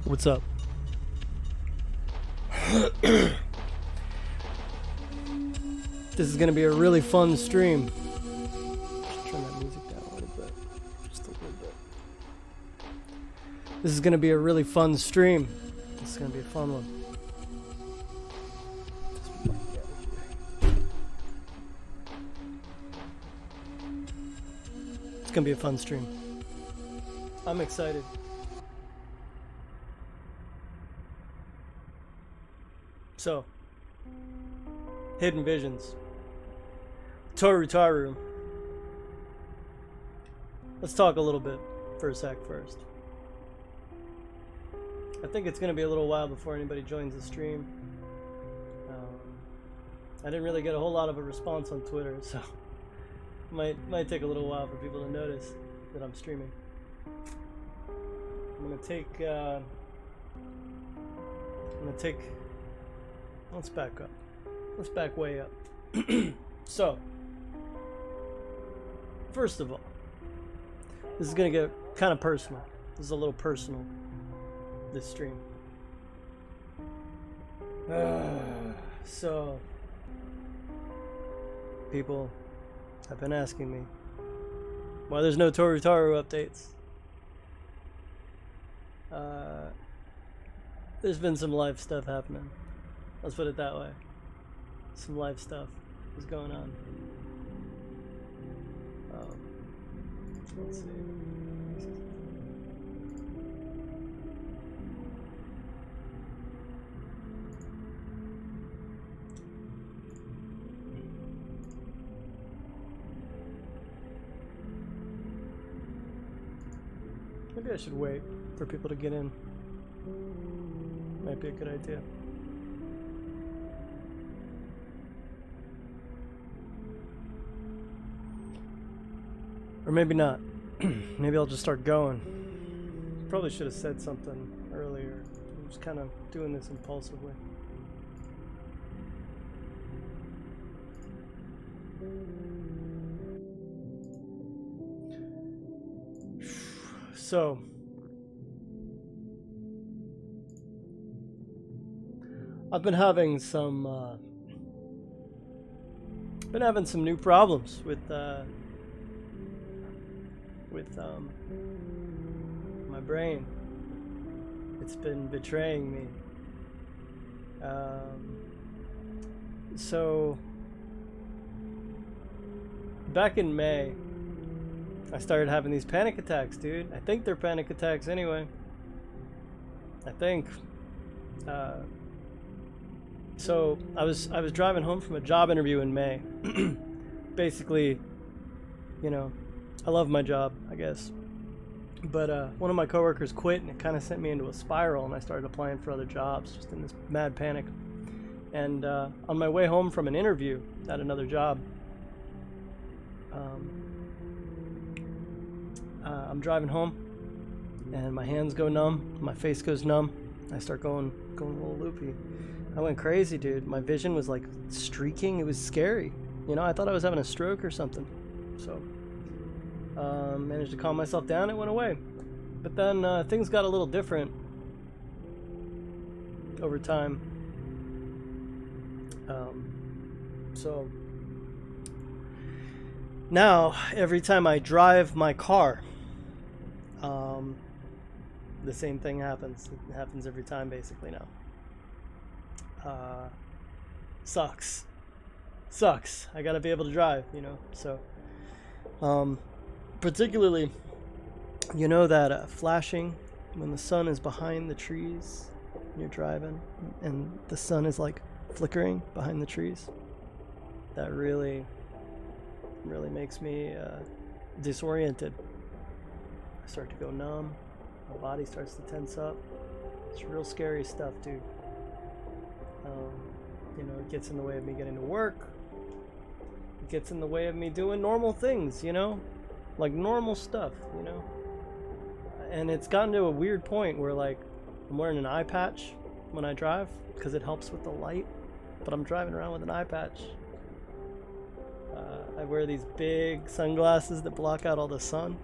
What's up? This is gonna be a really fun stream. Just turn that music down a little bit. Just a little bit. This is gonna be a really fun stream. This is gonna be a fun one. It's gonna be a fun stream. I'm excited. So, Hidden Visions, ToruTaru. Let's talk a little bit for a sec first. I think it's going to be a little while before anybody joins the stream. I didn't really get a whole lot of a response on Twitter, so might take a little while for people to notice that I'm streaming. I'm gonna take. Let's back up. Let's back way up. So, first of all, this is going to get kind of personal. This is a little personal, this stream. So, people have been asking me why there's no ToruTaru updates. There's been some live stuff happening. Let's put it that way. Some live stuff is going on. Let's see. Maybe I should wait for people to get in. Might be a good idea. Or maybe not. Maybe I'll just start going. Probably should have said something earlier. I'm just kind of doing this impulsively. So, I've been having some new problems with my brain. It's been betraying me. So back in May, I started having these panic attacks, dude. I think they're panic attacks anyway. I think. So I was driving home from a job interview in May. Basically, you know, I love my job, I guess. But one of my coworkers quit, and it kind of sent me into a spiral, and I started applying for other jobs, just in this mad panic. And on my way home from an interview at another job, I'm driving home, and my hands go numb, my face goes numb. I start going a little loopy. I went crazy, dude. My vision was like streaking. It was scary. You know, I thought I was having a stroke or something. So, managed to calm myself down. It went away. But then things got a little different over time. So now every time I drive my car, the same thing happens. It happens every time, basically now. Sucks. I gotta be able to drive, you know. So, particularly, you know that flashing when the sun is behind the trees when you're driving, and the sun is like flickering behind the trees. That really makes me disoriented. I start to go numb. My body starts to tense up. It's real scary stuff, dude. You know, it gets in the way of me getting to work. It gets in the way of me doing normal things, you know? Like normal stuff, you know? And it's gotten to a weird point where, like, I'm wearing an eye patch when I drive because it helps with the light, but I'm driving around with an eye patch. I wear these big sunglasses that block out all the sun.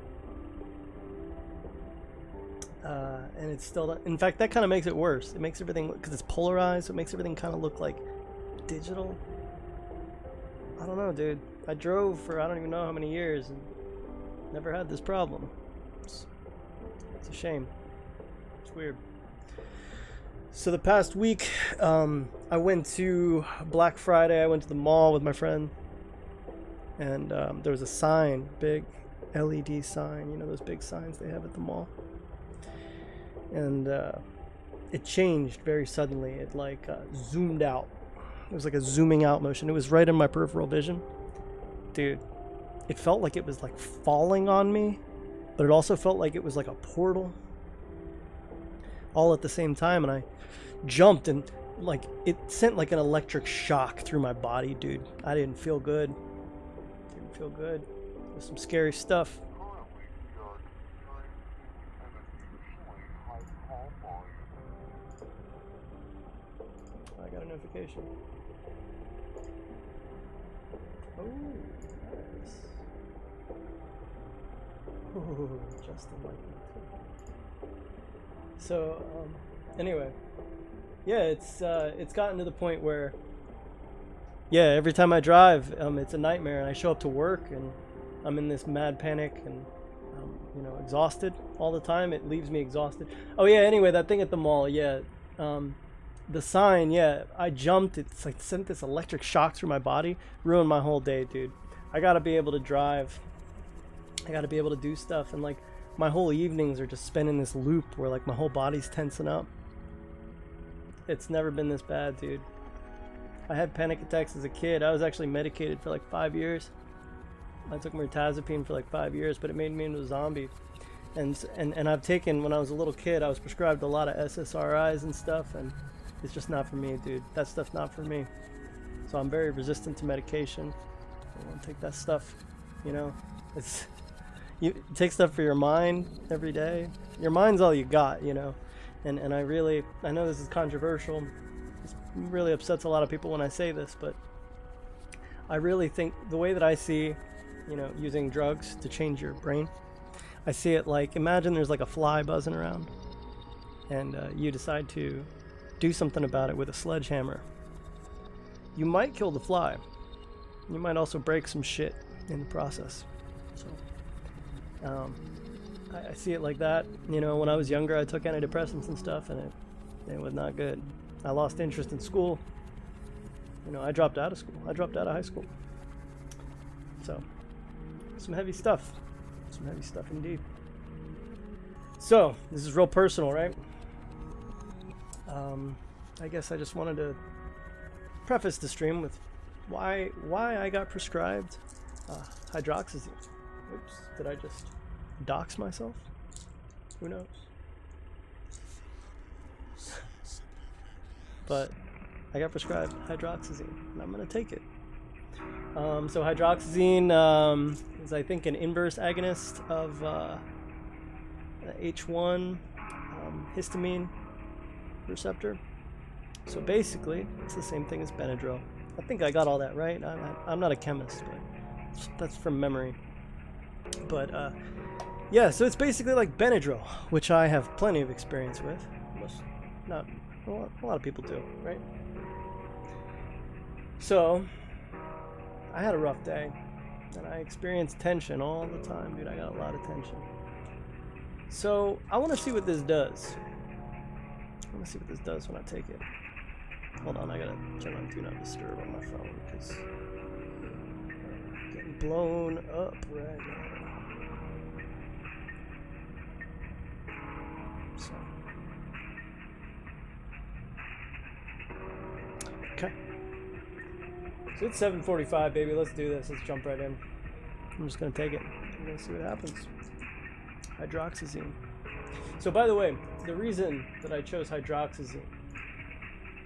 And it's still, in fact, that kind of makes it worse. It makes everything, because it's polarized, so it makes everything kind of look like digital. I don't know, dude. I drove for I don't even know how many years and never had this problem. It's a shame. It's weird. So the past week, I went to Black Friday. I went to the mall with my friend, and there was a sign, big LED sign, you know, those big signs they have at the mall. And it changed very suddenly. It like zoomed out. It was like a zooming out motion. It was right in my peripheral vision. Dude, it felt like it was like falling on me, but it also felt like it was like a portal all at the same time. And I jumped and like it sent like an electric shock through my body, dude. I didn't feel good. Didn't feel good. It was some scary stuff. I got a notification. Oh, nice. Oh, Justin like that too. So, anyway, yeah, it's gotten to the point where, yeah, every time I drive, it's a nightmare, and I show up to work, and I'm in this mad panic, and you know, exhausted all the time. It leaves me exhausted. Oh yeah, anyway, that thing at the mall, yeah. The sign, yeah, I jumped. It's like sent this electric shock through my body, ruined my whole day, dude. I gotta be able to drive. I gotta be able to do stuff, and like my whole evenings are just spent in this loop where like my whole body's tensing up. It's never been this bad, dude. I had panic attacks as a kid. I was actually medicated for like 5 years. I took mirtazapine for like 5 years, but it made me into a zombie. And I've taken, when I was a little kid, I was prescribed a lot of SSRIs and stuff, and it's just not for me, dude. That stuff's not for me. So I'm very resistant to medication. I don't want to take that stuff, you know. You take stuff for your mind every day. Your mind's all you got, you know. And I know this is controversial. This really upsets a lot of people when I say this, but I really think the way that I see, you know, using drugs to change your brain, I see it like, imagine there's like a fly buzzing around, and you decide to do something about it with a sledgehammer. You might kill the fly. You might also break some shit in the process. So I see it like that. You know, when I was younger, I took antidepressants and stuff, and it was not good. I lost interest in school. You know, I dropped out of school. I dropped out of high school. So, some heavy stuff. Some heavy stuff indeed. So, this is real personal, right? I guess I just wanted to preface the stream with why I got prescribed hydroxyzine. Oops, did I just dox myself? Who knows? But I got prescribed hydroxyzine, and I'm gonna take it. So hydroxyzine is, I think, an inverse agonist of H1 histamine receptor. So basically, it's the same thing as Benadryl. I think I got all that right. I'm not a chemist, but that's from memory. But yeah, so it's basically like Benadryl, which I have plenty of experience with. Not a lot of people do, right? So I had a rough day, and I experienced tension all the time, dude. I got a lot of tension. So I want to see what this does. I want to see what this does when I take it. Hold on, I gotta turn on Do Not Disturb on my phone because I'm getting blown up right now. So, okay. So it's 7:45, baby. Let's do this. Let's jump right in. I'm just gonna take it. I'm gonna see what happens. Hydroxyzine. So by the way, the reason that I chose hydroxyzine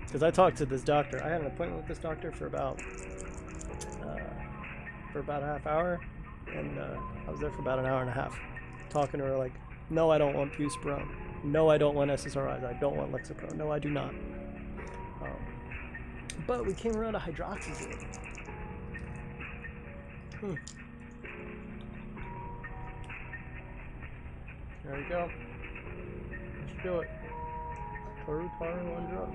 Because I talked to this doctor. I had an appointment with this doctor for about a half hour, and I was there for about an hour and a half, talking to her like, no, I don't want buspirone. No, I don't want SSRIs. I don't want Lexapro. No, I do not. But we came around to hydroxyzine. There we go. Let's do it. ToruTaru one drug.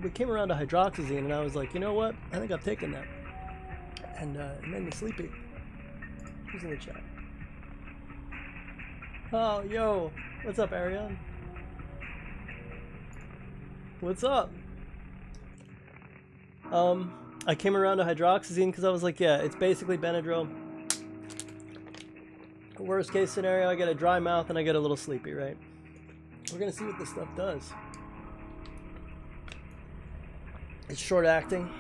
We came around to hydroxyzine, and I was like, you know what? I think I've taken that. And it made me sleepy. Who's in the chat? Oh, yo. What's up, Ariane? What's up? I came around to hydroxyzine because I was like, yeah, it's basically Benadryl. Worst case scenario, I get a dry mouth and I get a little sleepy, right? We're gonna see what this stuff does. It's short acting.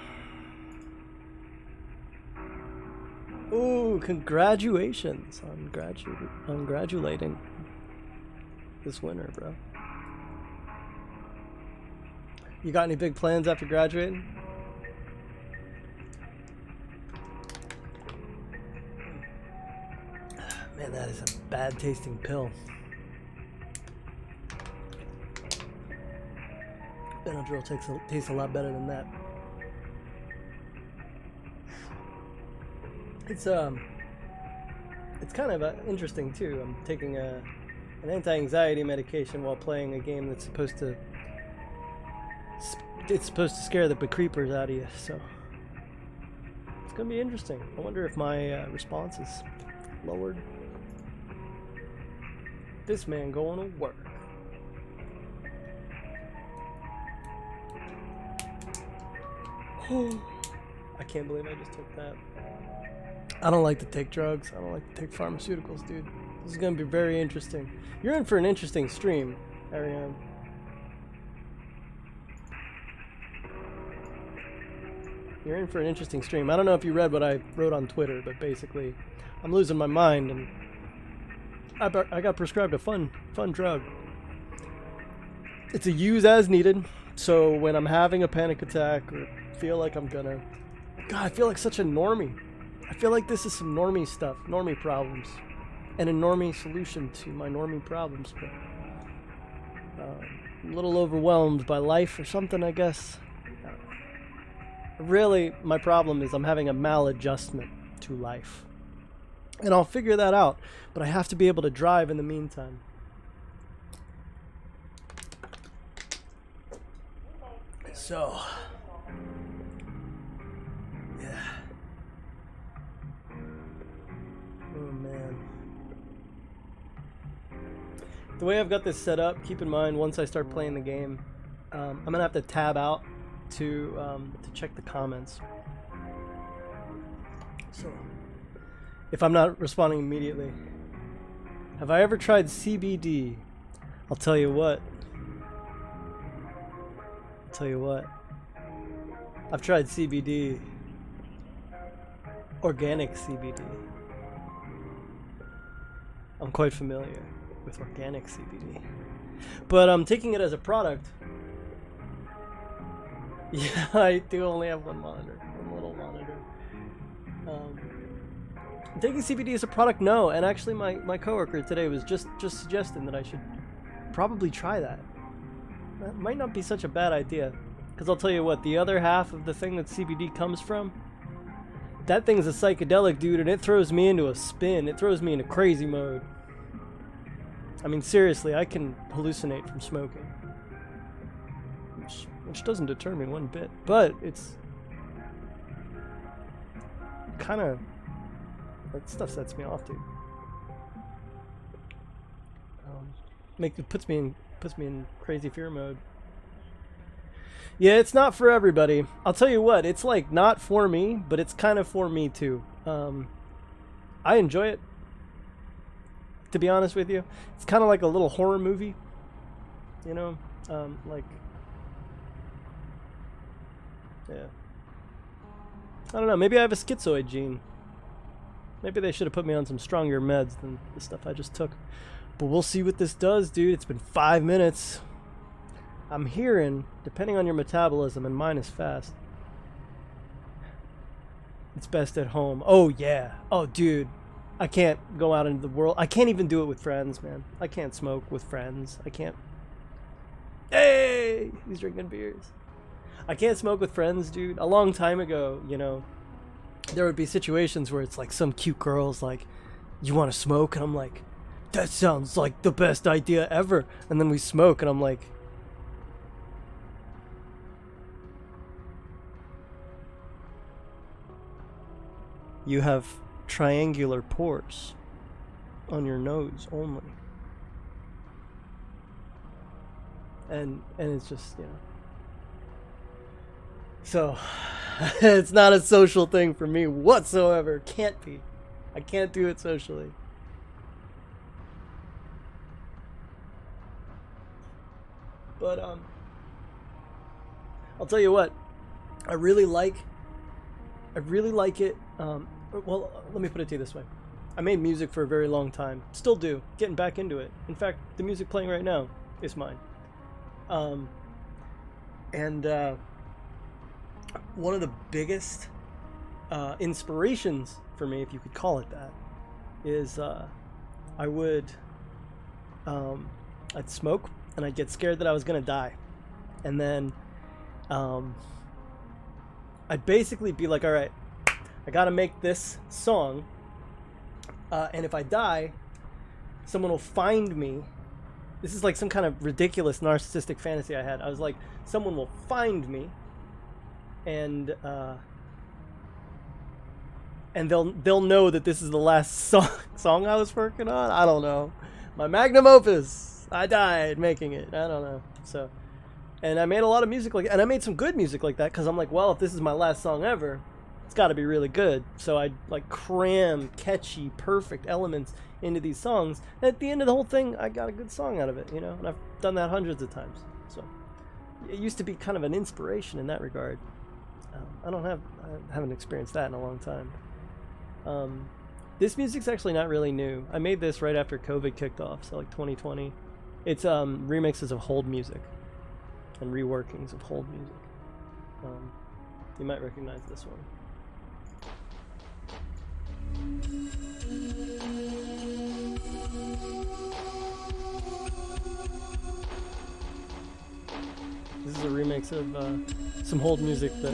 Ooh, congratulations on graduating this winter, bro. You got any big plans after graduating? Man, that is a bad tasting pill. Benadryl tastes a lot better than that. It's kind of interesting too. I'm taking an anti-anxiety medication while playing a game that's supposed to scare the creepers out of you. So it's gonna be interesting. I wonder if my response is lowered. This man going to work. I can't believe I just took that. I don't like to take drugs. I don't like to take pharmaceuticals, dude. This is going to be very interesting. You're in for an interesting stream, Ariane. You're in for an interesting stream. I don't know if you read what I wrote on Twitter, but basically, I'm losing my mind, and I got prescribed a fun drug. It's a use as needed. So when I'm having a panic attack or feel like I'm gonna, God, I feel like such a normie. I feel like this is some normie stuff, normie problems, and a normie solution to my normie problems. But I'm a little overwhelmed by life or something, I guess. Really, my problem is I'm having a maladjustment to life. And I'll figure that out, but I have to be able to drive in the meantime. So, yeah. Oh man. The way I've got this set up, keep in mind, once I start playing the game, I'm gonna have to tab out to check the comments. So, if I'm not responding immediately, have I ever tried CBD? I'll tell you what. I've tried CBD, organic CBD. I'm quite familiar with organic CBD, but I'm taking it as a product. Yeah, I do only have one little monitor. Taking CBD as a product, no. And actually, my coworker today was just suggesting that I should probably try that. That might not be such a bad idea, because I'll tell you what, the other half of the thing that CBD comes from, that thing's a psychedelic, dude, and it throws me into a spin. It throws me into crazy mode. I mean, seriously, I can hallucinate from smoking, which doesn't deter me one bit, but it's kind of, that stuff sets me off, dude. Puts me in crazy fear mode. Yeah, it's not for everybody. I'll tell you what, it's like not for me, but it's kind of for me too. I enjoy it, to be honest with you. It's kind of like a little horror movie, you know, like, yeah. I don't know, maybe I have a schizoid gene. Maybe they should have put me on some stronger meds than the stuff I just took. But we'll see what this does, dude. It's been 5 minutes. I'm hearing, depending on your metabolism, and mine is fast, it's best at home. Oh, yeah. Oh, dude. I can't go out into the world. I can't even do it with friends, man. I can't smoke with friends. I can't. Hey! He's drinking beers. I can't smoke with friends, dude. A long time ago, you know, there would be situations where it's like some cute girl's like, you want to smoke? And I'm like, that sounds like the best idea ever. And then we smoke and I'm like, you have triangular pores on your nose only. And it's just, you know. So, it's not a social thing for me whatsoever. Can't be. I can't do it socially. But, I'll tell you what. I really like it. Well, let me put it to you this way. I made music for a very long time. Still do. Getting back into it. In fact, the music playing right now is mine. One of the biggest inspirations for me, if you could call it that, is I'd smoke and I'd get scared that I was gonna die, and then I'd basically be like, all right, I gotta make this song, and if I die, someone will find me. This is like some kind of ridiculous narcissistic fantasy I had. I was like, someone will find me, and they'll know that this is the last song I was working on. I don't know, my magnum opus. I died making it. I don't know. So, and I made a lot of music and I made some good music like that because I'm like, well, if this is my last song ever, it's got to be really good. So I like cram catchy, perfect elements into these songs. And at the end of the whole thing, I got a good song out of it, you know. And I've done that hundreds of times. So it used to be kind of an inspiration in that regard. I haven't experienced that in a long time. This music's actually not really new. I made this right after COVID kicked off, so like 2020. It's remixes of hold music and reworkings of hold music. You might recognize this one. This is a remix of some hold music that,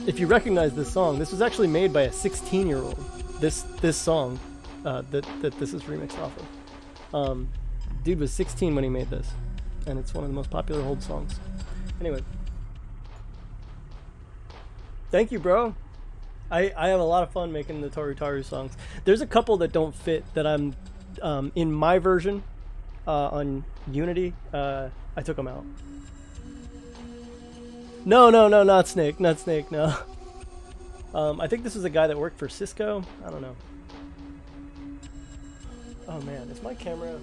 if you recognize this song, this was actually made by a 16-year-old. This song that this is remixed off of. Dude was 16 when he made this, and it's one of the most popular hold songs. Anyway, thank you, bro. I have a lot of fun making the ToruTaru songs. There's a couple that don't fit that I'm in my version on Unity. I took them out. No, not Snake, no. I think this was a guy that worked for Cisco. I don't know. Oh man, is my camera,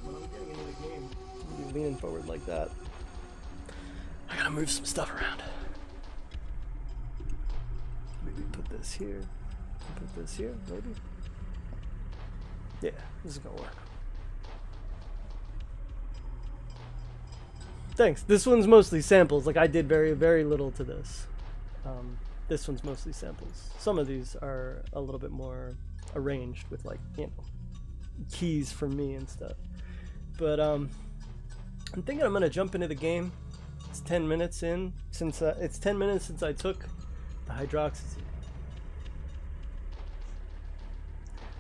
when I'm getting into the game, I'm gonna be leaning forward like that. I gotta move some stuff around. Maybe put this here. Put this here, maybe. Yeah, this is gonna work. Thanks. This one's mostly samples. Like I did very, very little to this. This one's mostly samples. Some of these are a little bit more arranged with, like, you know, keys from me and stuff. But I'm thinking I'm gonna jump into the game. It's 10 minutes in since it's 10 minutes since I took the hydroxyzine.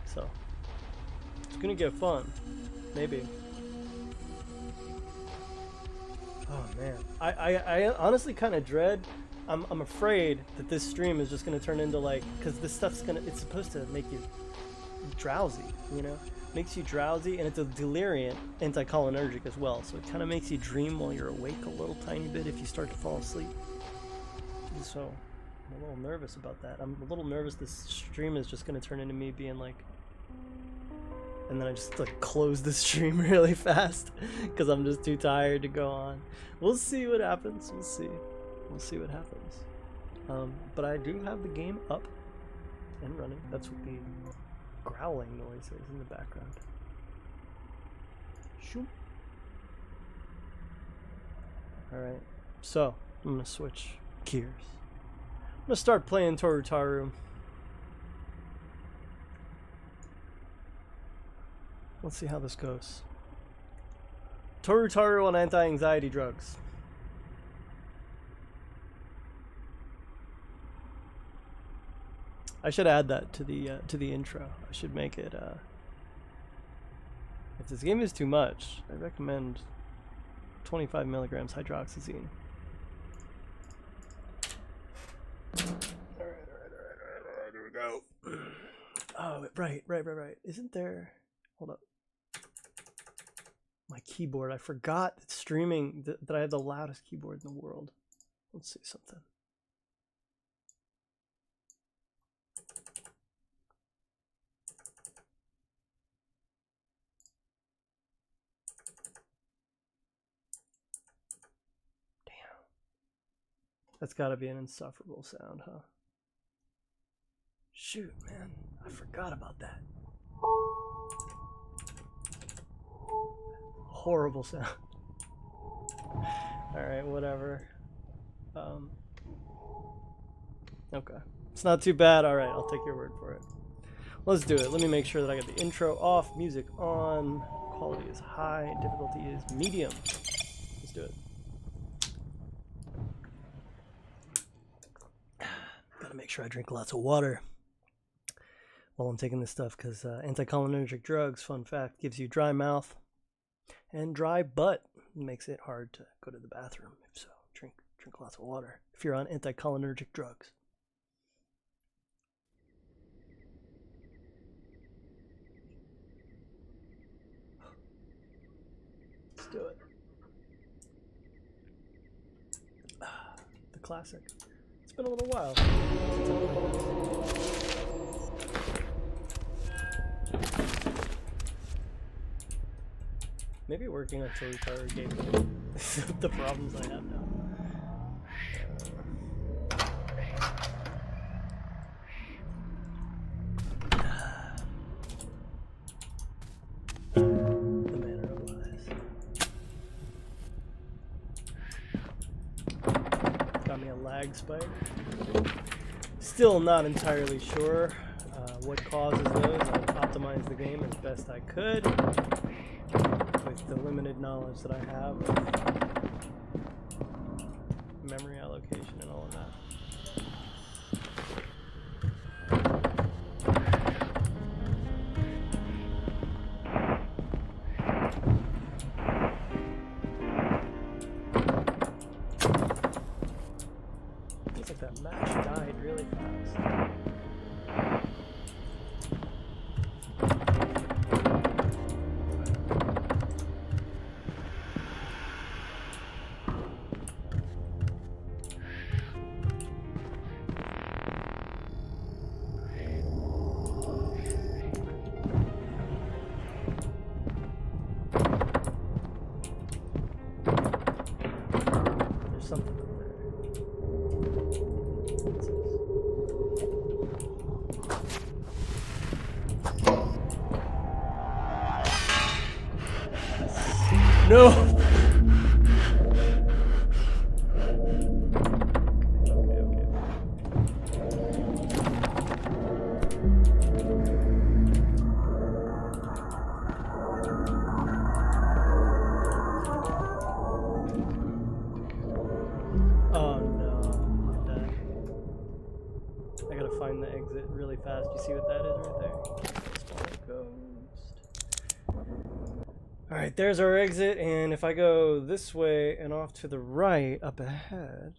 So it's gonna get fun, maybe. Oh man, I honestly kind of dread. I'm afraid that this stream is just gonna turn into like, because this stuff's it's supposed to make you drowsy, you know, makes you drowsy, and it's a deliriant anticholinergic as well, so it kind of makes you dream while you're awake a little tiny bit if you start to fall asleep. And so I'm a little nervous about that. I'm a little nervous this stream is just gonna turn into me being like, and then I just like close the stream really fast because I'm just too tired to go on. We'll see what happens. We'll see what happens. But I do have the game up. and running. That's what the growling noise is in the background. Shoop. Alright, so I'm gonna switch gears. I'm gonna start playing ToruTaru. Let's see how this goes. ToruTaru on anti-anxiety drugs. I should add that to the intro. I should make it. If this game is too much, I recommend 25 milligrams hydroxyzine. Alright, here we go. Oh, right. Isn't there? Hold up. My keyboard. I forgot that streaming that I have the loudest keyboard in the world. Let's see something. That's gotta be an insufferable sound, huh? Shoot, man. I forgot about that. Horrible sound. Alright, whatever. Okay. It's not too bad. Alright, I'll take your word for it. Let's do it. Let me make sure that I got the intro off, music on, quality is high, difficulty is medium. Let's do it. Gotta make sure I drink lots of water while I'm taking this stuff, because anticholinergic drugs, fun fact, gives you dry mouth and dry butt. It makes it hard to go to the bathroom. So drink lots of water if you're on anticholinergic drugs. Let's do it. The classic. It's been a little while. Maybe working on ToruTaru gave me the problems I have now. The manner of lies. Got me a lag spike. Still not entirely sure what causes those. I've optimized the game as best I could with the limited knowledge that I have of memory allocation and all of that. Feels like that match died really fast. No! Okay. Oh no, look at that. I gotta find the exit really fast. You see what that is right there? Spawn ghost. Alright, there's our exit, and if I go this way and off to the right, up ahead,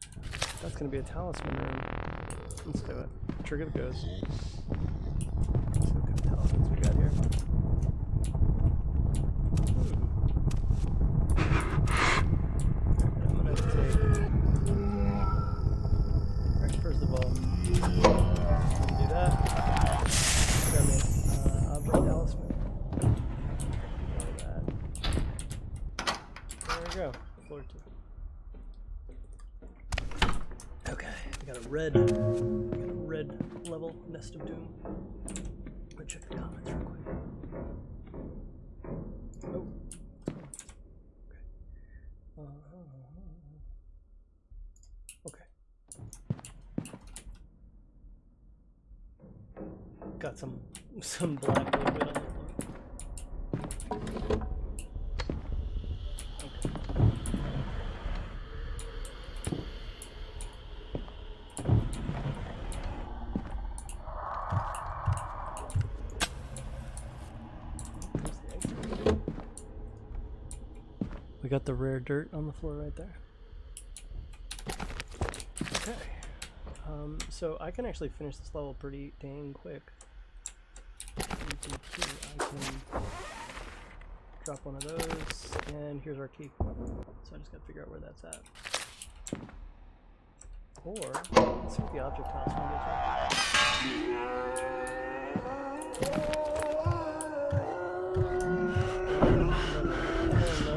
that's going to be a talisman room. Let's do it. Trigger the ghost. Let's see what kind of talismans we got here. Alright, I'm going to take... Alright, first of all, do that. Grab me object talisman. Go. Floor 2. Okay, we got a red red level, Nest of Doom. I'm gonna check the comments real quick. Oh. Okay. Got some black liquid on the floor. We got the rare dirt on the floor right there. Okay. So I can actually finish this level pretty dang quick. You can see I can drop one of those, and here's our key. So I just gotta figure out where that's at. Or, let's see what the object house one gets right.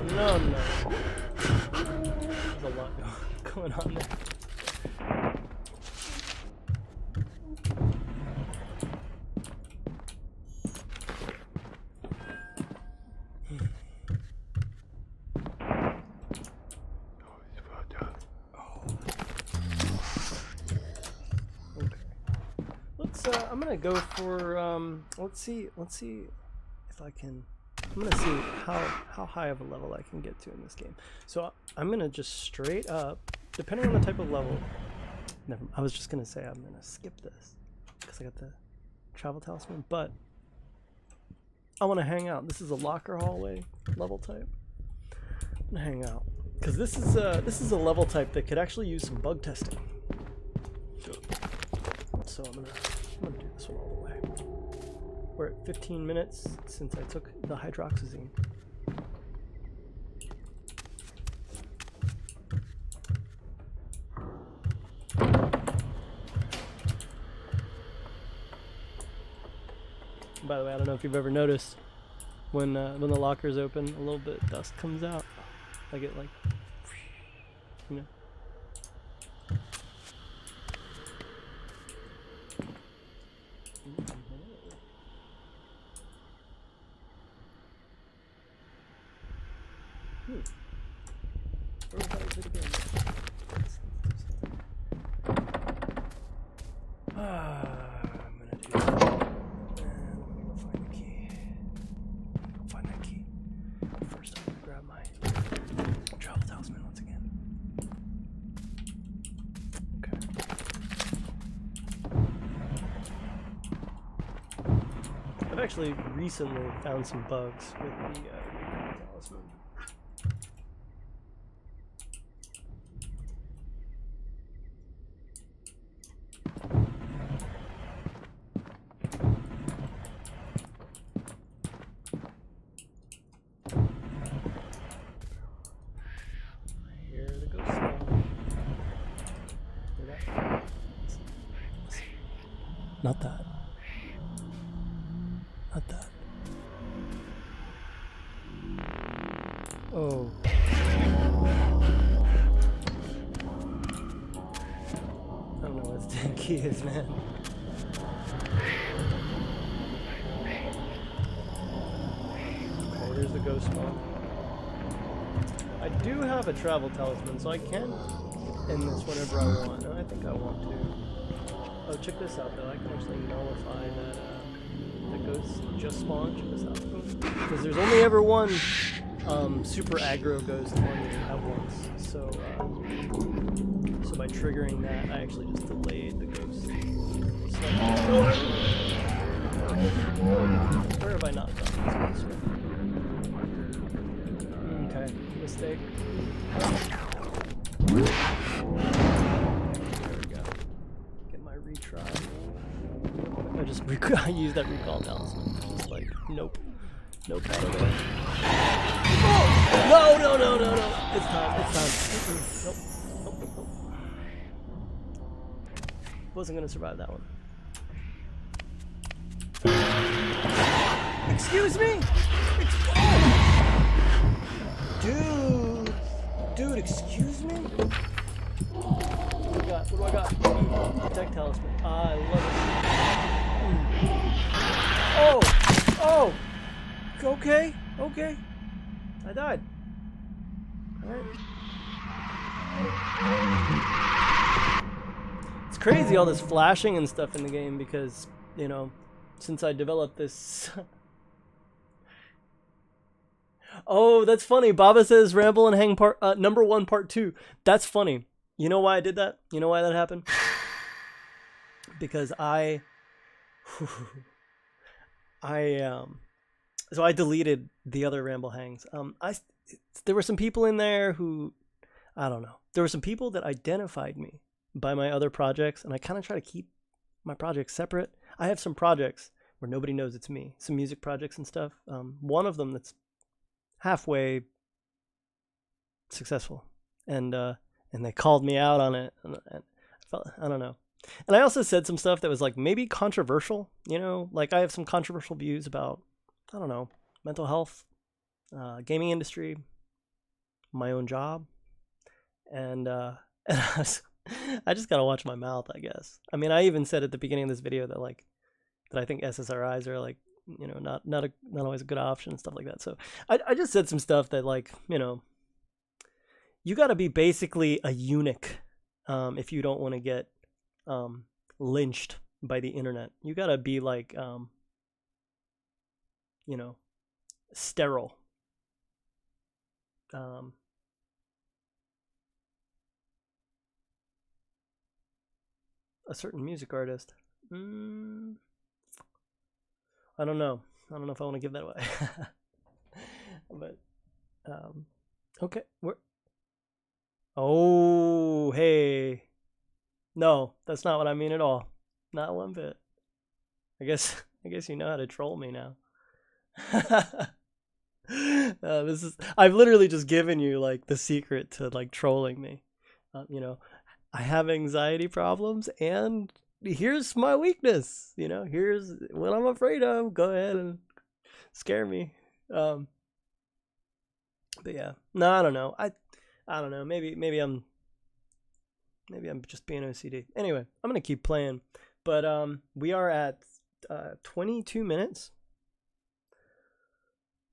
No. There's a lot going on there. I'm gonna go for let's see if I can. I'm gonna see how high of a level I can get to in this game. So I'm gonna just straight up, depending on the type of level. I was just gonna say I'm gonna skip this because I got the travel talisman, but I want to hang out. This is a locker hallway level type. I'm gonna hang out because this is a level type that could actually use some bug testing. So I'm gonna do this one all the way. We're at 15 minutes since I took the hydroxyzine. By the way, I don't know if you've ever noticed when the locker's open, a little bit of dust comes out, like it you know. Where was it again? I'm gonna do that. And let me go find the key. Go find that key. First, I'm gonna grab my travel talisman once again. Okay. I've actually recently found some bugs with the talisman. Not that. Not that. Oh. I don't know what the key is, man. Okay, there's the ghost spawn. I do have a travel talisman, so I can end this whenever I want. And I think I want to. Oh, check this out though. I can actually nullify that that ghost just spawned. Check this out. Because there's only ever one super aggro ghost on you at once. So so by triggering that, I actually just delayed the ghost. Where have I not done this? Okay, mistake. Retry. I used that recall talisman. Just like, nope. Nope, out of there. Oh! No! It's time. Nope. Wasn't gonna survive that one. Excuse me? Dude, excuse me? What do I got? Protect talisman. I love it. Oh! Okay. I died. Alright. It's crazy all this flashing and stuff in the game because, you know, since I developed this... Oh, that's funny. Baba says Ramble and Hang part number 1 part 2. That's funny. You know why I did that? You know why that happened? Because so I deleted the other Ramble Hangs. There were some people in there who, I don't know. There were some people that identified me by my other projects, and I kind of try to keep my projects separate. I have some projects where nobody knows it's me. Some music projects and stuff. One of them that's halfway successful, and they called me out on it, and I felt, I don't know. And I also said some stuff that was like maybe controversial, you know, like I have some controversial views about, I don't know, mental health, gaming industry, my own job, and I just gotta watch my mouth, I guess. I mean, I even said at the beginning of this video that like that I think SSRIs are like, you know, not always a good option and stuff like that. So I just said some stuff that like, you know, you got to be basically a eunuch if you don't want to get lynched by the internet. You got to be like, you know, sterile. A certain music artist. I don't know if I want to give that away. But okay, oh, hey, no, that's not what I mean at all. Not one bit. I guess you know how to troll me now. I've literally just given you like the secret to like trolling me. You know, I have anxiety problems, and here's my weakness. You know, here's what I'm afraid of. Go ahead and scare me. But yeah, no, I don't know. I don't know. Maybe I'm just being OCD. Anyway, I'm gonna keep playing. But we are at 22 minutes.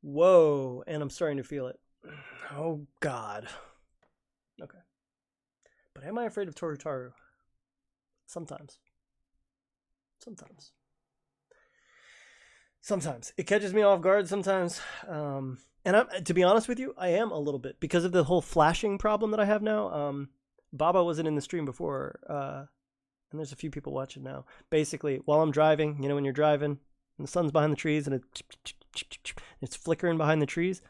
Whoa, and I'm starting to feel it. Oh God. Okay. But am I afraid of ToruTaru? Sometimes. It catches me off guard sometimes. And to be honest with you, I am a little bit because of the whole flashing problem that I have now. Baba wasn't in the stream before, and there's a few people watching now. Basically, while I'm driving, you know, when you're driving and the sun's behind the trees and it's flickering behind the trees,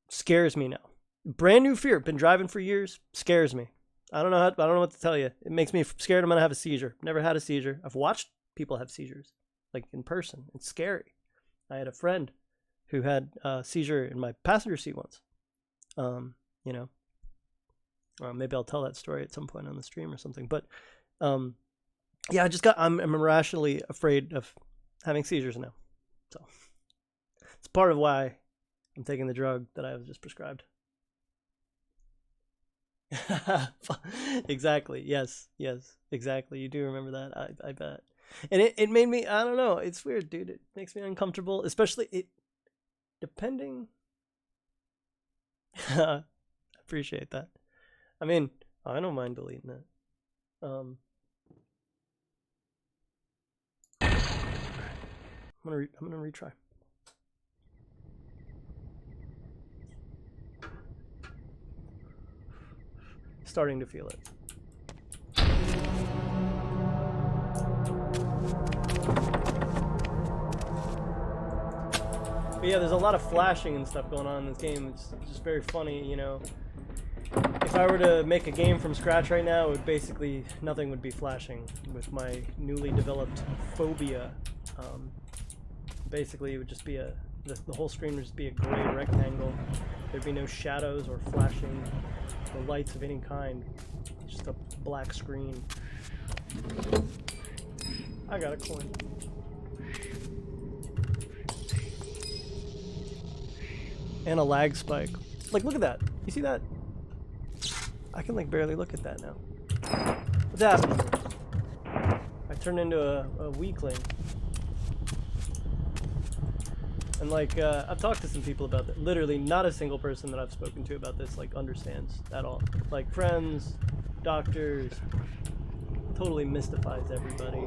scares me now. Brand new fear. Been driving for years. Scares me. I don't know what to tell you. It makes me scared I'm gonna have a seizure. Never had a seizure. I've watched people have seizures, like in person. It's scary. I had a friend who had a seizure in my passenger seat once. You know, maybe I'll tell that story at some point on the stream or something. But yeah, I'm irrationally afraid of having seizures now. So it's part of why I'm taking the drug that I was just prescribed. Exactly. Yes, exactly. You do remember that. I bet. And it made me, I don't know, it's weird, dude. It makes me uncomfortable, especially depending. Appreciate that. I mean, I don't mind deleting it. I'm gonna retry. Starting to feel it. But yeah, there's a lot of flashing and stuff going on in this game. It's just very funny, you know. If I were to make a game from scratch right now, it would basically, nothing would be flashing with my newly developed phobia. Basically, it would just be the whole screen would just be a gray rectangle. There'd be no shadows or flashing or lights of any kind. Just a black screen. I got a coin. And a lag spike. Like, look at that. You see that? I can like barely look at that now. What's happening? I turned into a weakling. And like, I've talked to some people about that. Literally, not a single person that I've spoken to about this like understands at all. Like friends, doctors, totally mystifies everybody.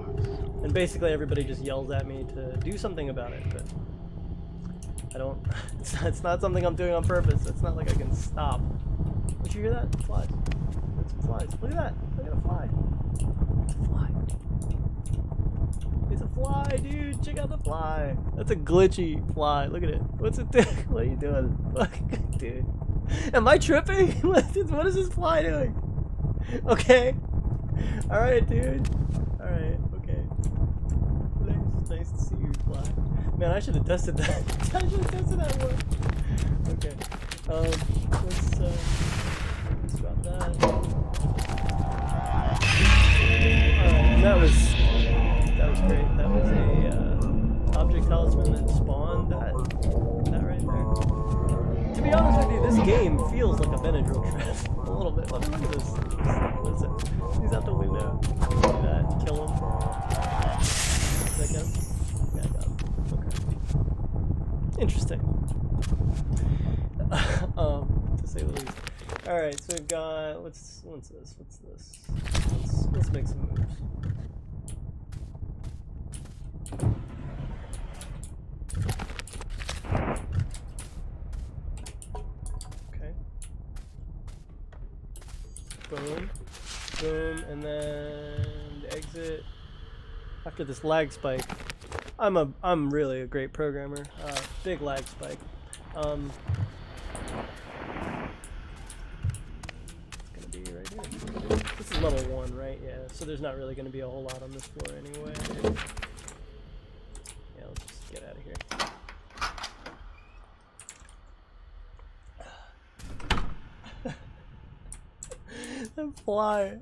And basically everybody just yells at me to do something about it, but I don't, it's not something I'm doing on purpose. It's not like I can stop. Did you hear that? Flies. There's some flies. Look at that. Look at a fly. It's a fly. It's a fly, dude. Check out the fly. That's a glitchy fly. Look at it. What's it doing? What are you doing? Fuck, dude. Am I tripping? What is this fly doing? Okay. Alright, dude. Alright, okay. Nice to see you fly. Man, I should have tested that. I should have tested that one. Okay. Let's drop that. Alright, that was great. That was a object talisman that spawned that right there. To be honest with you, this game feels like a Benadryl trip. A little bit. Let me look at this. What is it? He's out the window. Do that. Kill him. Did I get him? Yeah, I got him. Okay. Interesting. To say the least. Alright, so we've got what's this? What's this? Let's make some moves. Okay. Boom. Boom, and then exit. After this lag spike. I'm really a great programmer. Big lag spike. It's gonna be right here. This is level 1, right? Yeah, so there's not really gonna be a whole lot on this floor anyway. Yeah, let's just get out of here. That fly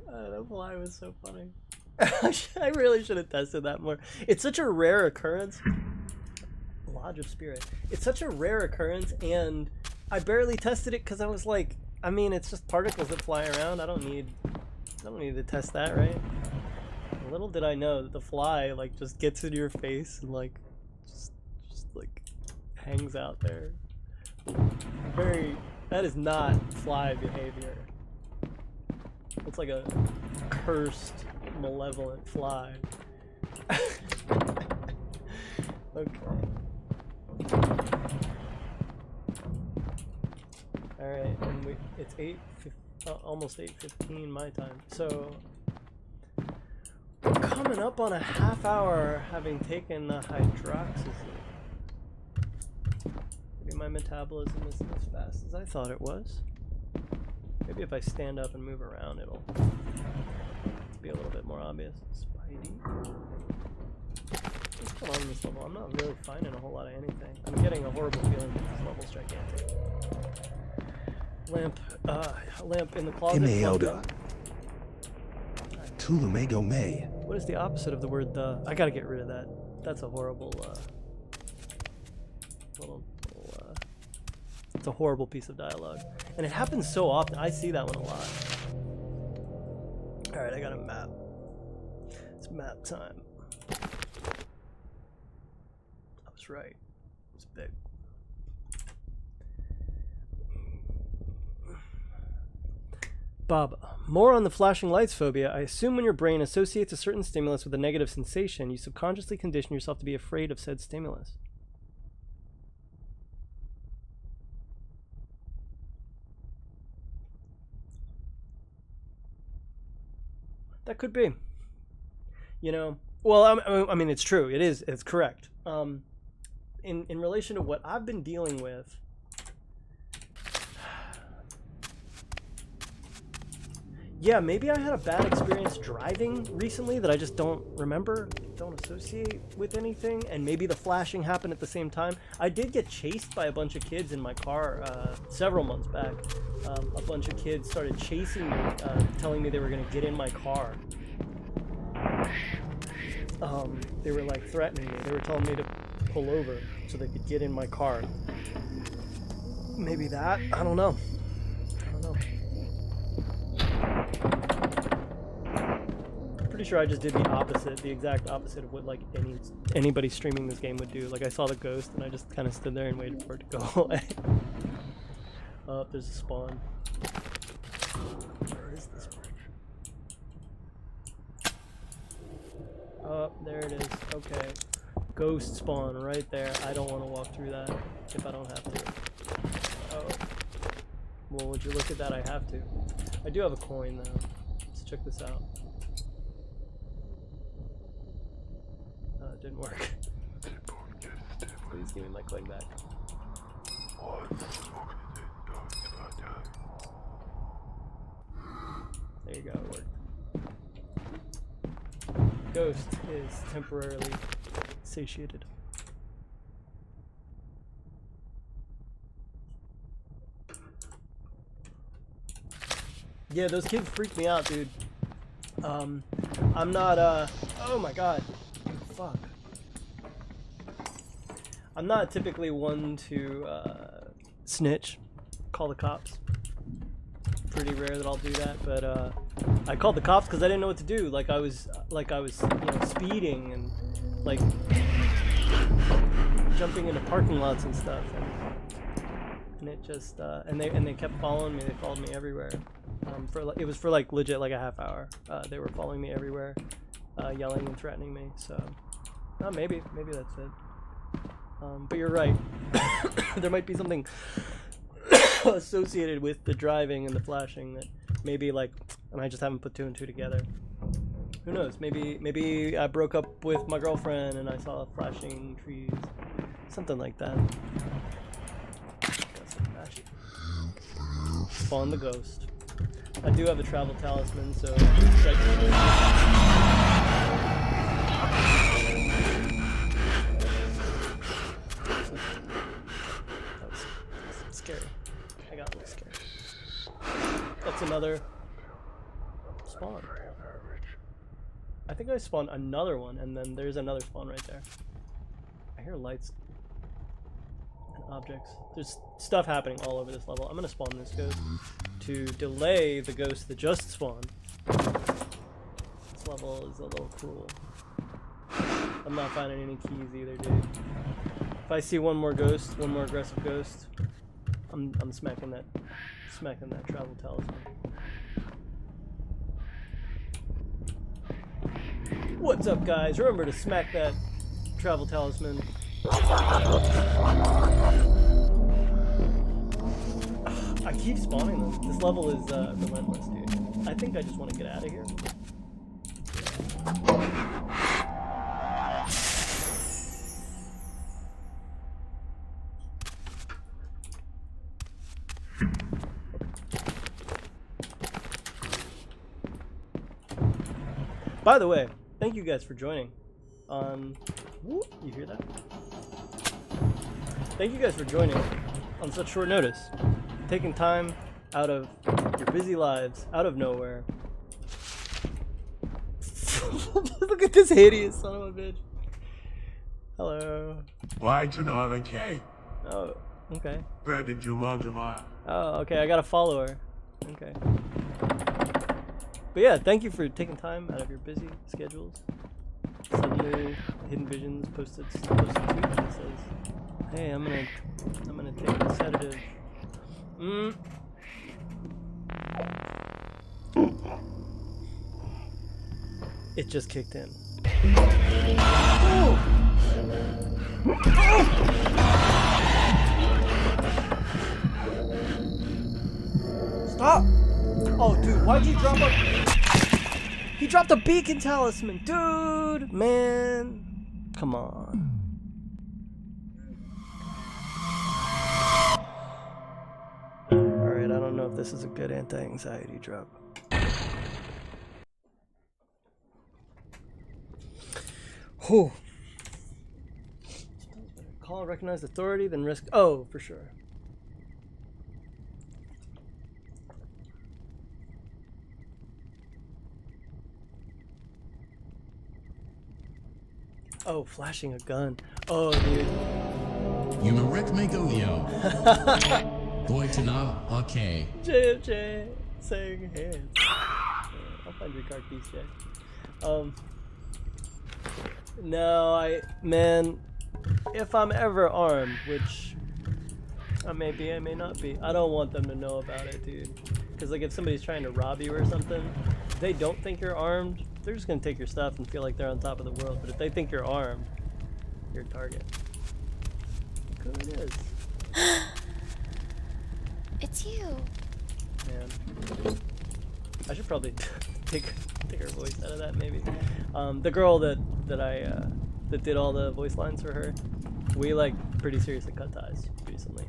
was so funny. I really should have tested that more. It's such a rare occurrence. Lodge of Spirit. It's such a rare occurrence, and I barely tested it because I was like, I mean, it's just particles that fly around. I don't need to test that, right? Little did I know that the fly like just gets in your face and like just like hangs out there. That is not fly behavior. It's like a cursed, malevolent fly. Okay. Alright, and it's almost 8:15 my time. So we're coming up on a half hour having taken the hydroxyzine. Maybe my metabolism isn't as fast as I thought it was. Maybe if I stand up and move around, it'll be a little bit more obvious. Spidey. What's going on in this level? I'm not really finding a whole lot of anything. I'm getting a horrible feeling that this level's gigantic. Lamp in the closet. What is the opposite of the word the? I gotta get rid of that. That's a horrible, it's a horrible piece of dialogue. And it happens so often. I see that one a lot. Alright, I got a map. It's map time. I was right. It's big. Bob, more on the flashing lights phobia. I assume when your brain associates a certain stimulus with a negative sensation, you subconsciously condition yourself to be afraid of said stimulus. That could be. You know, well, I mean, it's true. It's correct. In relation to what I've been dealing with, yeah, maybe I had a bad experience driving recently that I just don't remember, don't associate with anything, and maybe the flashing happened at the same time. I did get chased by a bunch of kids in my car several months back. A bunch of kids started chasing me, telling me they were going to get in my car. They were like threatening me. They were telling me to pull over so they could get in my car. Maybe that? I don't know. Pretty sure I just did the opposite, the exact opposite of what like anybody streaming this game would do. Like I saw the ghost and I just kind of stood there and waited for it to go away. Oh, there's a spawn. Where is this bridge? Oh, there it is. Okay. Ghost spawn right there. I don't want to walk through that if I don't have to. Oh. Well, would you look at that? I have to. I do have a coin though. Let's check this out. It didn't work. Please give me my coin back. There you go, it worked. Ghost is temporarily satiated. Yeah, those kids freaked me out, dude. I'm not, oh my god. Fuck. I'm not typically one to, snitch, call the cops. Pretty rare that I'll do that, but, I called the cops because I didn't know what to do. Like I was, you know, speeding and, like, jumping into parking lots and stuff. And it just, and they kept following me. They followed me everywhere. It was for like legit like a half hour. They were following me everywhere, yelling and threatening me. So, maybe that's it. But you're right. There might be something associated with the driving and the flashing that maybe like, and I just haven't put two and two together. Who knows? Maybe I broke up with my girlfriend and I saw flashing trees, something like that. Spawn the ghost. I do have a travel talisman, so that's scary. I got a little scared. That's another spawn. I think I spawned another one, and then there's another spawn right there. I hear lights and objects. There's stuff happening all over this level. I'm gonna spawn this ghost to delay the ghost that just spawned. This level is a little cruel. I'm not finding any keys either, dude. If I see one more ghost, one more aggressive ghost, I'm smacking that travel talisman. What's up, guys? Remember to smack that travel talisman. I keep spawning them. This level is relentless, dude. I think I just want to get out of here. By the way, thank you guys for joining on... Whoop, you hear that? Thank you guys for joining on such short notice. Taking time out of your busy lives, out of nowhere. Look at this hideous son of a bitch. Hello. Why do you know the cake? Oh, okay. Where did you love the line? Oh, okay, I got a follower. Okay. But yeah, thank you for taking time out of your busy schedules. Suddenly, hiddenVisions posted a tweet that says, "Hey, I'm gonna take a sedative." It just kicked in. Stop! Oh, dude, why'd you drop a... He dropped a beacon talisman, dude! Man. Come on. Alright, I don't know if this is a good anti-anxiety drug. Whew. Call recognized authority, then risk... Oh, for sure. Oh, flashing a gun. Oh, dude. Yumarek Megolio. Going to now, okay. JFJ saying hands. I'll find your card piece, Jay. No, man, if I'm ever armed, which I may be, I may not be, I don't want them to know about it, dude. Because, like, if somebody's trying to rob you or something, if they don't think you're armed, they're just gonna take your stuff and feel like they're on top of the world. But if they think you're armed, you're a target. Look who it is. It's you. Man. I should probably take her voice out of that, maybe. The girl that did all the voice lines for her, we like pretty seriously cut ties recently.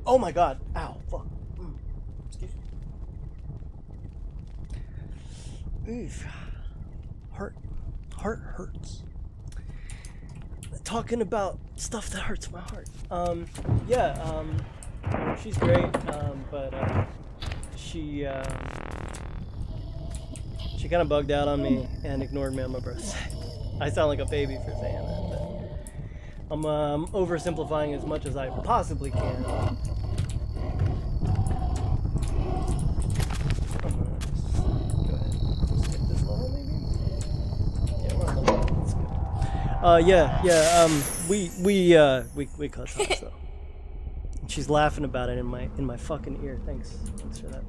Oh my god! Ow! Fuck! Excuse me. Oof. Heart hurts. Talking about stuff that hurts my heart. Yeah. She's great. But she kind of bugged out on me and ignored me on my birthday. I sound like a baby for saying that, but I'm oversimplifying as much as I possibly can. I'm gonna just go ahead and skip this level, maybe. Yeah, we're on the level. Let's skip. We cut ties though. She's laughing about it in my fucking ear. Thanks for that.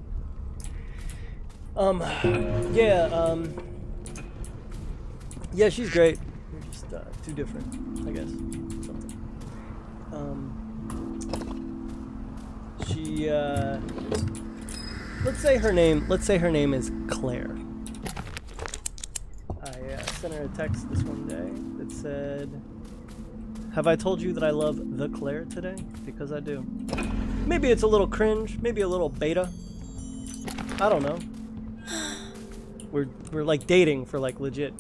Yeah, she's great. We're just too different, I guess. She let's say her name is Claire. I sent her a text this one day that said, "Have I told you that I love the Claire today? Because I do." Maybe it's a little cringe, maybe a little beta. I don't know. We're like dating for like legit,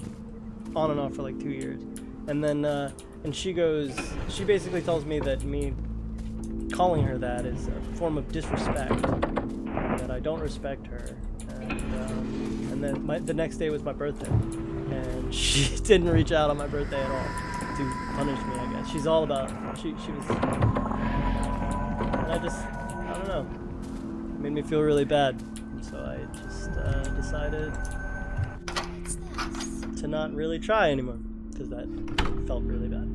on and off for like 2 years, and then and she basically tells me that me calling her that is a form of disrespect, that I don't respect her, and then the next day was my birthday, and she didn't reach out on my birthday at all to punish me, I guess. She's all about, she was, and I don't know, it made me feel really bad, so I just decided to not really try anymore, because that felt really bad.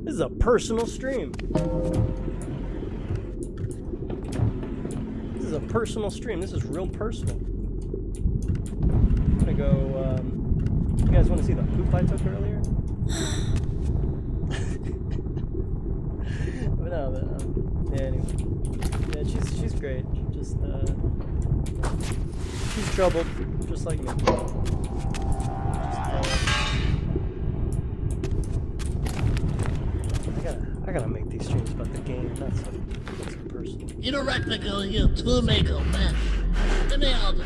This is a personal stream. This is a personal stream. This is real personal. I'm gonna go, you guys want to see the poop I took earlier? But no, yeah, anyway. Yeah, she's great. Just, she's troubled, just like me. I gotta make these streams about the game, not so personal. You know, Rackmaker, you to make a man. Let me out. I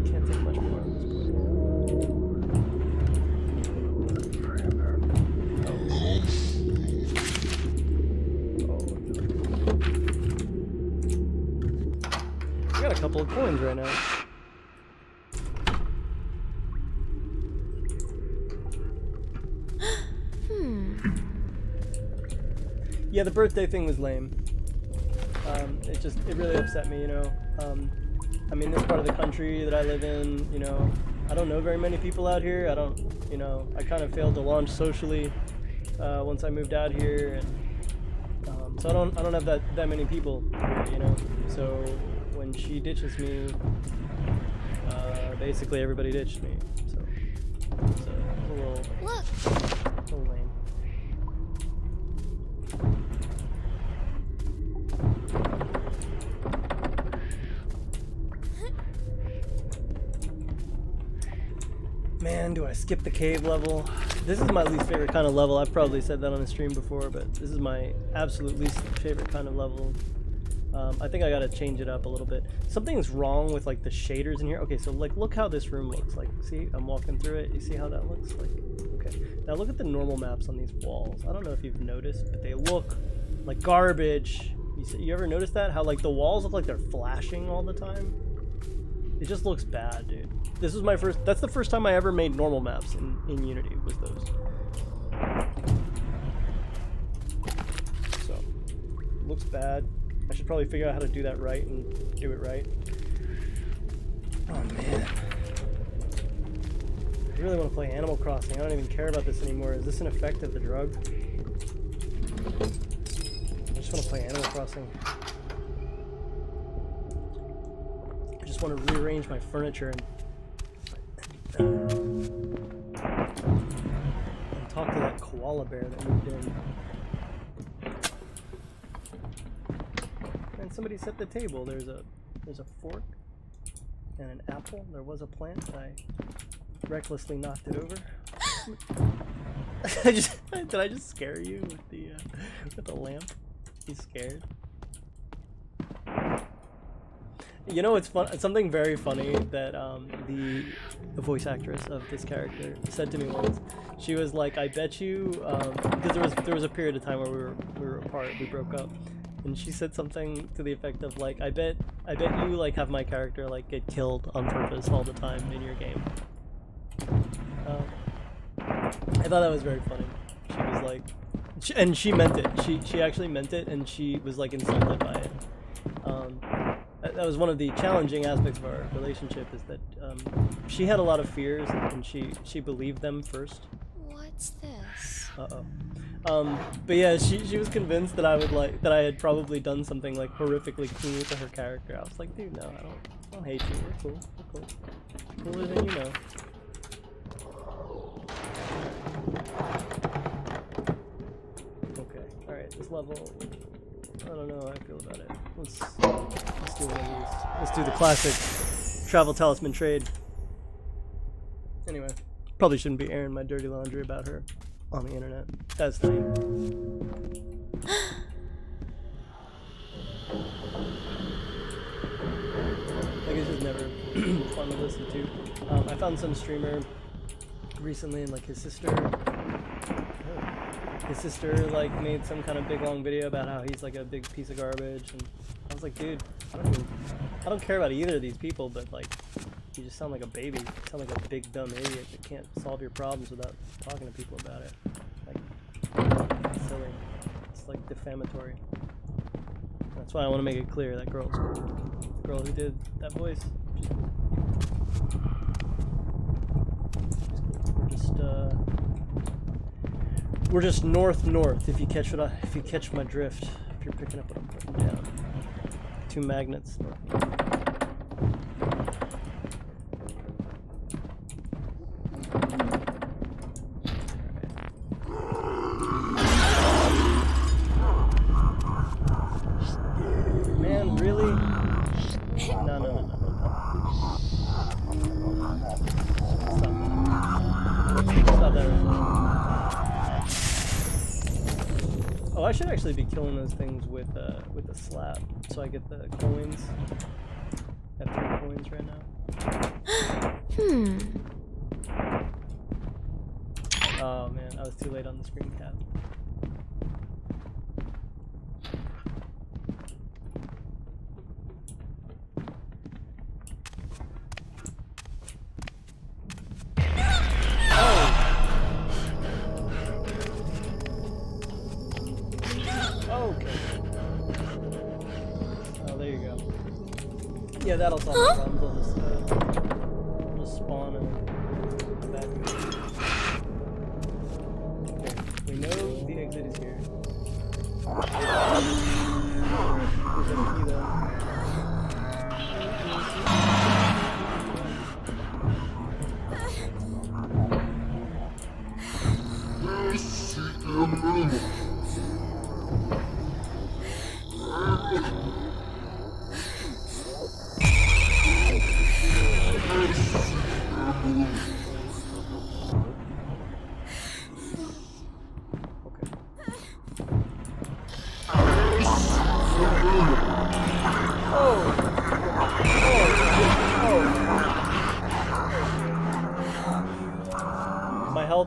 can't take much more at this point. I got a couple of coins right now. Yeah, the birthday thing was lame. It really upset me, you know. I mean, this part of the country that I live in, you know, I don't know very many people out here. I kind of failed to launch socially once I moved out here, and so I don't have that many people here, you know. So when she ditches me, basically everybody ditched me. So it's a little lame. Man, do I skip the cave level? This is my least favorite kind of level. I've probably said that on a stream before, but this is my absolute least favorite kind of level. I think I gotta change it up a little bit. Something's wrong with like the shaders in here. Okay, so like look how this room looks like. See, I'm walking through it. You see how that looks like? Okay, now look at the normal maps on these walls. I don't know if you've noticed, but they look like garbage. You ever notice that? How like the walls look like they're flashing all the time? It just looks bad, dude. This was my first, that's the first time I ever made normal maps in Unity, was those. So, looks bad. I should probably figure out how to do that right and do it right. Oh man. I really want to play Animal Crossing. I don't even care about this anymore. Is this an effect of the drug? I just want to play Animal Crossing. I just want to rearrange my furniture and talk to that koala bear that moved in. And somebody set the table. There's a fork and an apple. There was a plant. I recklessly knocked it over. Did I just scare you with the lamp? You scared? You know what's fun? Something very funny that the voice actress of this character said to me once. She was like, "I bet you," because there was a period of time where we were apart, we broke up, and she said something to the effect of like, "I bet you like have my character like get killed on purpose all the time in your game." I thought that was very funny. She was like, and she meant it. She actually meant it, and she was like insulted by it. That was one of the challenging aspects of our relationship, is that she had a lot of fears, and she believed them first. What's this? But yeah, she was convinced that I I had probably done something like horrifically cruel to her character. I was like, dude, no, I don't hate you. We're cool. We're cool. Cooler than you know. Okay, alright, this level, I don't know how I feel about it. Let's do one of these. Let's do the classic travel talisman trade. Anyway, probably shouldn't be airing my dirty laundry about her on the internet. That's fine. Like, it's just never fun to listen to. I found some streamer recently, and like his sister like made some kind of big long video about how he's like a big piece of garbage, and I was like, dude, I don't care about either of these people, but like, you just sound like a baby. You sound like a big dumb idiot that can't solve your problems without talking to people about it. Like, it's silly. It's like defamatory. That's why I want to make it clear that girl who did that voice. We're just north. If you catch my drift, if you're picking up what I'm putting down. Two magnets. Man, really? No. Stop that. Oh, I should actually be killing those things with a slap, so I get the coins. I have 3 coins right now. Oh man, I was too late on the screen cap. Yeah, that'll solve the problems. I'll just spawn and come back. Okay, we know the exit is here. There's a key though.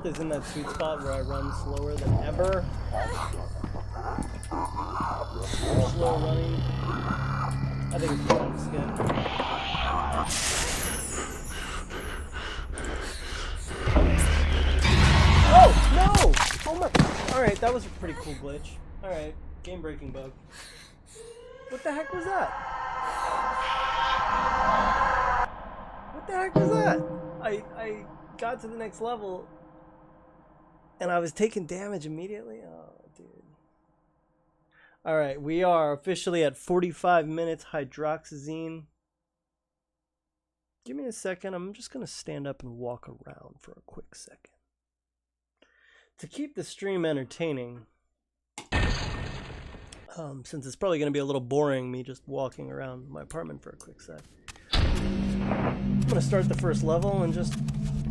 Is in that sweet spot where I run slower than ever. Slow running. I think it's fun to skip. Oh no! Oh my! All right, that was a pretty cool glitch. All right, game breaking bug. What the heck was that? What the heck was that? I got to the next level and I was taking damage immediately. Oh, dude. All right, we are officially at 45 minutes hydroxyzine. Give me a second. I'm just going to stand up and walk around for a quick second. To keep the stream entertaining, since it's probably going to be a little boring me just walking around my apartment for a quick sec, I'm going to start the first level and just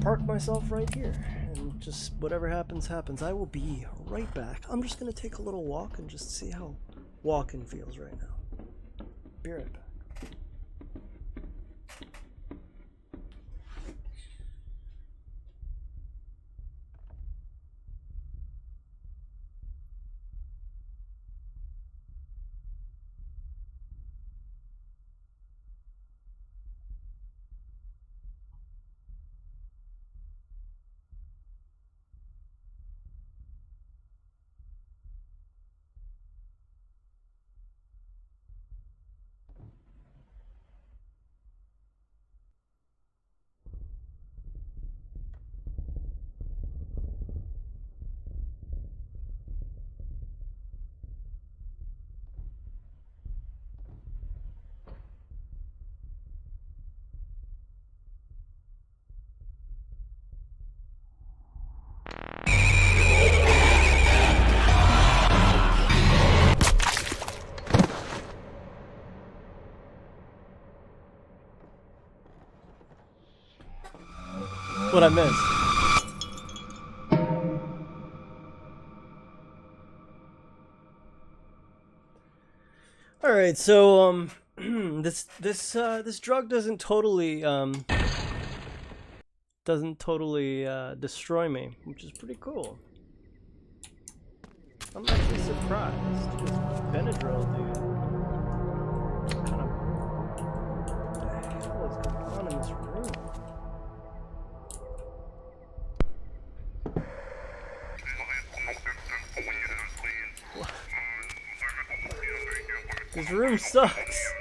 park myself right here. And just whatever happens, happens. I will be right back. I'm just going to take a little walk and just see how walking feels right now. Be right back. What I missed. All right, so this drug doesn't totally destroy me, which is pretty cool. I'm actually surprised. This Benadryl, dude. What kind of what the hell is going on in this room? This room sucks.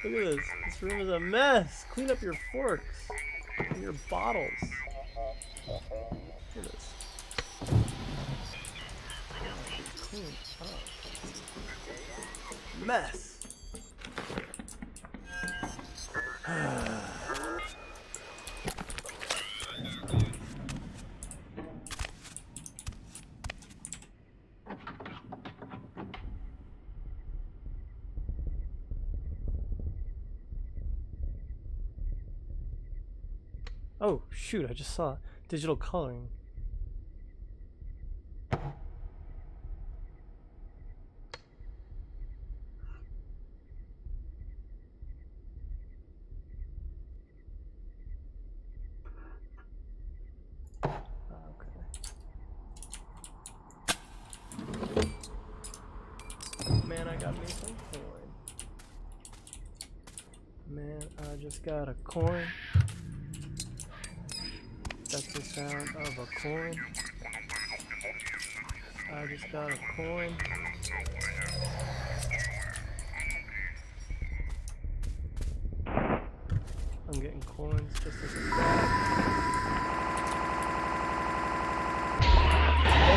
Look at this. This room is a mess. Clean up your forks and your bottles. Look at this. Clean up. Mess. Oh, shoot, I just saw digital coloring. Man, I got me some coin. Man, I just got a coin. That's the sound of a coin. I just got a coin. I'm getting coins just as a fact.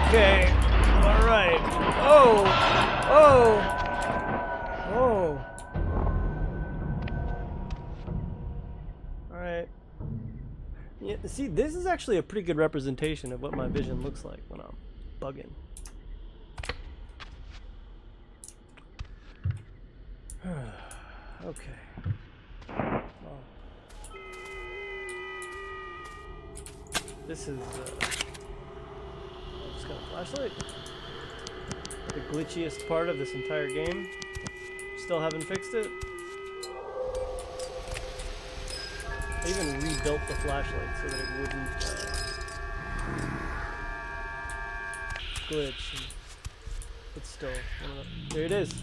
Okay. Alright. Oh! Oh! Oh! Alright. Yeah, see, this is actually a pretty good representation of what my vision looks like when I'm bugging. Okay. Well, this is I just got a flashlight. The glitchiest part of this entire game. Still haven't fixed it. I even rebuilt the flashlight so that it wouldn't glitch. It's still one of the, there it is.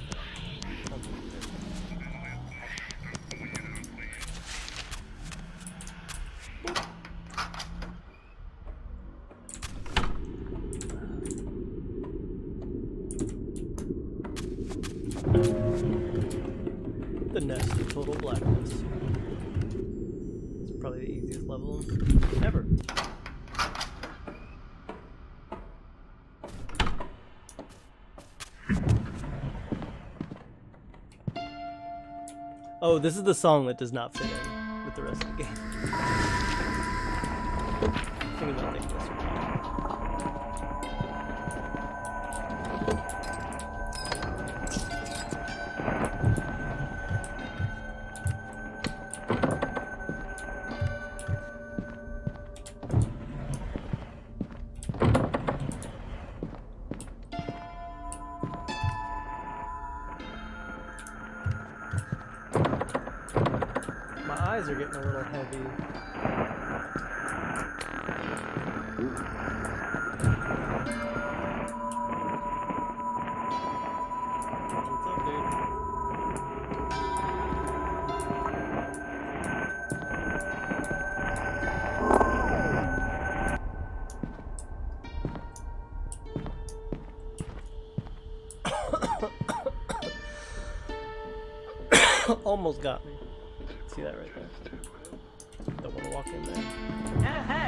nest of total blackness. It's probably the easiest level ever. Oh, this is the song that does not fit in with the rest of the game. Think about taking this one. Eyes are getting a little heavy. What's up, dude? Almost got me. See that right there? Don't want to walk in there.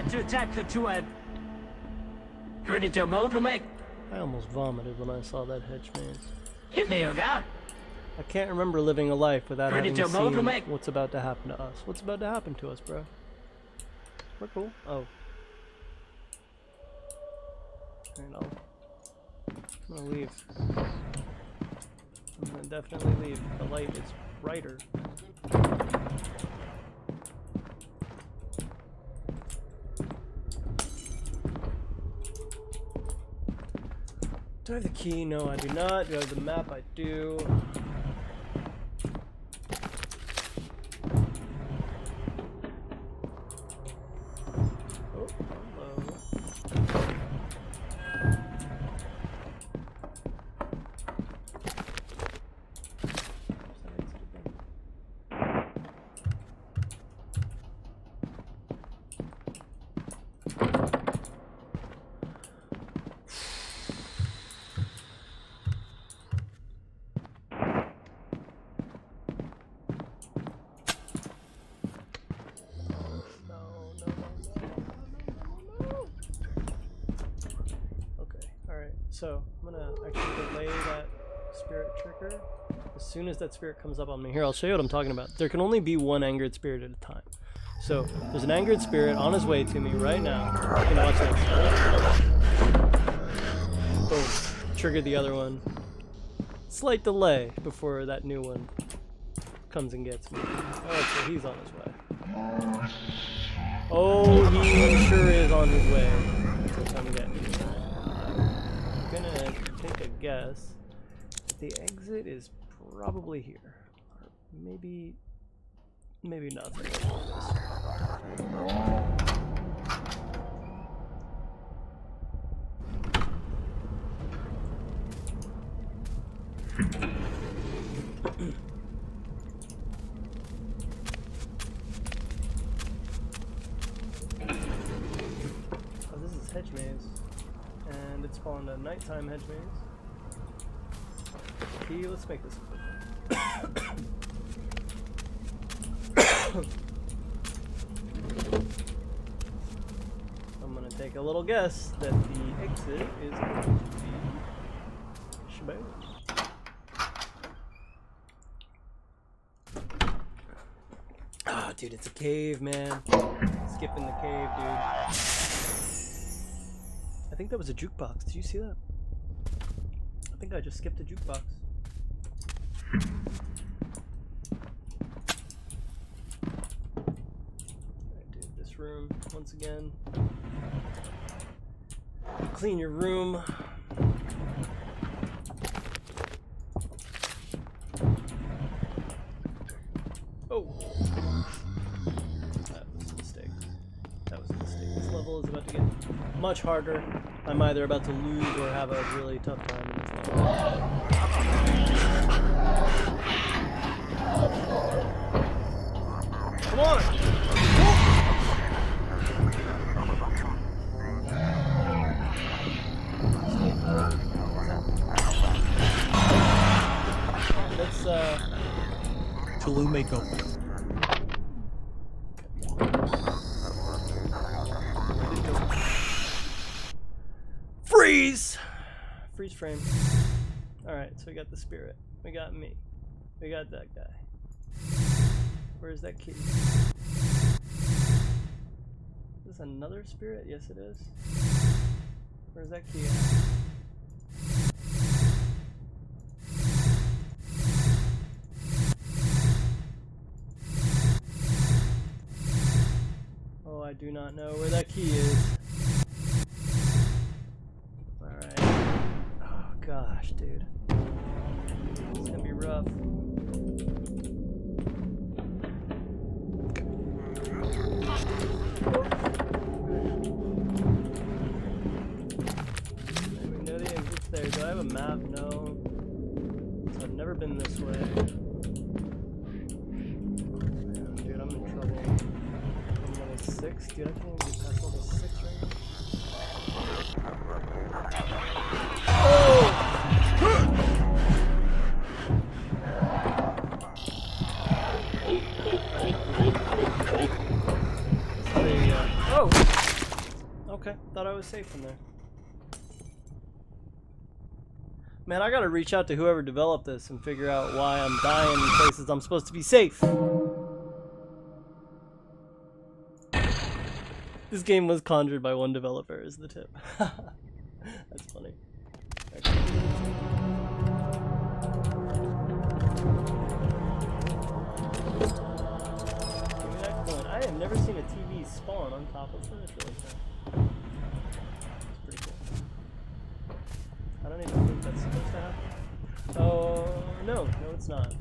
To attack the two ready to motivate. I almost vomited when I saw that hedge maze. Hit me, God. I can't remember living a life without Ready having to seen motivate. what's about to happen to us. What's about to happen to us, bro? We're cool. Oh. And I'm gonna leave. I'm gonna definitely leave. The light is brighter. Do I have the key? No, I do not. Do I have the map? I do. Oh, hello. So I'm gonna actually delay that spirit trigger. As soon as that spirit comes up on me, here I'll show you what I'm talking about. There can only be one angered spirit at a time. So there's an angered spirit on his way to me right now. You can watch this. Boom. Trigger the other one. Slight delay before that new one comes and gets me. Oh, so he's on his way. Oh, he sure is on his way to come get me. I'm gonna take a guess that the exit is probably here, or maybe nothing. Oh, this is hedge maze. And it's spawned a nighttime hedge maze. Key, let's make this a quick one. I'm gonna take a little guess that the exit is going to be shebang. Ah, dude, it's a cave, man. Skipping the cave, dude. I think that was a jukebox. Did you see that? I think I just skipped a jukebox. Alright, dude, this room, once again. Clean your room. Oh! That was a mistake. That was a mistake. This level is about to get much harder. I'm either about to lose or have a really tough time in this level. Come on! actually make up. Freeze! Freeze frame. Alright, so we got the spirit. We got me. We got that guy. Where's that key? Is this another spirit? Yes, it is. Where's that key at? Oh, I do not know where that key is. Alright. Oh gosh, dude. It's gonna be rough. We know the exit's there. Do I have a map? No. I've never been this way. Dude, I'm in trouble. I'm level 6? Dude, I can't even get past level 6 right now. Oh! Oh! Okay, thought I was safe from there. Man, I gotta reach out to whoever developed this and figure out why I'm dying in places I'm supposed to be safe. This game was conjured by one developer, is the tip. That's funny. Okay. Give me that coin. I have never seen a TV spawn on top of furniture like that. That's pretty cool. I don't even think that's supposed to happen. Oh, no, it's not.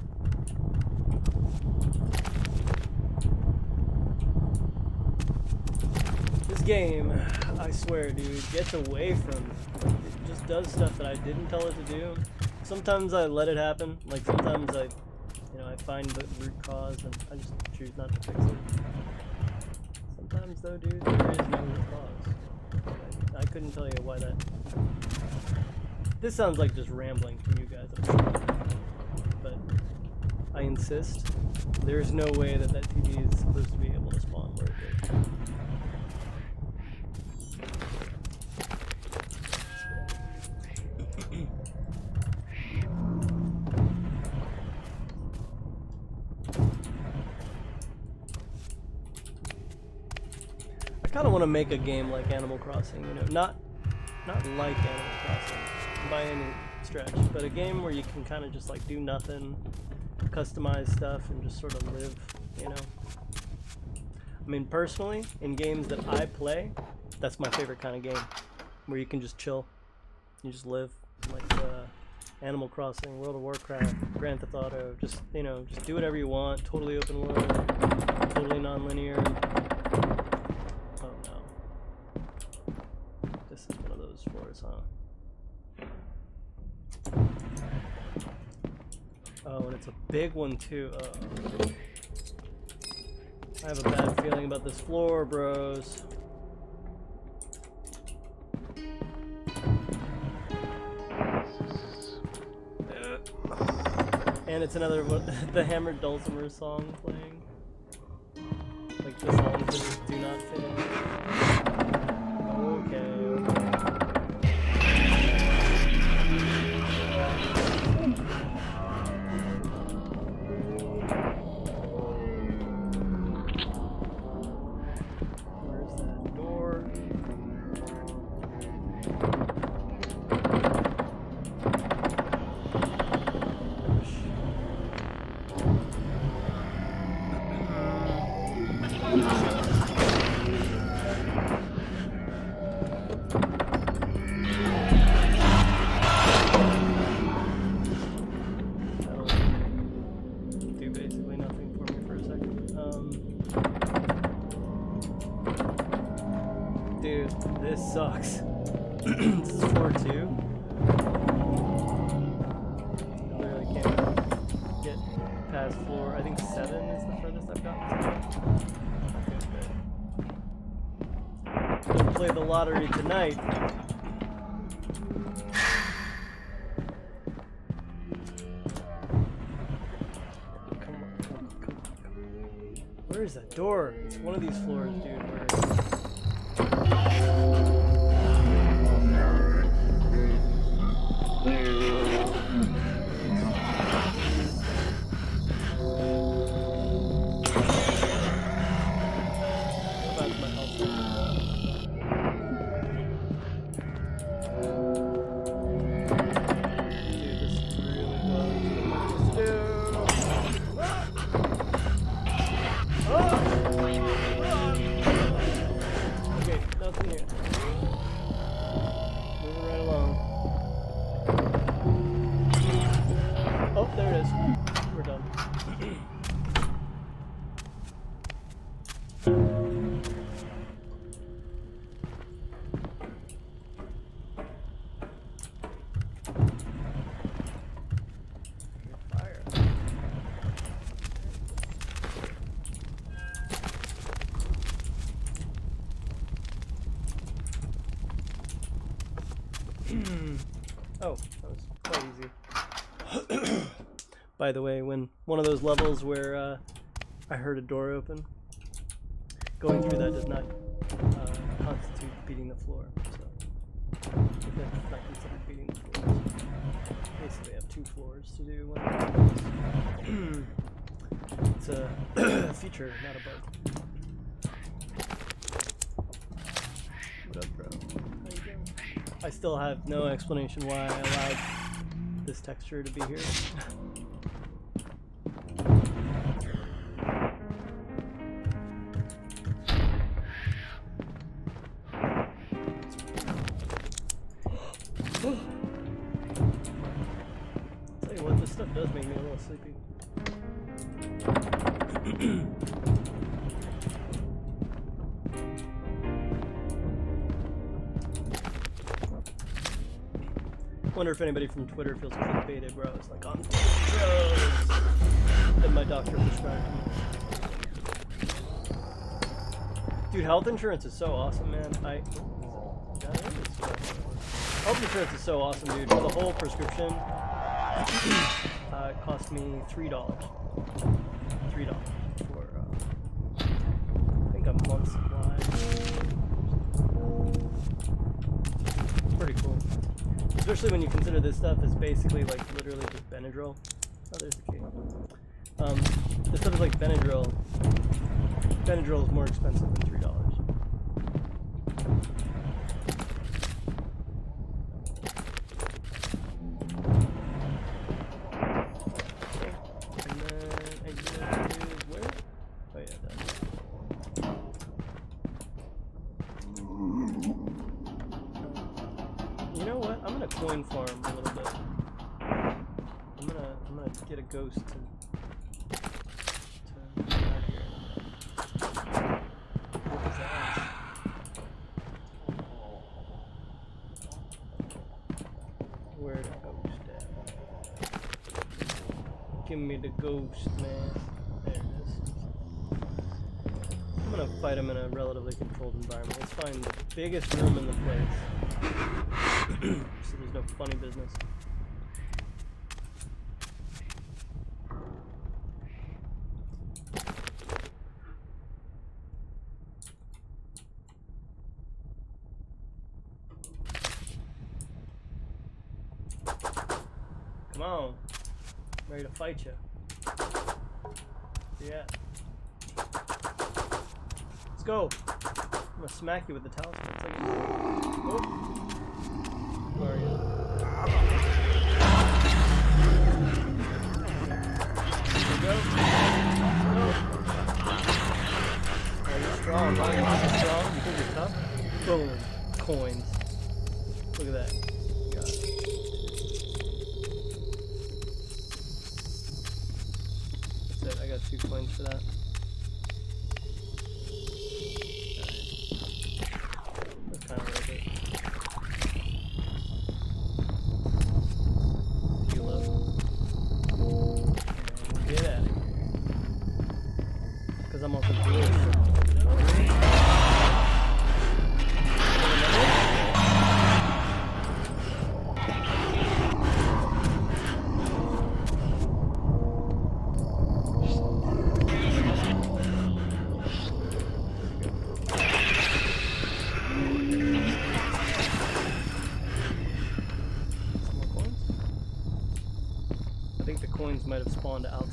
This game, I swear, dude, gets away from me. Like, it just does stuff that I didn't tell it to do. Sometimes I let it happen. Like, sometimes I find the root cause and I just choose not to fix it. Sometimes, though, dude, there is no root cause. I couldn't tell you why that... This sounds like just rambling from you guys, I'm sure. But I insist, there's no way that that TV is supposed to be able to spawn where it did. I kind of want to make a game like Animal Crossing, you know, not like Animal Crossing by any stretch, but a game where you can kind of just like do nothing, customize stuff, and just sort of live, you know. I mean, personally, in games that I play, that's my favorite kind of game, where you can just chill, you just live, like Animal Crossing, World of Warcraft, Grand Theft Auto, just, you know, just do whatever you want, totally open world, totally non-linear. Oh no. This is one of those floors, huh? Oh, and it's a big one too. I have a bad feeling about this floor, bros. And it's another one, the Hammered Dulcimer song playing. Like the songs that just do not fit in. Okay. Where's that door? Dude, this sucks. This is floor 2. I literally can't get past floor, I think 7 is the furthest I've gotten tonight. Gonna play the lottery tonight. Come on. Where is that door? It's one of these floors, dude. Where... That's my health. Dude, this is really close. Okay, nothing here. Moving right along. Oh, there it is. We're done. Fire. Oh, that was quite easy. By the way, when one of those levels where I heard a door open, going through that does not constitute beating the floor. So that's not considered beating the floor. Basically, I have 2 floors to do one of those. It's a feature, not a bug. What up, bro? How you doing? I still have no explanation why I allowed this texture to be here. Tell you what, this stuff does make me a little sleepy. Wonder if anybody from Twitter feels clickbaited, bro. It's like on drugs that my doctor prescribed me. Dude, health insurance is so awesome, man. Health insurance is so awesome, dude. For the whole prescription, it cost me $3. $3 for I think a month's supply. Pretty cool. Especially when you consider this stuff is basically like literally just Benadryl. Oh, there's the key. This stuff is like Benadryl. Benadryl is more expensive than $3. And then exit is where? Oh yeah, that. You know what? I'm gonna coin farm a little bit. I'm gonna get a ghost to out here. What is that? Where the ghost at? Give me the ghost, man. There it is. I'm gonna fight him in a relatively controlled environment. Let's find the biggest room in the place. So there's no funny business. Come on. I'm ready to fight you. Yeah. Let's go. I'm gonna smack you with the talisman. It's like, oh. Where are you? Here we go. Are you strong? Are you strong? You think you're tough? Boom. Coins. Look at that. Got it. That's it. I got 2 coins for that. That's kind of worth it. Heal up. And get out of here. Because I'm also good.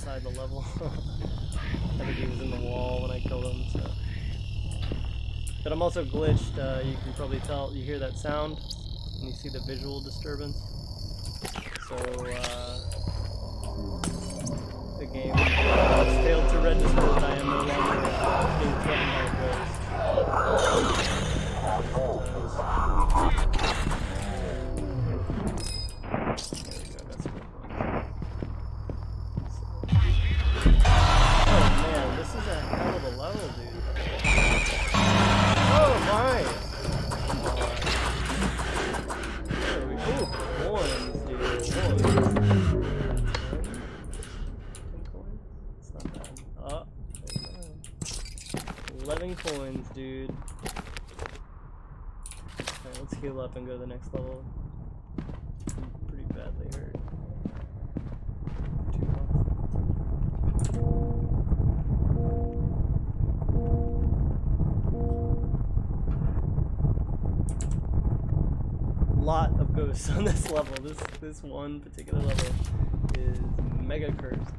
inside the level. I think he was in the wall when I killed him, so. But I'm also glitched, you can probably tell, you hear that sound, and you see the visual disturbance. So, the game has failed to register that I am no longer being threatened by a ghost. Oh man, this is a hell of a level, dude. Oh my! There we go. Coins, dude. Coins. It's not bad. Oh, 11 coins, dude. Alright, let's heal up and go to the next level. I'm pretty badly hurt. Too much. Lot of ghosts on this level. This one particular level is mega cursed.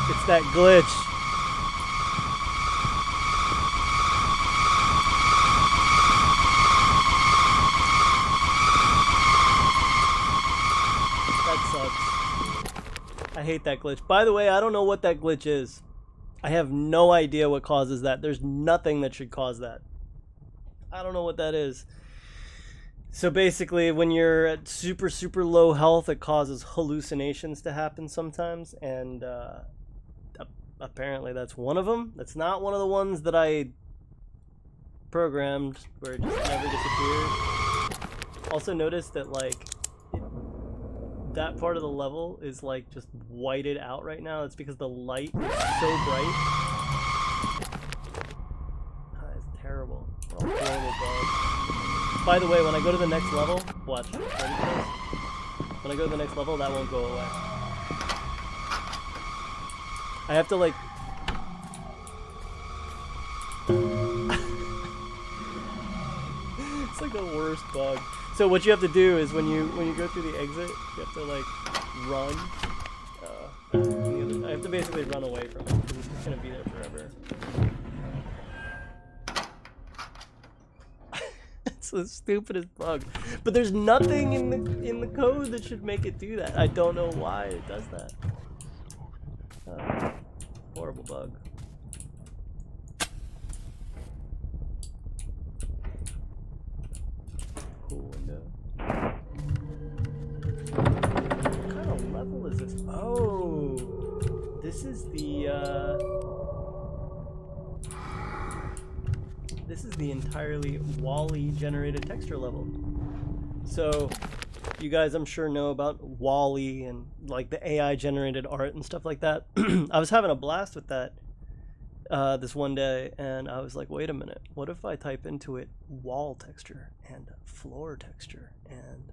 It's that glitch. That sucks. I hate that glitch. By the way, I don't know what that glitch is. I have no idea what causes that. There's nothing that should cause that. I don't know what that is. So basically, when you're at super, super low health, it causes hallucinations to happen sometimes. And apparently that's one of them. That's not one of the ones that I programmed where it just never disappeared. Also notice that, like, that part of the level is like just whited out right now. It's because the light is so bright. That is terrible. What a horrible bug. By the way, when I go to the next level, watch. Ready for this? When I go to the next level, that won't go away. I have to like. It's like the worst bug. So what you have to do is when you go through the exit, you have to like run. I have to basically run away from it because it's just gonna be there forever. It's the stupidest bug, but there's nothing in the code that should make it do that. I don't know why it does that. Horrible bug. Cool window. What kind of level is this? Oh, this is the entirely Wall-E generated texture level. So, you guys, I'm sure, know about Wall-E and like the AI generated art and stuff like that. I was having a blast with that this one day, and I was like, wait a minute, what if I type into it wall texture and floor texture and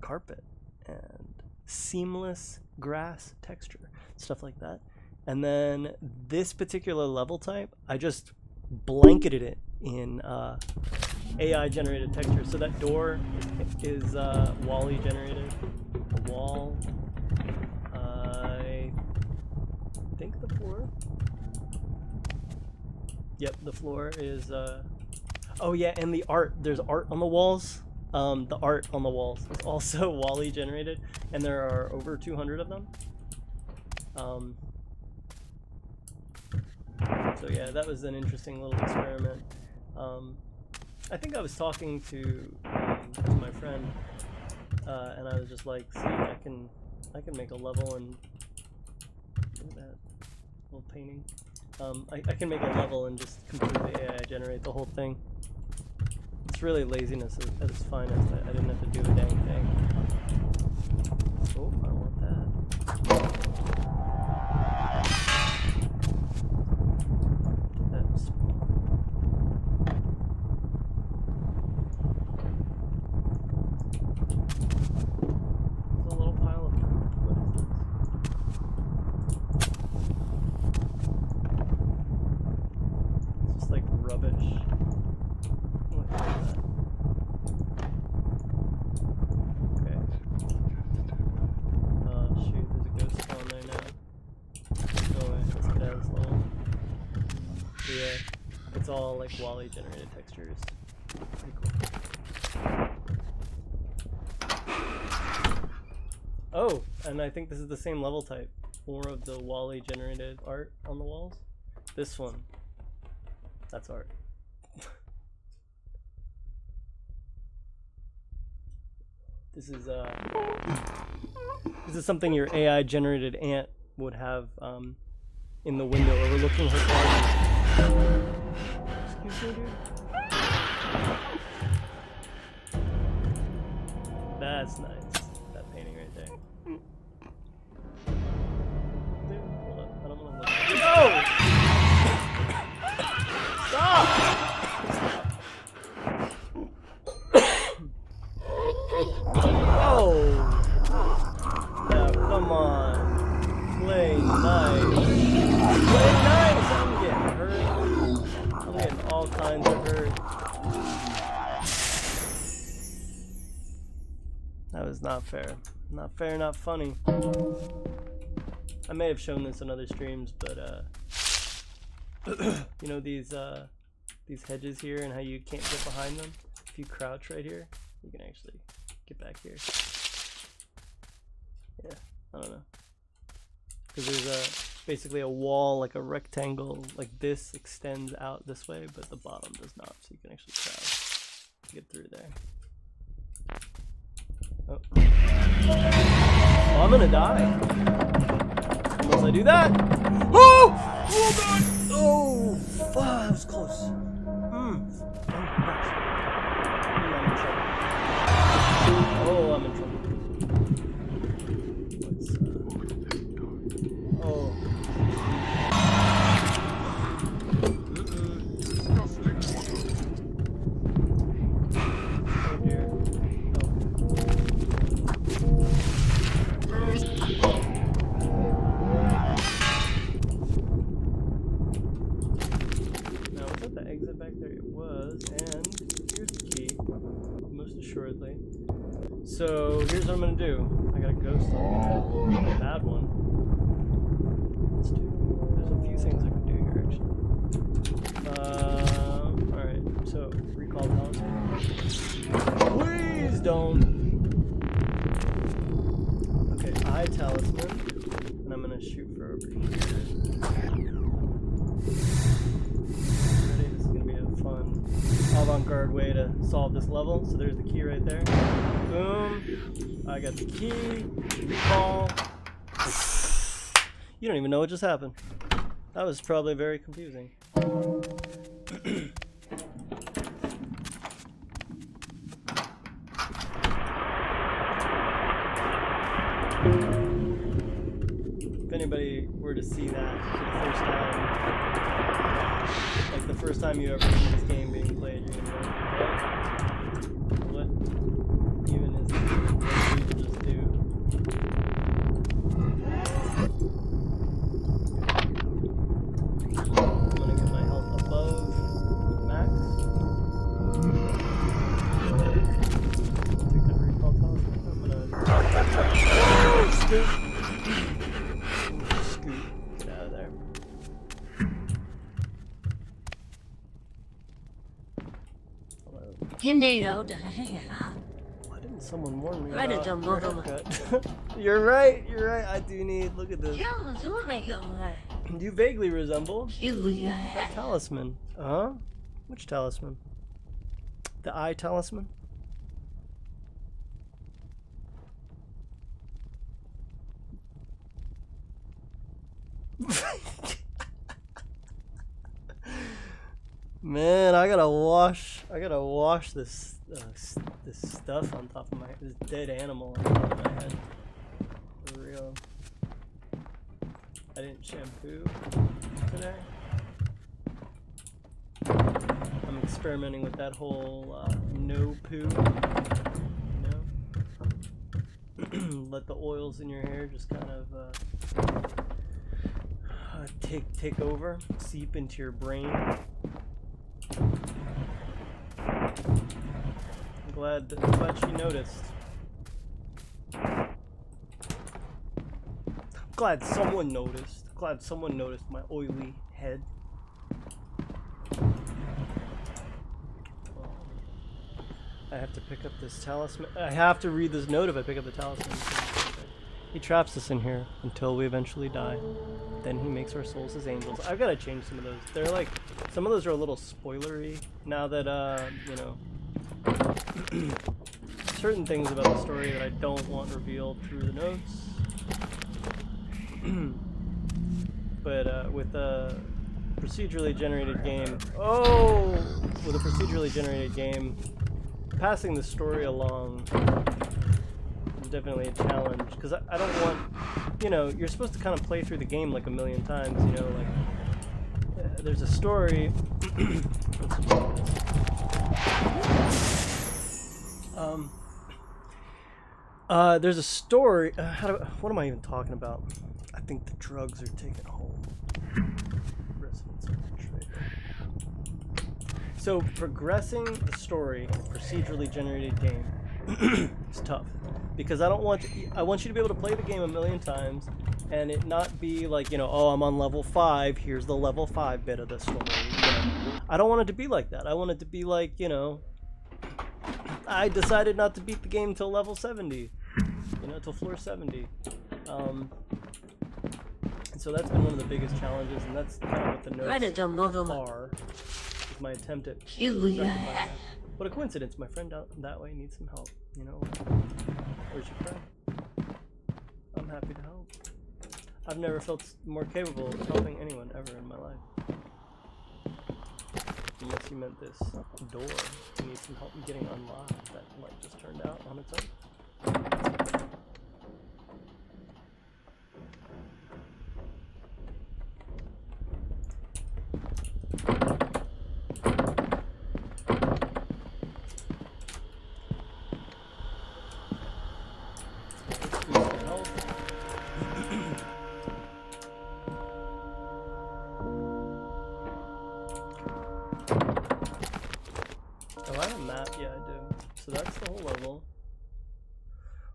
carpet and seamless grass texture, stuff like that. And then this particular level type, I just blanketed it in AI generated texture. So that door is Wall-E generated. The wall, I think the floor. Yep, the floor is, oh yeah, and the art, there's art on the walls. The art on the walls is also Wall-E generated, and there are over 200 of them. So yeah, that was an interesting little experiment. I think I was talking to my friend, and I was just like, see, I can make a level and look at that little painting. I can make a level and just completely AI generate the whole thing. It's really laziness at its finest. I didn't have to do a dang thing. Oh, I don't want that. That's a little pile of poop. What is this? It's just like rubbish. What? all like Wall-E generated textures. Pretty cool. Oh, and I think this is the same level type. More of the Wall-E generated art on the walls. This one, that's art. This is something your AI generated ant would have in the window overlooking her garden. Excuse me, dude. That's nice. That painting right there. Dude, hold up. I don't want to look. No! Stop! Oh! Yeah, come on. Play nice. Play nice! I'm getting hurt. I'm getting all kinds of hurt. That was not fair. Not fair, not funny. I may have shown this on other streams, but you know these hedges here and how you can't get behind them? If you crouch right here, you can actually get back here. Yeah, I don't know. Because there's basically a wall, like a rectangle, like this extends out this way, but the bottom does not, so you can actually crouch to get through there. Oh. Oh, I'm gonna die. Unless I do that. Oh! Oh god! Oh! Fuck, that was close. Oh, I'm in trouble. Oh. Oh dear. Now, was that the exit back there? It was, and here's the key, most assuredly. So, here's what I'm gonna do. I got a ghost on me. A bad one. Let's do. There's a few things I can do here, actually. Alright, so, recall talisman. Please don't! Okay, eye talisman. And I'm gonna shoot for over here. Ready? This is gonna be a fun avant-garde way to solve this level. So there's the key right there. Boom. I got the key. Recall. You don't even know what just happened. That was probably very confusing. If anybody were to see that for the first time, like the first time you ever see this game being played, you're gonna be like, what even is this? What did we just do? I'm gonna get my health above max. Take that recall talisman. I'm gonna scoot. Scoot. Get out of there. Why didn't someone warn me about your haircut? You're right, I do need, look at this. You vaguely resemble that talisman. Uh-huh. Which talisman? The eye talisman? Man, I gotta wash this this stuff on top of my head, this dead animal on top of my head. For real. I didn't shampoo today. I'm experimenting with that whole no poo. You know? Let the oils in your hair just kind of take over, seep into your brain. I'm glad she noticed. Glad someone noticed. Glad someone noticed my oily head. I have to pick up this talisman. I have to read this note if I pick up the talisman. He traps us in here until we eventually die. Then he makes our souls his angels. I've got to change some of those. They're like, some of those are a little spoilery now that, you know, certain things about the story that I don't want revealed through the notes. But with a procedurally generated game, with a procedurally generated game, passing the story along is definitely a challenge, because I don't want, you know, you're supposed to kind of play through the game like a million times, you know, like there's a story. There's a story. What am I even talking about? I think the drugs are taking hold. Residents are betrayed. So progressing the story in a procedurally generated game is tough, because I want you to be able to play the game a million times and it not be like, you know, oh, I'm on level 5, here's the level 5 bit of the story. You know? I don't want it to be like that. I want it to be like, you know, I decided not to beat the game till level 70, you know, till floor 70. And so that's been one of the biggest challenges, and that's kind of what the notes are, is my attempt at rectifying that. What a coincidence, my friend out that way needs some help, you know? Where's your friend? I'm happy to help. I've never felt more capable of helping anyone ever in my life. Unless you meant this door. You need some help getting unlocked. That light just turned out on its own.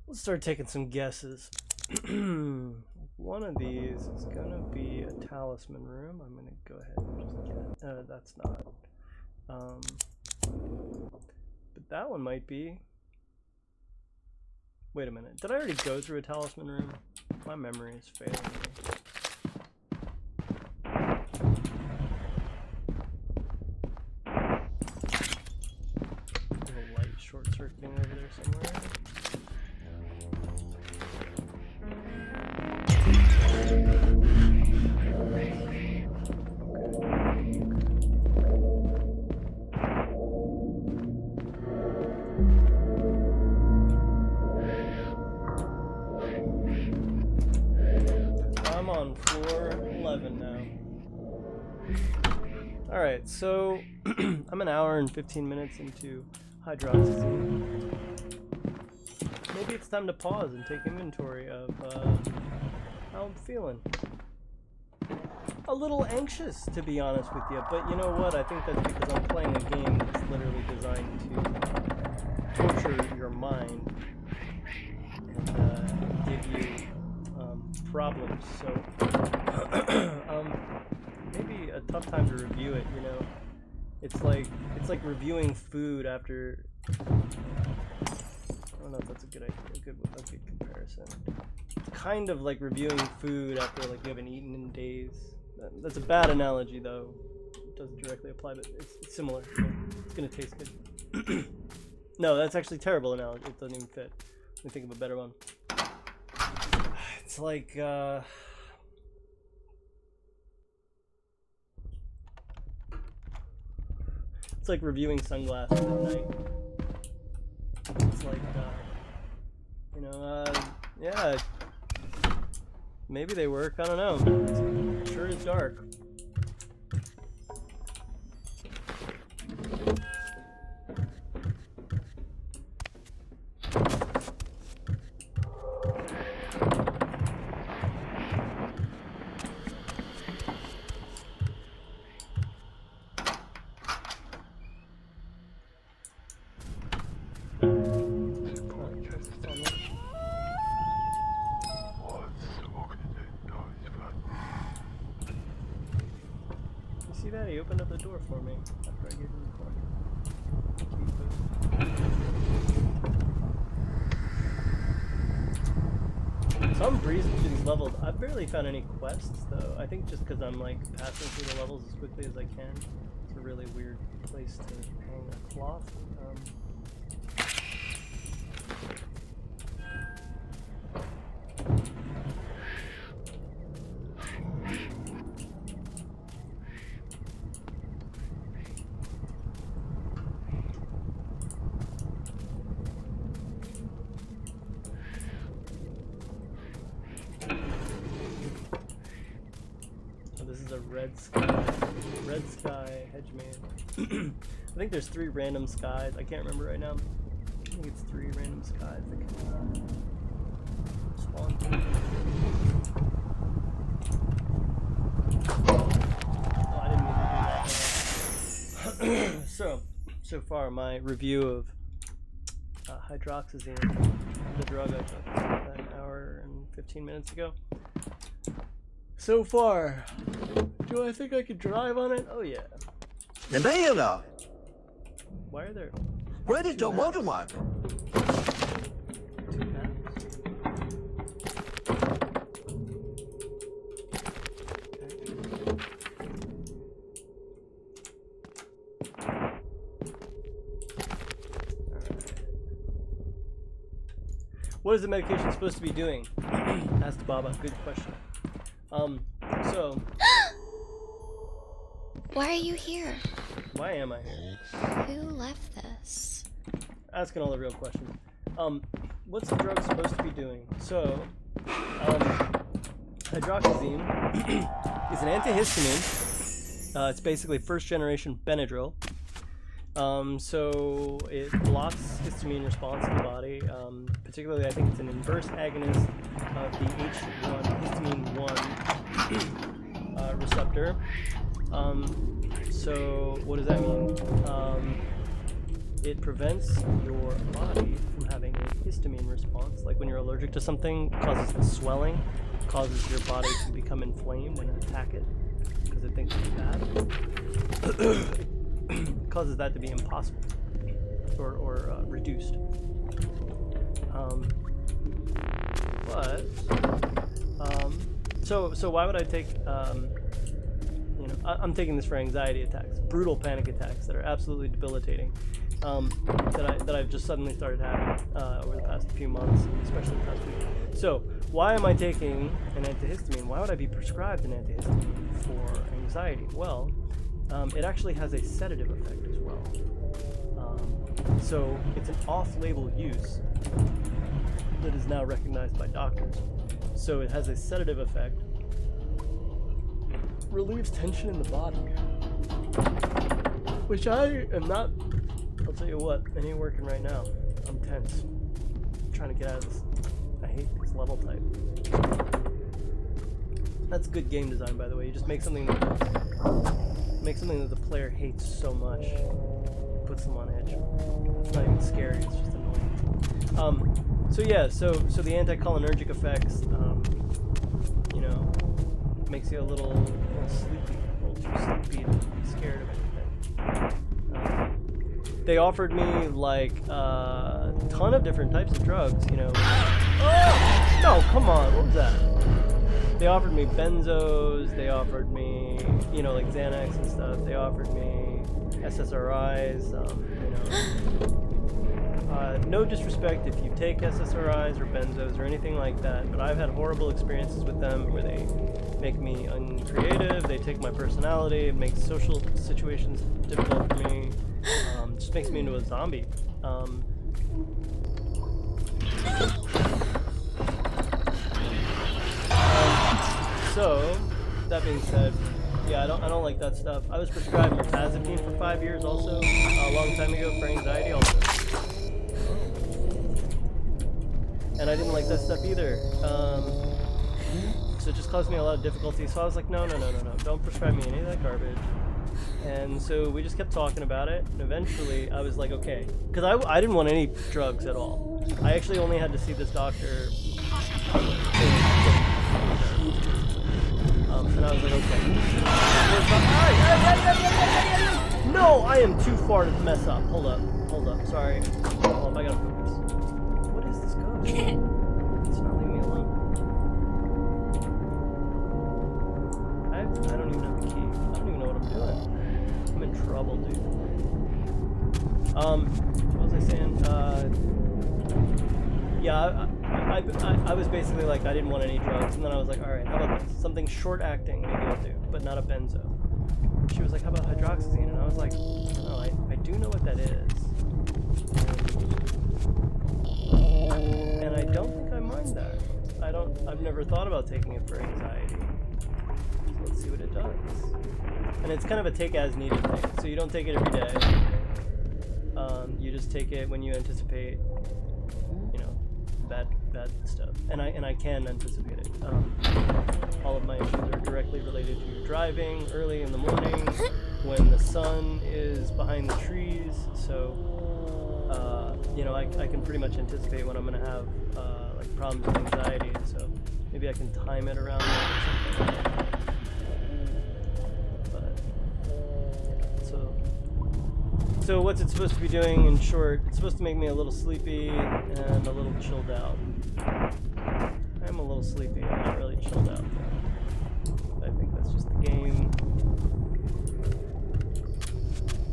Let's start taking some guesses. One of these is gonna be a talisman room. I'm gonna go ahead and just get that's not. But that one might be. Wait a minute. Did I already go through a talisman room? My memory is failing me. There's a light short-circuiting over there somewhere. I'm on floor 11 now. Alright, so I'm an hour and 15 minutes into hydroxyzine. Maybe it's time to pause and take inventory of how I'm feeling. A little anxious, to be honest with you, but you know what? I think that's because I'm playing a game that's literally designed to torture your mind and give you problems. So maybe a tough time to review it. You know, it's like reviewing food after. I don't know if that's a good comparison. It's kind of like reviewing food after like you haven't eaten in days. That's a bad analogy though. It doesn't directly apply, but it's similar. You know, it's gonna taste good. No, that's actually a terrible analogy. It doesn't even fit. Let me think of a better one. It's like it's like reviewing sunglasses at night. It's like you know, yeah, maybe they work. I don't know. It sure is dark. See that? He opened up the door for me after I gave him the coin. I'm breezing through these levels. I've barely found any quests though. I think just because I'm like passing through the levels as quickly as I can. It's a really weird place to hang a cloth. This is a red sky hedge maze. I think there's 3 random skies. I can't remember right now. I think it's 3 random skies that can spawn. Oh, I didn't mean to do that. So far, my review of hydroxyzine, the drug I took about an hour and 15 minutes ago. So far, do I think I could drive on it? Oh yeah. The mayor. Why are there Where is your motorbike? 2 maps? What is the medication supposed to be doing? Asked Baba. Good question. So Why are you here? why am I here? Who left this? Asking all the real questions. What's the drug supposed to be doing? So, hydroxyzine is an antihistamine. It's basically first generation Benadryl. So it blocks histamine response in the body. Particularly, I think it's an inverse agonist of the H1 histamine 1 receptor. So what does that mean? It prevents your body from having a histamine response. Like when you're allergic to something, it causes the swelling, causes your body to become inflamed and attack it because it thinks it's bad. Causes that to be impossible or reduced. So why would I take? I'm taking this for anxiety attacks, brutal panic attacks that are absolutely debilitating. That I've just suddenly started having over the past few months, especially the past week. So why am I taking an antihistamine? Why would I be prescribed an antihistamine for anxiety? Well, it actually has a sedative effect as well. So it's an off-label use that is now recognized by doctors. So it has a sedative effect, relieves tension in the body, which I am not. I'll tell you what, I ain't working right now. I'm tense. I'm trying to get out of this. I hate this level type. That's good game design, by the way. You just make something that the player hates so much, puts them on edge. It's not even scary, it's just annoying. So yeah, so the anticholinergic effects, makes you a little sleepy, a little too sleepy to be scared of anything. They offered me like a ton of different types of drugs, Oh! No, come on, what was that? They offered me benzos, they offered me, like Xanax and stuff. They offered me SSRIs, no disrespect if you take SSRIs or benzos or anything like that, but I've had horrible experiences with them where they make me uncreative, they take my personality, it makes social situations difficult for me, just makes me into a zombie. So, that being said, yeah, I don't like that stuff. I was prescribed mirtazapine for 5 years also, a long time ago for anxiety also. And I didn't like that stuff either. So it just caused me a lot of difficulty. So I was like, no, don't prescribe me any of that garbage. And so we just kept talking about it, and eventually I was like, okay, because I didn't want any drugs at all. I actually only had to see this doctor. And I was like, okay. No, I am too far to mess up. Hold up, sorry. Hold up, I gotta focus. What is this code? It's not leaving me alone. What was I saying? Yeah, I was basically like, I didn't want any drugs, and then I was like, all right, how about this? Something short acting, maybe I'll do, but not a benzo. She was like, how about hydroxyzine? And I was like, no, I do know what that is. And I don't think I mind that. I've never thought about taking it for anxiety. So let's see what it does. And it's kind of a take as needed thing. So you don't take it every day. You just take it when you anticipate, you know, bad stuff. And I can anticipate it. All of my issues are directly related to driving early in the morning when the sun is behind the trees. So, you know, I can pretty much anticipate when I'm going to have like problems with anxiety. So maybe I can time it around that or something. But yeah, so what's it supposed to be doing in short? It's supposed to make me a little sleepy and a little chilled out. I'm a little sleepy. I'm not really chilled out though. I think that's just the game.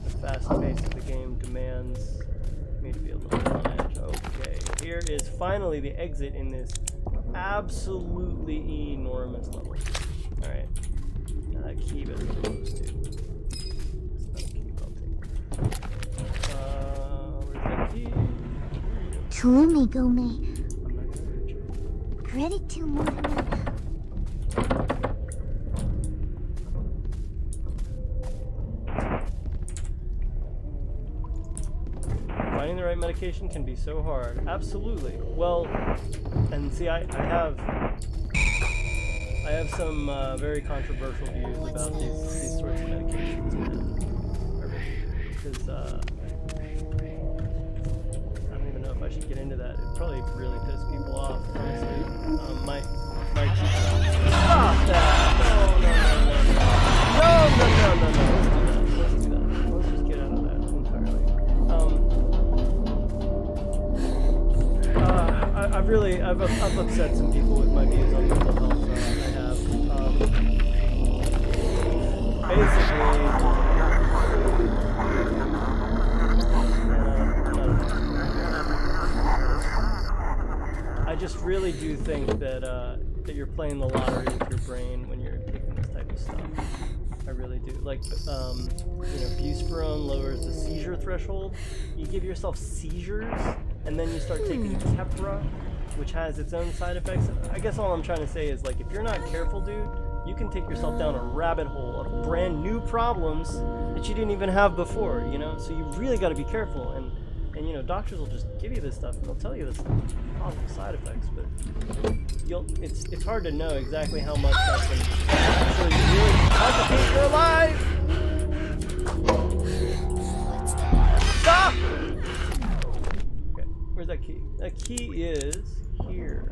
The fast pace of the game demands me to be a little on edge. Okay, here is finally the exit in this absolutely enormous level. Alright. Now that key better be close to. It's not a key, but I'll take it. Where's that key? Kurumi Gome. I'm not gonna hurt you. Ready to move. Finding the right medication can be so hard. Absolutely. Well, and see, I have some very controversial views about these sorts of medications, man. Because I don't even know if I should get into that. It'd probably really piss people off, honestly. My stop that! No. Let's do that. Let's just get out of that entirely. I've upset some people with my views on mental health. I have. Basically, I just really do think that that you're playing the lottery with your brain when you're taking this type of stuff. I really do. Like, you know, buspirone lowers the seizure threshold. You give yourself seizures, and then you start taking Keppra, which has its own side effects. I guess all I'm trying to say is, like, if you're not careful, dude, you can take yourself down a rabbit hole of brand new problems that you didn't even have before, you know? So you really got to be careful. And you know, doctors will just give you this stuff and they'll tell you this possible side effects, but it's hard to know exactly how much that can actually really complicate your life. Stop! Okay, where's that key? That key is here.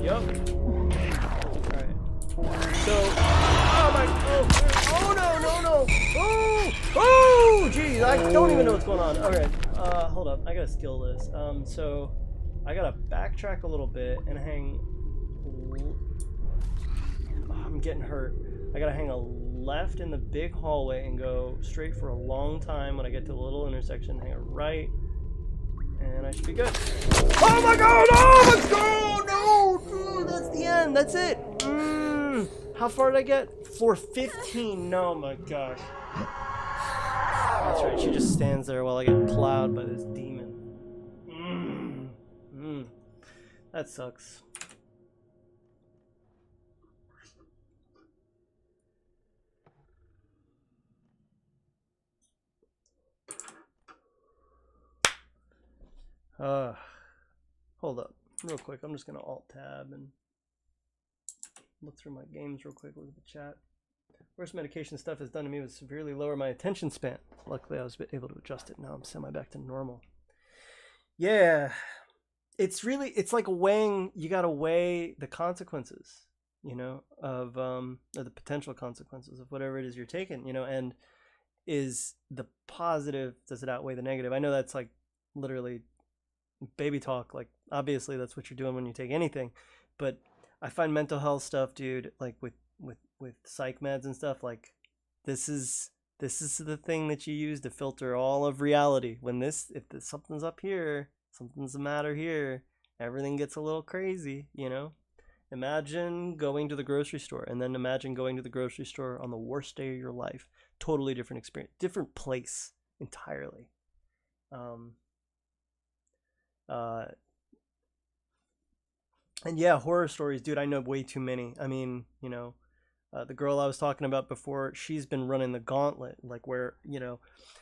Yup. Alright. So, Oh, geez, I don't even know what's going on. Alright, hold up, I gotta skill this. So, I gotta backtrack a little bit and hang... I'm getting hurt. I gotta hang a left in the big hallway and go straight for a long time. When I get to the little intersection, hang a right, and I should be good. Oh my god, oh, let's go! No, dude, that's the end, that's it. How far did I get? 415, no, my gosh. That's right, she just stands there while I get plowed by this demon. That sucks. Hold up, real quick. I'm just gonna Alt-Tab and look through my games real quick, look at the chat. Worst medication stuff has done to me was severely lower my attention span. Luckily, I was able to adjust it. Now I'm semi back to normal. Yeah, it's like weighing. You gotta weigh the consequences, you know, of or the potential consequences of whatever it is you're taking, you know, and is the positive, does it outweigh the negative? I know that's like literally baby talk. Like, obviously that's what you're doing when you take anything, but I find mental health stuff, dude, like with psych meds and stuff, like this is the thing that you use to filter all of reality. When if something's up here, something's the matter here, everything gets a little crazy, you know? Imagine going to the grocery store, and then imagine going to the grocery store on the worst day of your life. Totally different experience, different place entirely. And yeah, horror stories, dude, I know way too many. I mean, you know, the girl I was talking about before, she's been running the gauntlet, like where, you know,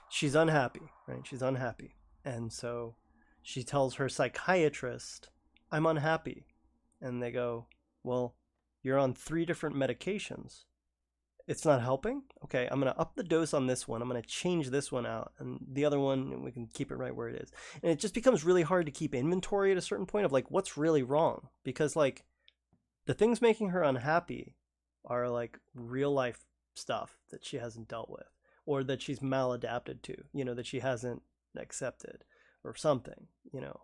she's unhappy, right? She's unhappy. And so she tells her psychiatrist, I'm unhappy. And they go, well, you're on 3 different medications. It's not helping? Okay, I'm going to up the dose on this one. I'm going to change this one out. And the other one, we can keep it right where it is. And it just becomes really hard to keep inventory at a certain point of like, what's really wrong? Because like, the things making her unhappy are like real life stuff that she hasn't dealt with, or that she's maladapted to, you know, that she hasn't accepted or something, you know.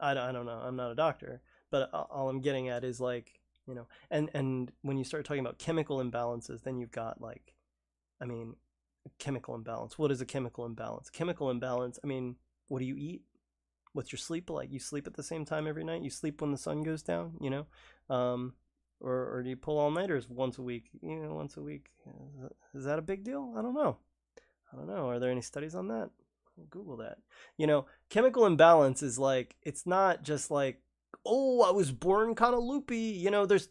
I don't know. I'm not a doctor, but all I'm getting at is like, you know, and when you start talking about chemical imbalances, then you've got like, I mean, chemical imbalance. What is a chemical imbalance? Chemical imbalance, I mean, what do you eat? What's your sleep like? You sleep at the same time every night? You sleep when the sun goes down, you know? Or do you pull all-nighters once a week? You know, once a week. Is that a big deal? I don't know. Are there any studies on that? I'll Google that. You know, chemical imbalance is like, it's not just like, oh, I was born kind of loopy. You know, there's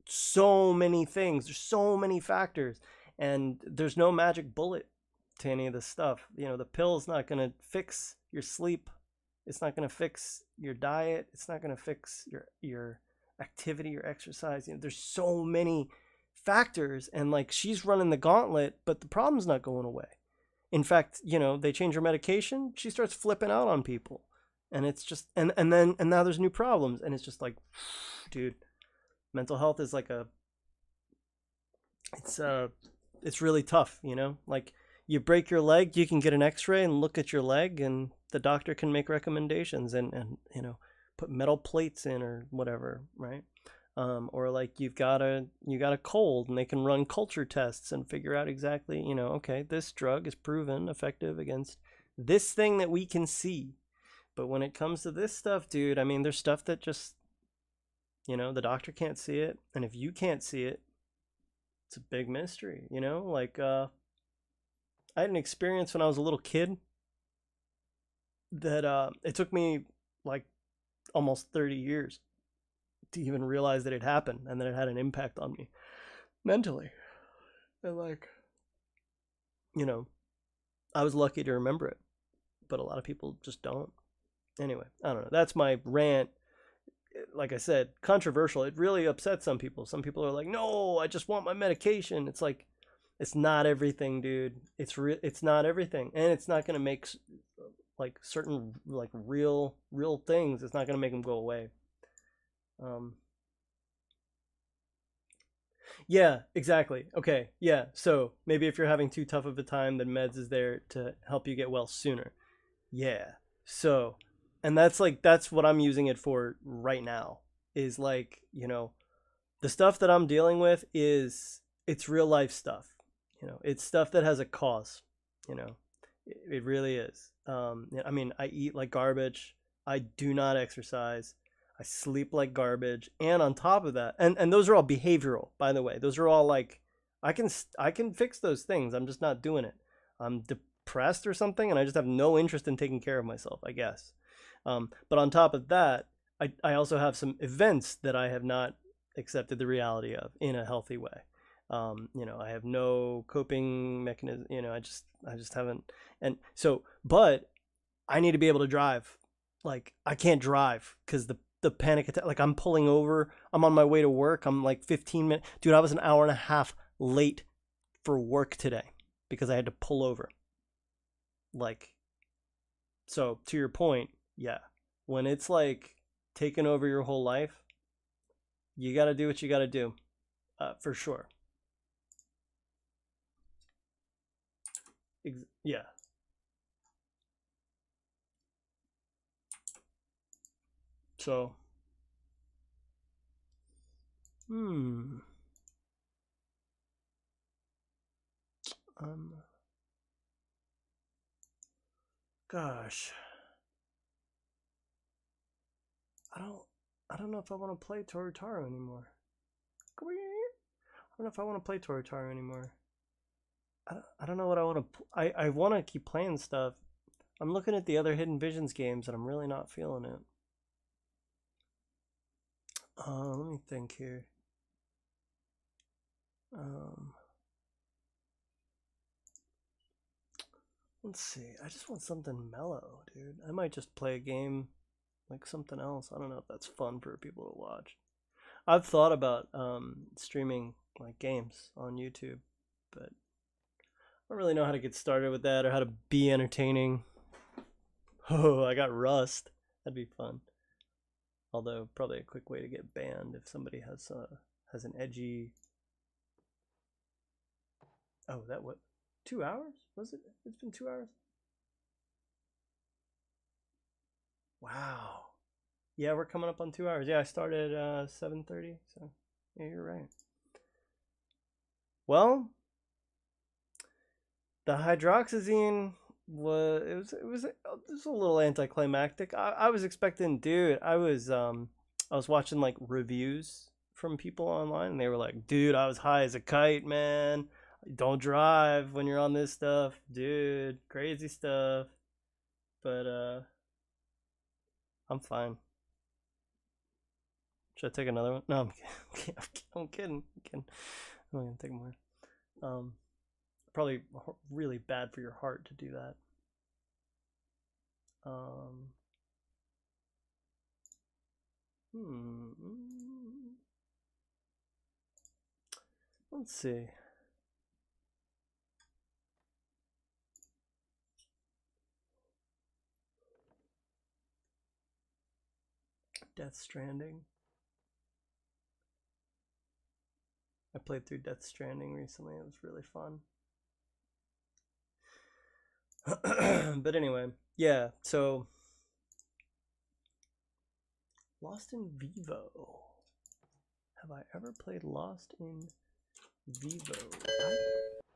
so many things. There's so many factors. And there's no magic bullet to any of this stuff. You know, the pill's not going to fix your sleep. It's not going to fix your diet. It's not going to fix your activity or exercise. You know, there's so many factors, and like, she's running the gauntlet, but the problem's not going away. In fact, you know, they change her medication, she starts flipping out on people, and it's just, and now there's new problems, and it's just like, dude, mental health is like it's really tough, you know. Like, you break your leg, you can get an x-ray and look at your leg, and the doctor can make recommendations and you know, put metal plates in or whatever, right? Or like, you got a cold, and they can run culture tests and figure out exactly, you know, okay, this drug is proven effective against this thing that we can see. But when it comes to this stuff, dude, I mean, there's stuff that just, you know, the doctor can't see it, and if you can't see it, it's a big mystery, you know? Like, I had an experience when I was a little kid that it took me like almost 30 years to even realize that it happened and that it had an impact on me mentally. And like, you know, I was lucky to remember it, but a lot of people just don't. Anyway, I don't know. That's my rant. Like I said, controversial. It really upsets some people. Some people are like, no, I just want my medication. It's like, it's not everything, dude. It's not everything. And it's not going to make like certain like real things, it's not going to make them go away. Yeah, exactly. Okay, yeah, so maybe if you're having too tough of a time, then meds is there to help you get well sooner. Yeah, so, and that's what I'm using it for right now, is like, you know, the stuff that I'm dealing with it's real life stuff, you know, it's stuff that has a cause, you know, it really is. I mean, I eat like garbage. I do not exercise. I sleep like garbage. And on top of that, and those are all behavioral, by the way. Those are all like, I can fix those things. I'm just not doing it. I'm depressed or something, and I just have no interest in taking care of myself, I guess. But on top of that, I also have some events that I have not accepted the reality of in a healthy way. You know, I have no coping mechanism, you know, I just haven't. And so, but I need to be able to drive. Like, I can't drive because the panic attack, like, I'm pulling over, I'm on my way to work, I'm like 15 minutes, dude, I was an hour and a half late for work today because I had to pull over. Like, so to your point, yeah, when it's like taking over your whole life, you got to do what you got to do, for sure. Yeah. So, Gosh. I don't know if I want to play ToruTaru anymore. Come here. I don't know if I want to play ToruTaru anymore. I don't know what I want to. I want to keep playing stuff. I'm looking at the other Hidden Visions games and I'm really not feeling it. Let me think here. Let's see. I just want something mellow, dude. I might just play a game like something else. I don't know if that's fun for people to watch. I've thought about streaming like games on YouTube, but I don't really know how to get started with that or how to be entertaining. Oh, I got Rust. That'd be fun. Although probably a quick way to get banned if somebody has an edgy. Oh, that what? 2 hours? Was it? It's been 2 hours. Wow. Yeah, we're coming up on 2 hours. Yeah, I started 7:30. So yeah, you're right. Well, the hydroxyzine was a little anticlimactic. I was expecting, dude. I was watching like reviews from people online, and they were like, dude, I was high as a kite, man. Don't drive when you're on this stuff, dude. Crazy stuff. But I'm fine. Should I take another one? No, I'm kidding. I'm kidding. I'm gonna take more. Probably really bad for your heart to do that. Let's see. Death Stranding. I played through Death Stranding recently. It was really fun. But anyway, yeah, so Lost in Vivo. Have I ever played Lost in Vivo?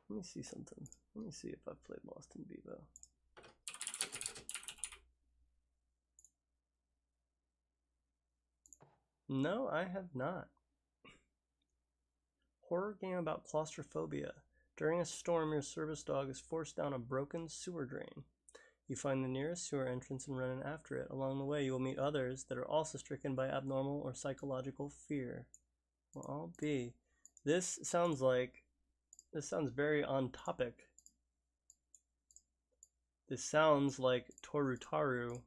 Let me see something. Let me see if I've played Lost in Vivo. No, I have not. Horror game about claustrophobia. During a storm, your service dog is forced down a broken sewer drain. You find the nearest sewer entrance and run in after it. Along the way, you will meet others that are also stricken by abnormal or psychological fear. Well, I'll be. This sounds very on topic. This sounds like ToruTaru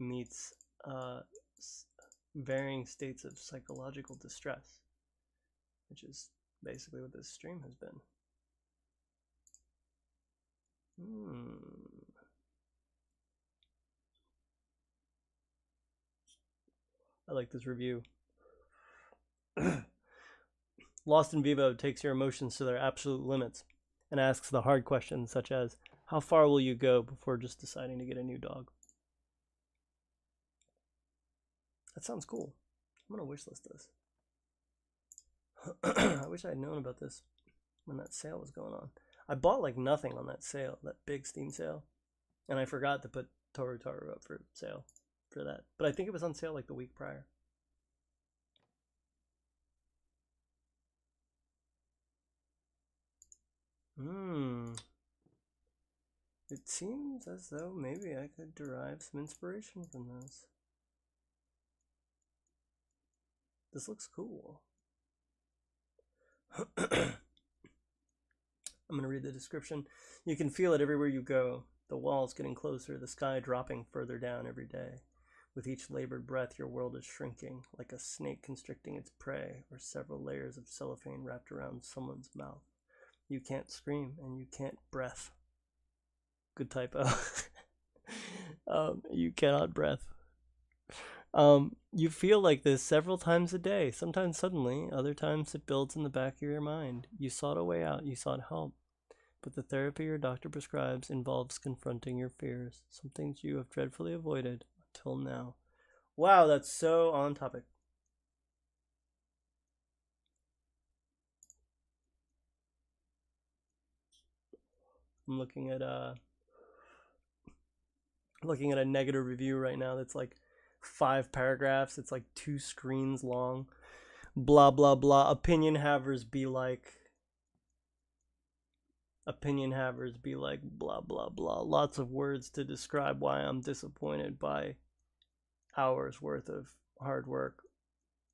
meets varying states of psychological distress, which is basically what this stream has been. I like this review. Lost in Vivo takes your emotions to their absolute limits and asks the hard questions such as, how far will you go before just deciding to get a new dog? That sounds cool. I'm gonna wishlist this. I wish I had known about this when that sale was going on. I bought like nothing on that sale, that big Steam sale, and I forgot to put ToruTaru up for sale for that. But I think it was on sale like the week prior. It seems as though maybe I could derive some inspiration from this. This looks cool. I'm going to read the description. You can feel it everywhere you go. The walls getting closer, the sky dropping further down every day. With each labored breath, your world is shrinking, like a snake constricting its prey, or several layers of cellophane wrapped around someone's mouth. You can't scream, and you can't breath. Good typo. You cannot breath. You feel like this several times a day, sometimes suddenly, other times it builds in the back of your mind. You sought a way out, you sought help. But the therapy your doctor prescribes involves confronting your fears, some things you have dreadfully avoided until now. Wow, that's so on topic. I'm looking at a negative review right now that's like 5 paragraphs. It's like 2 screens long. Blah blah blah. Opinion havers be like blah blah blah. Lots of words to describe why I'm disappointed by hours worth of hard work.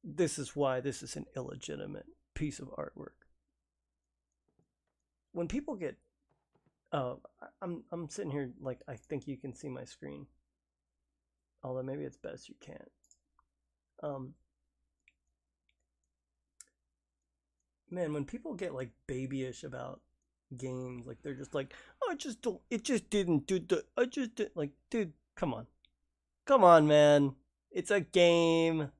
This is why this is an illegitimate piece of artwork. When people get I'm sitting here like I think you can see my screen. Although maybe it's best you can't. Man, when people get like babyish about games, like they're just like, oh, it just didn't do the, I just did, like, dude, come on, man, it's a game.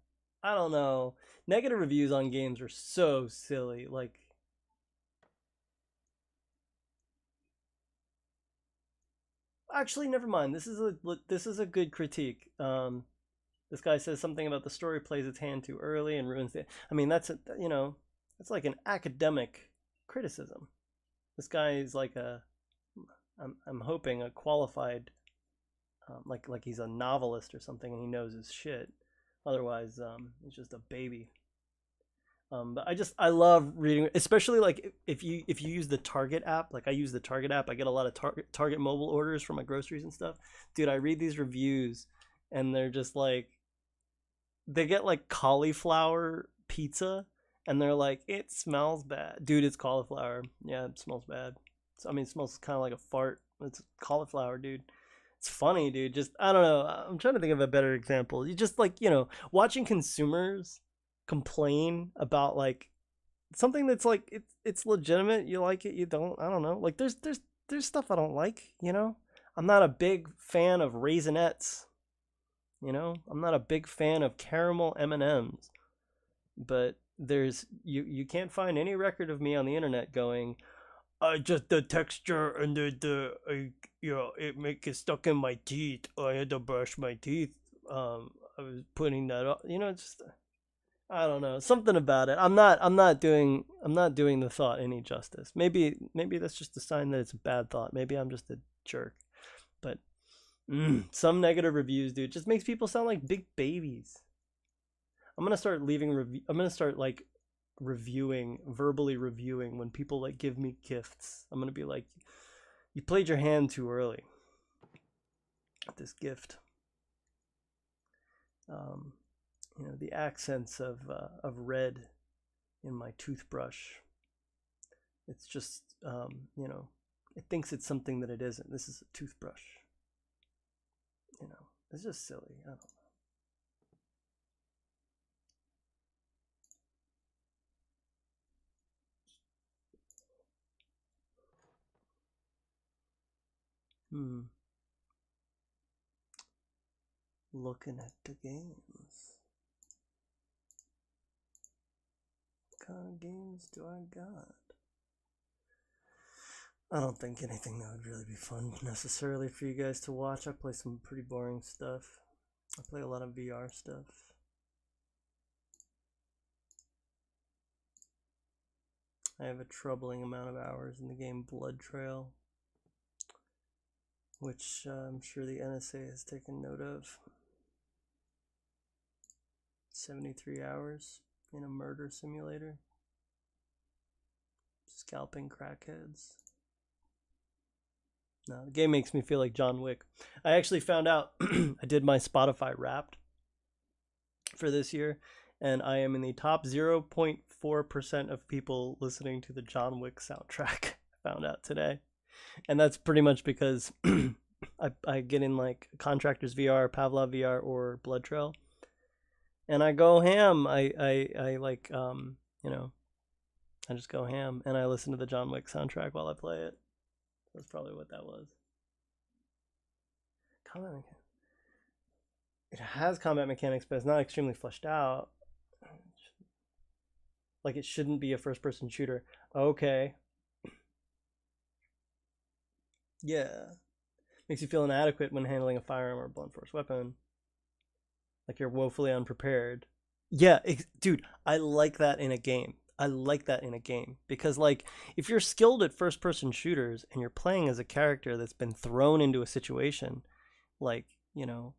I don't know. Negative reviews on games are so silly. Like, actually, never mind. This is a good critique. This guy says something about the story plays its hand too early and ruins the. I mean, that's it's like an academic criticism. This guy is like I'm hoping a qualified, like he's a novelist or something, and he knows his shit. Otherwise, he's just a baby. But I love reading, especially like if you use the Target app. Like I use the Target app. I get a lot of Target mobile orders for my groceries and stuff. Dude, I read these reviews, and they're just like, they get like cauliflower pizza, and they're like, it smells bad. Dude, it's cauliflower. Yeah, it smells bad. I mean, it smells kind of like a fart. It's cauliflower, dude. It's funny, dude. Just, I don't know. I'm trying to think of a better example. You just like, watching consumers complain about like something that's like, it's legitimate. You like it, you don't. I don't know. Like there's stuff I don't like, I'm not a big fan of Raisinets. I'm not a big fan of caramel M&Ms. But there's you can't find any record of me on the internet going, just the texture and it make it stuck in my teeth. I had to brush my teeth. I was putting that up. Just I don't know, something about it. I'm not doing the thought any justice. Maybe that's just a sign that it's a bad thought. Maybe I'm just a jerk. But some negative reviews, dude, just makes people sound like big babies. I'm gonna start like verbally reviewing when people like give me gifts. I'm gonna be like, you played your hand too early. This gift. The accents of red in my toothbrush. It's just, it thinks it's something that it isn't. This is a toothbrush. It's just silly. I don't know. Looking at the games. What kind of games do I got? I don't think anything that would really be fun necessarily for you guys to watch. I play some pretty boring stuff. I play a lot of VR stuff. I have a troubling amount of hours in the game Blood Trail, which I'm sure the NSA has taken note of. 73 hours in a murder simulator. Scalping crackheads. No, the game makes me feel like John Wick. I actually found out I did my Spotify Wrapped for this year, and I am in the top 0.4% of people listening to the John Wick soundtrack. I found out today. And that's pretty much because I get in like Contractors VR, Pavlov VR, or Blood Trail, and I go ham. I like I just go ham, and I listen to the John Wick soundtrack while I play it. That's probably what that was. It has combat mechanics, but it's not extremely fleshed out. Like it shouldn't be a first-person shooter. Okay. Yeah. Makes you feel inadequate when handling a firearm or blunt force weapon. Like you're woefully unprepared. Yeah, dude, I like that in a game. I like that in a game because, like, if you're skilled at first-person shooters and you're playing as a character that's been thrown into a situation, like, you know,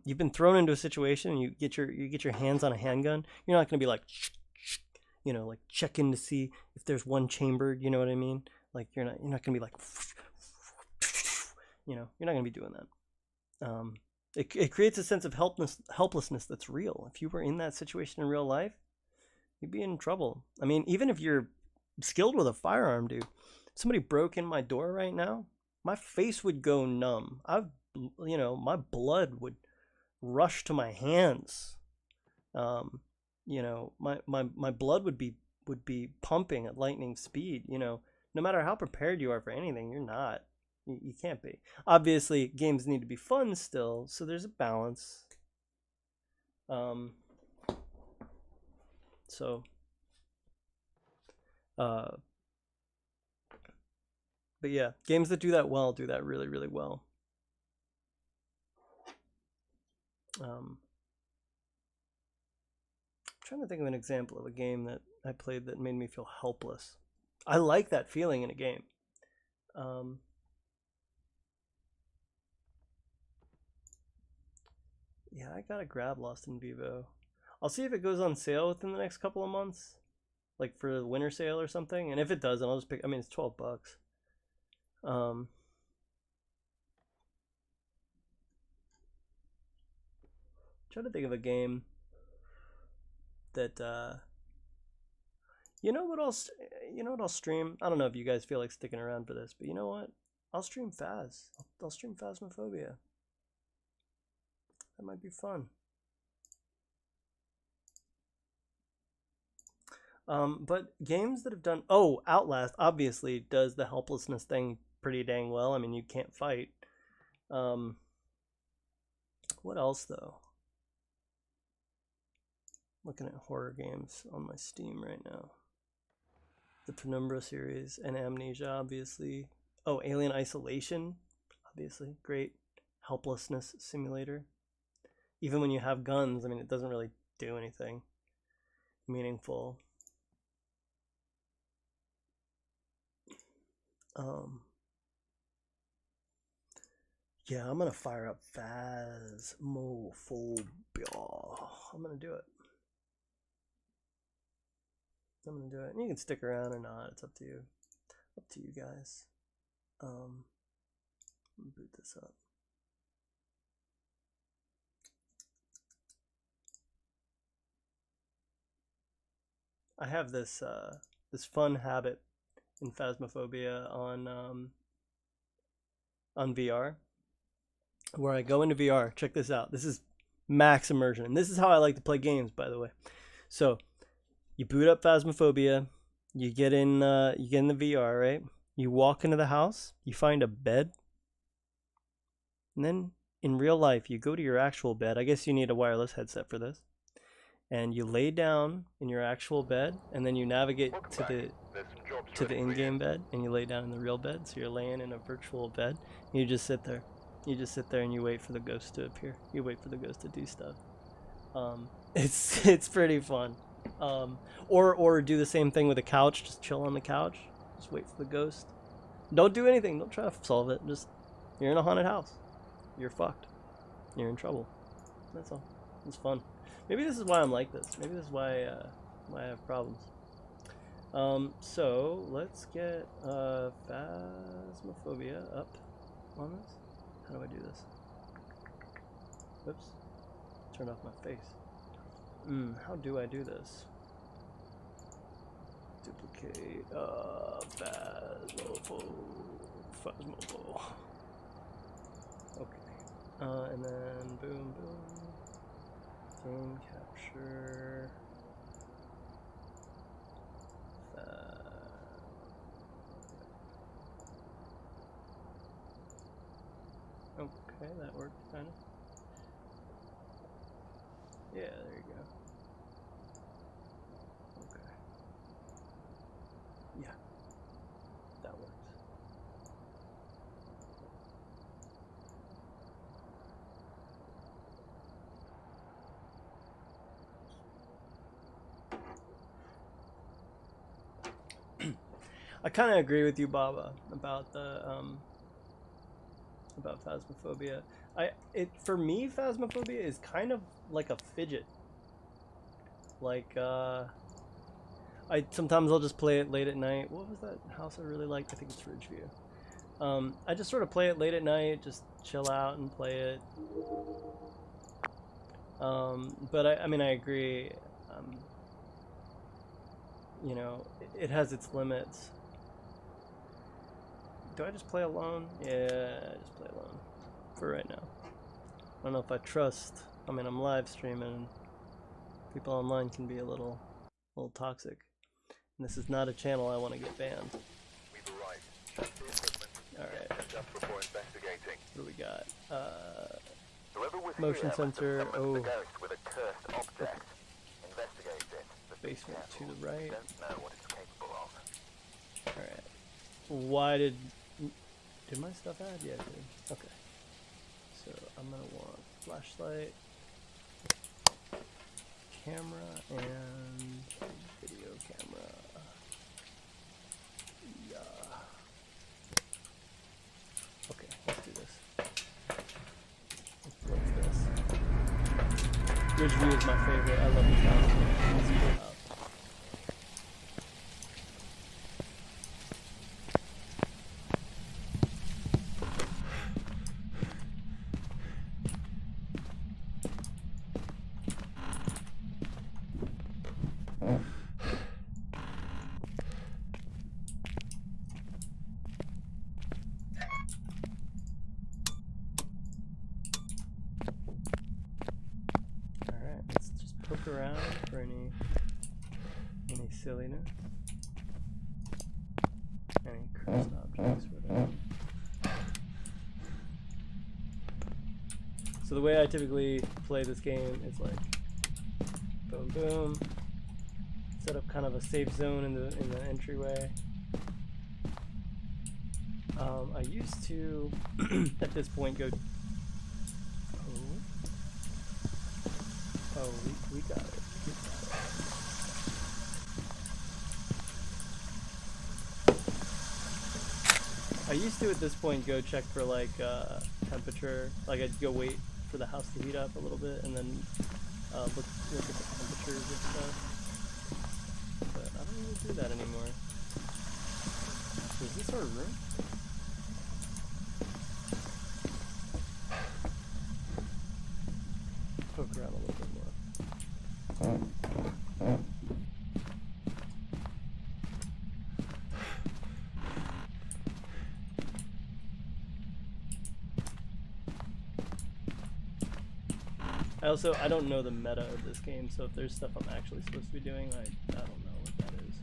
you've been thrown into a situation and you get your hands on a handgun, you're not gonna be like, you know, like checking to see if there's one chambered. You know what I mean? Like you're not gonna be like, you know, you're not gonna be doing that. It creates a sense of helplessness that's real. If you were in that situation in real life, you'd be in trouble. I mean, even if you're skilled with a firearm, dude, if somebody broke in my door right now, my face would go numb. You know, my blood would rush to my hands. You know, my blood would be pumping at lightning speed. You know, no matter how prepared you are for anything, you're not. You can't be. Obviously, games need to be fun still, so there's a balance. So, but yeah, games that do that well do that really, really well. I'm trying to think of an example of a game that I played that made me feel helpless. I like that feeling in a game. Yeah, I gotta grab Lost in Vivo. I'll see if it goes on sale within the next couple of months, like for the winter sale or something. And if it doesn't, I'll just pick. I mean, it's $12. Trying to think of a game that you know what I'll stream. I don't know if you guys feel like sticking around for this, but you know what? I'll stream Phas. I'll stream Phasmophobia. That might be fun. But games that have done... Oh, Outlast obviously does the helplessness thing pretty dang well. I mean, you can't fight. What else, though? Looking at horror games on my Steam right now. The Penumbra series and Amnesia, obviously. Oh, Alien Isolation, obviously. Great helplessness simulator. Even when you have guns, I mean, it doesn't really do anything meaningful. Yeah, I'm gonna fire up Phasmophobia. I'm gonna do it. I'm gonna do it. And you can stick around or not. It's up to you. Up to you guys. Let me boot this up. I have this this fun habit in Phasmophobia on VR, where I go into VR. Check this out. This is max immersion, and this is how I like to play games, by the way. So you boot up Phasmophobia, you get in the VR, right? You walk into the house, you find a bed, and then in real life you go to your actual bed. I guess you need a wireless headset for this. And you lay down in your actual bed, and then you navigate to the in-game bed, and you lay down in the real bed. So you're laying in a virtual bed, and you just sit there. You just sit there and you wait for the ghost to appear. You wait for the ghost to do stuff. It's pretty fun. Or do the same thing with a couch. Just chill on the couch. Just wait for the ghost. Don't do anything. Don't try to solve it. Just, you're in a haunted house. You're fucked. You're in trouble. That's all. It's fun. Maybe this is why I'm like this. Maybe this is why I have problems. So let's get Phasmophobia up on this. How do I do this? Oops. Turn off my face. How do I do this? Duplicate Phasmopho. Okay. And then boom, boom. Game capture. Okay, that worked kind of. Yeah, there you go. Okay. Yeah, that works. I kind of agree with you, Baba, about the about Phasmophobia. For me, Phasmophobia is kind of like a fidget. Like sometimes I'll just play it late at night. What was that house I really liked? I think it's Ridgeview. I just sort of play it late at night, just chill out and play it. But I mean, I agree. You know, it has its limits. Do I just play alone? Yeah, I just play alone for right now. I don't know if I trust. I mean, I'm live streaming. People online can be a little toxic. And this is not a channel I want to get banned. Alright. What do we got? Motion sensor. Oh. Basement to the right. Alright. Why did my stuff add? Yeah, it did. Okay. So I'm gonna want flashlight, camera, and video camera. Yeah. Okay, let's do this. What's this? Ridgeview is my favorite. I love this house. It's a cool house. Around for any silliness, any cursed objects, whatever. So the way I typically play this game is like boom boom, set up kind of a safe zone in the entryway. I used to at this point go. Oh, we got it. We got it. I used to at this point go check for like temperature. Like I'd go wait for the house to heat up a little bit and then look at the temperatures and stuff. But I don't really do that anymore. Is this our room? Poke around a little bit more. I don't know the meta of this game, so if there's stuff I'm actually supposed to be doing, I don't know what that is.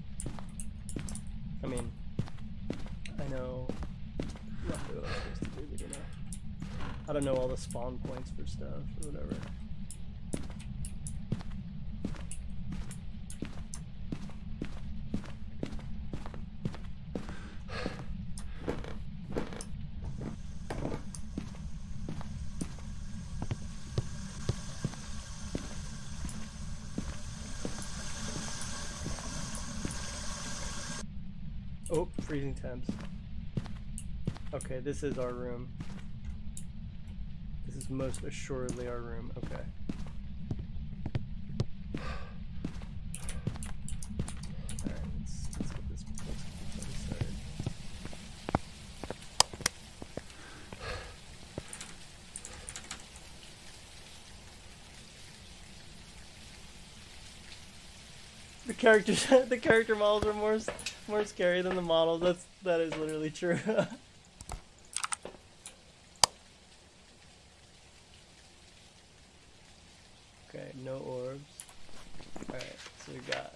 I mean, I know roughly what I'm supposed to do, but you know, I don't know all the spawn points for stuff or whatever. Oh, freezing temps. Okay, this is our room. This is most assuredly our room. Okay. Alright, let's get this started. The character models are more scary than the models. That is literally true. Okay, no orbs. Alright, so we got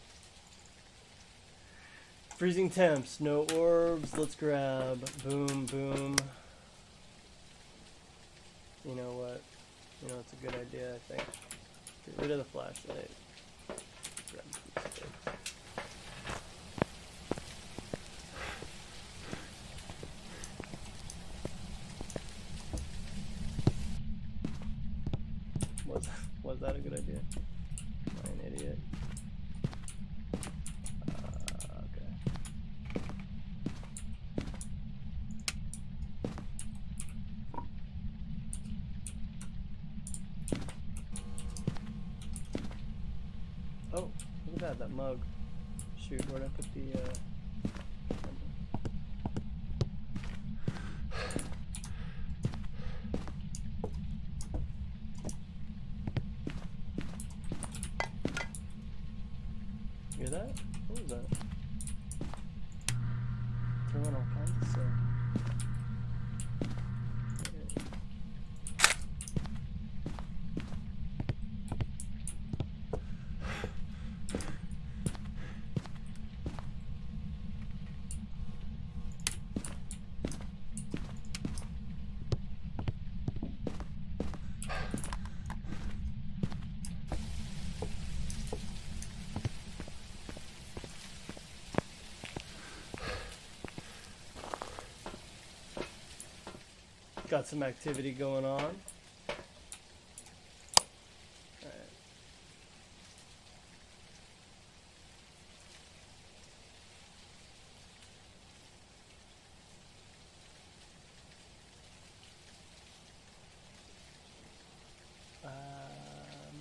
freezing temps, no orbs, let's grab boom boom. You know what? You know it's a good idea, I think. Get rid of the flashlight. Grab the stick. Was that a good idea? Am I an idiot? Okay. that mug. Shoot, where'd I put the hear that? What was that? Throwing all kinds of stuff. Got some activity going on. Alright. I'm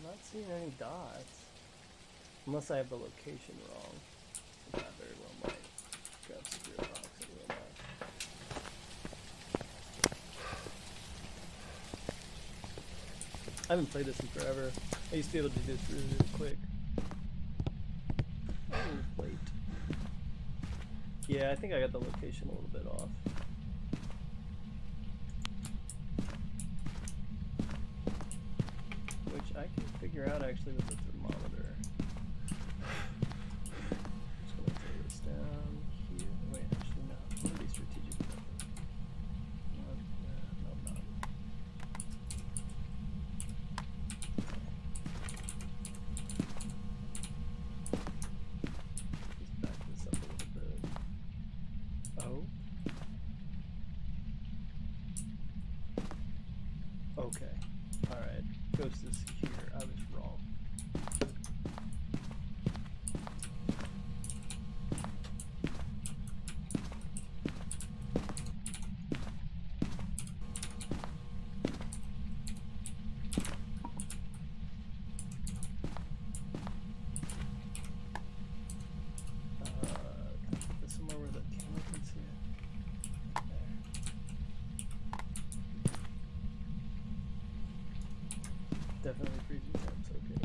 not seeing any dots. Unless I have the location wrong. Which I very well might. Grab spirit box and real nice. I haven't played this in forever. I used to be able to do this really, really quick. Oh, wait. Yeah, I think I got the location a little bit off. Which I can figure out actually with the thermometer. Just gonna throw this down here. Wait, actually no. I'm gonna be strategic about this. No, I'm not. Just back this up a little bit. Oh. Okay. Alright. Ghost is here. I was wrong. Can I put this somewhere where the camera can see it? There. Definitely freezing temps, okay.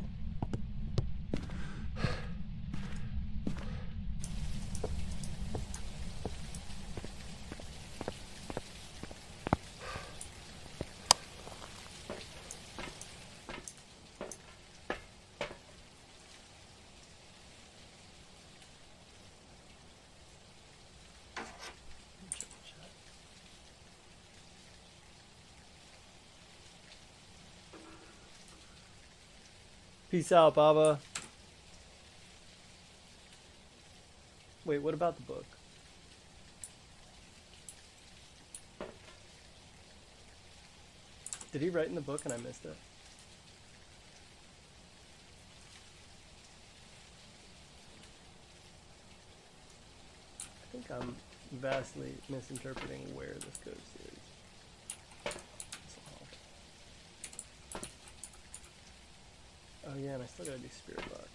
Check the chat. Peace out, Baba. Wait, what about the book? Did he write in the book and I missed it? I think I'm vastly misinterpreting where this ghost is. Oh yeah, and I still gotta do spirit box.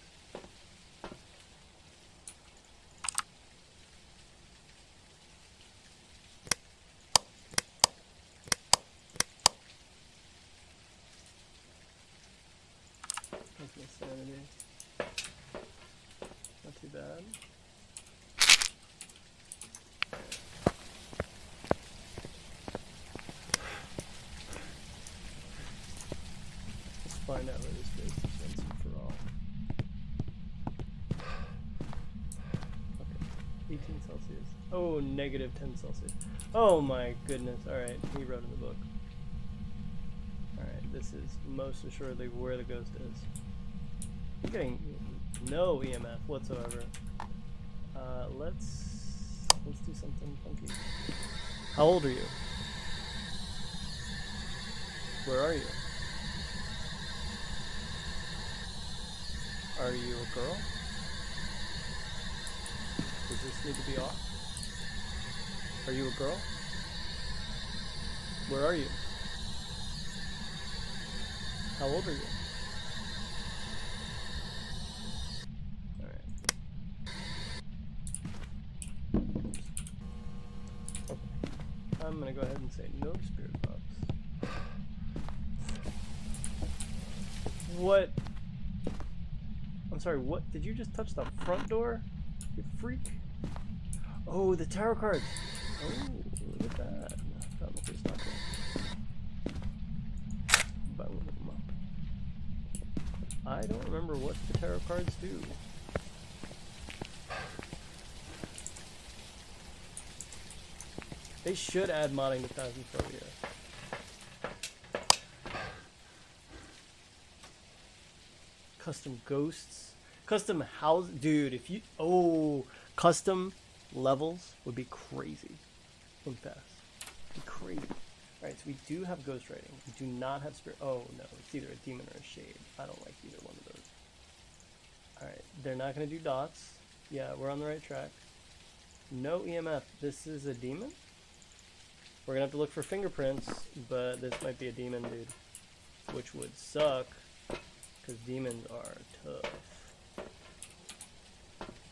That's my sanity. Not too bad. Let's find out where this ghost is once and for all. Okay, 18 Celsius. Oh, negative 10 Celsius. Oh my goodness. Alright, he wrote in the book. Alright, this is most assuredly where the ghost is. I'm getting no EMF whatsoever. Let's do something funky. How old are you? Where are you? Are you a girl? Does this need to be off? Are you a girl? Where are you? How old are you? Alright. I'm gonna go ahead and say no spirit box. What? I'm sorry, what? Did you just touch the front door? You freak. Oh, the tarot cards. Oh, look at that. Found the first knocker. Boom them up. I don't remember what the tarot cards do. They should add modding to Phasmophobia. Custom ghosts. Custom house. Dude, if you. Oh, custom levels would be crazy in Phas. Be crazy. Alright, so we do have ghost writing. We do not have spirit. Oh, no. It's either a demon or a shade. I don't like either one of those. Alright, they're not going to do dots. Yeah, we're on the right track. No EMF. This is a demon? We're going to have to look for fingerprints, but this might be a demon, dude. Which would suck, because demons are tough.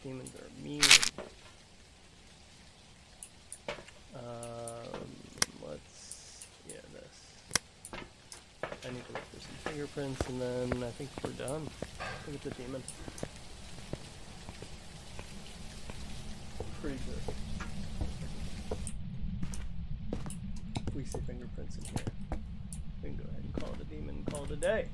Demons are mean. This. I need to look for some fingerprints, and then I think we're done. I think it's a demon. Pretty sure. If we see fingerprints in here, we can go ahead and call it a demon and call it a day.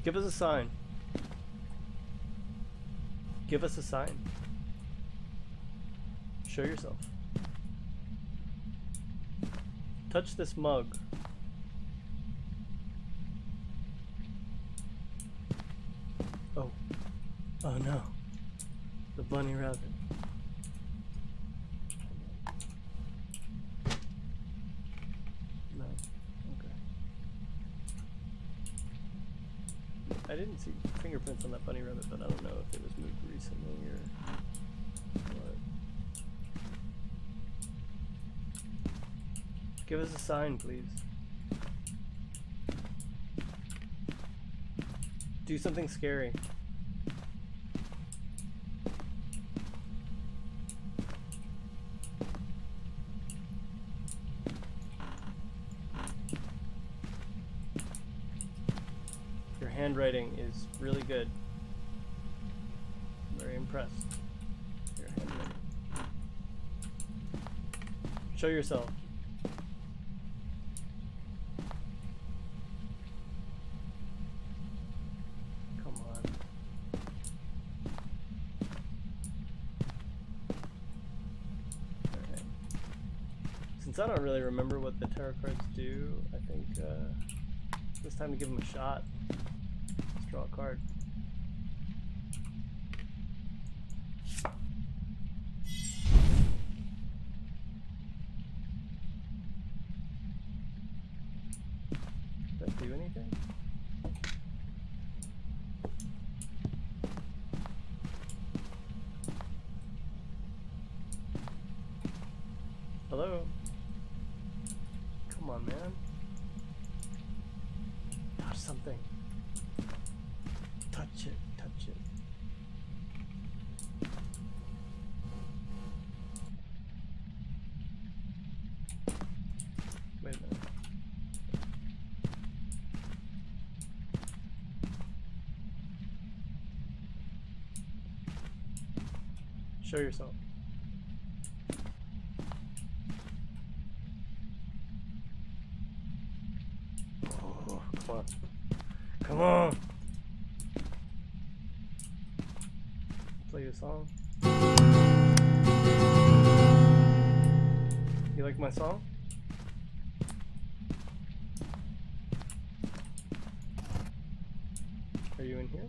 Give us a sign. Give us a sign. Show yourself. Touch this mug. Oh. Oh no. The bunny rabbit. No. Okay. I didn't see fingerprints on that bunny rabbit, but I don't know if it was moved recently or what. Give us a sign, please. Do something scary. Handwriting is really good. I'm very impressed. Your handwriting. Show yourself. Come on. Alright. Since I don't really remember what the tarot cards do, I think it's time to give them a shot. Draw a card. Does that do anything? Hello? Come on, man. Touch something. Touch it, touch it. Wait a minute. Show yourself. Oh, come on. Come on! Play a song. You like my song? Are you in here?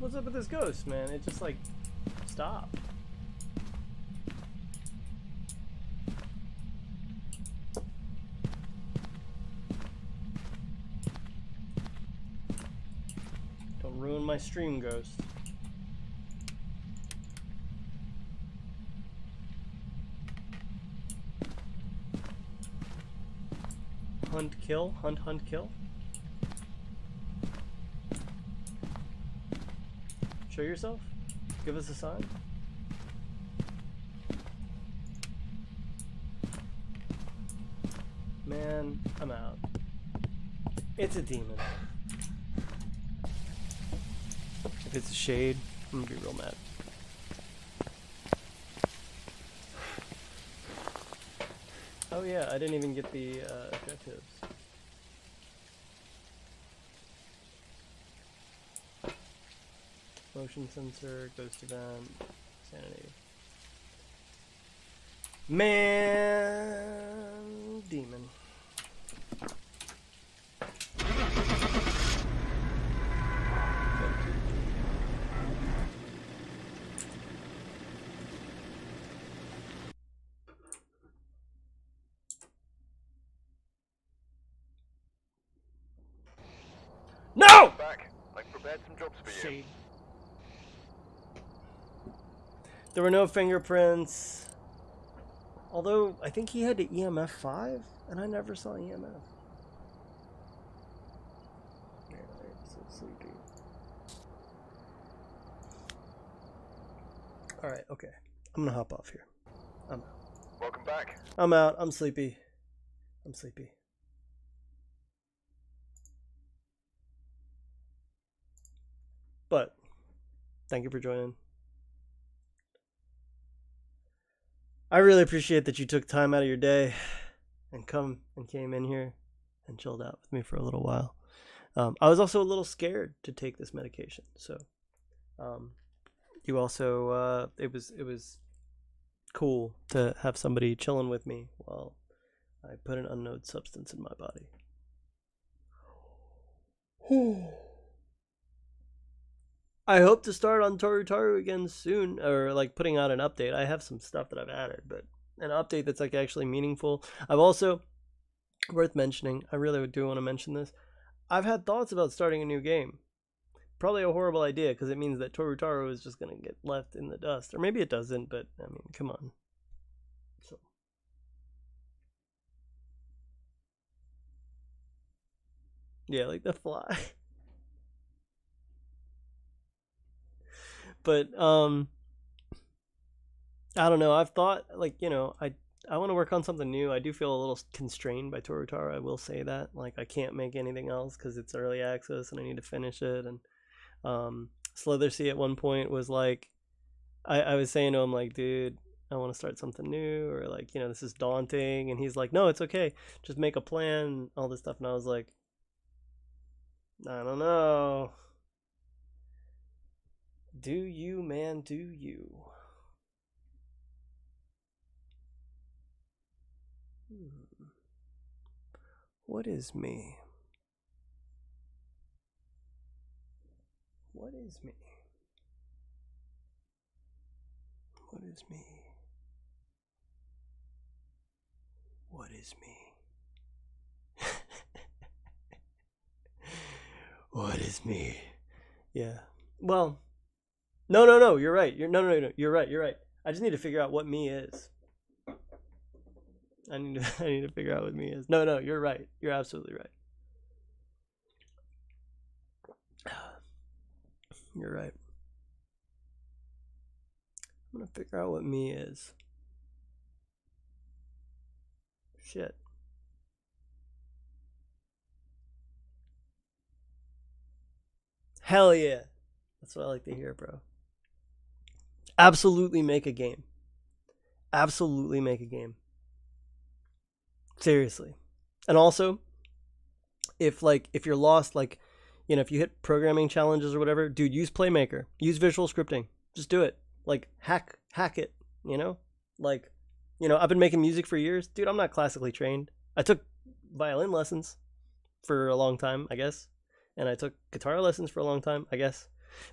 What's up with this ghost, man? It just like stopped. Don't ruin my stream, ghost. Hunt, kill, hunt, hunt, kill. Show yourself. Give us a sign. Man, I'm out. It's a demon. If it's a shade, I'm gonna be real mad. Oh yeah, I didn't even get the objectives. Motion sensor, ghost event, sanity. Man, demon. No! Back. I've prepared some jobs for you. Shade. There were no fingerprints. Although, I think he had to EMF 5, and I never saw EMF. Yeah, I'm so sleepy. Alright, okay. I'm gonna hop off here. I'm out. Welcome back. I'm out. I'm sleepy. I'm sleepy. But, thank you for joining. I really appreciate that you took time out of your day and came in here and chilled out with me for a little while. I was also a little scared to take this medication, so you also it was cool to have somebody chilling with me while I put an unknown substance in my body. I hope to start on ToruTaru again soon, or like putting out an update. I have some stuff that I've added, but an update that's like actually meaningful. I've also, worth mentioning, I really do want to mention this. I've had thoughts about starting a new game. Probably a horrible idea because it means that ToruTaru is just going to get left in the dust. Or maybe it doesn't, but I mean, come on. So. Yeah, like the fly. But I don't know. I've thought, like, you know, I want to work on something new. I do feel a little constrained by ToruTaru. I will say that. Like, I can't make anything else because it's early access and I need to finish it. And Slithersea at one point was like, I was saying to him, like, dude, I want to start something new, or like, you know, this is daunting. And he's like, no, it's okay. Just make a plan, all this stuff. And I was like, I don't know. Do you, man, do you? What is me? What is me? What is me? What is me? What is me? Yeah. Well, no, you're right. No, you're right. I just need to figure out what me is. I need to figure out what me is. No, you're right. You're absolutely right. You're right. I'm gonna figure out what me is. Shit. Hell yeah. That's what I like to hear, bro. Absolutely make a game. Absolutely make a game. Seriously. And also, if you're lost, like, you know, if you hit programming challenges or whatever, dude, use Playmaker. Use visual scripting. Just do it. Like, hack it, you know? Like, you know, I've been making music for years. Dude, I'm not classically trained. I took violin lessons for a long time, I guess. And I took guitar lessons for a long time, I guess.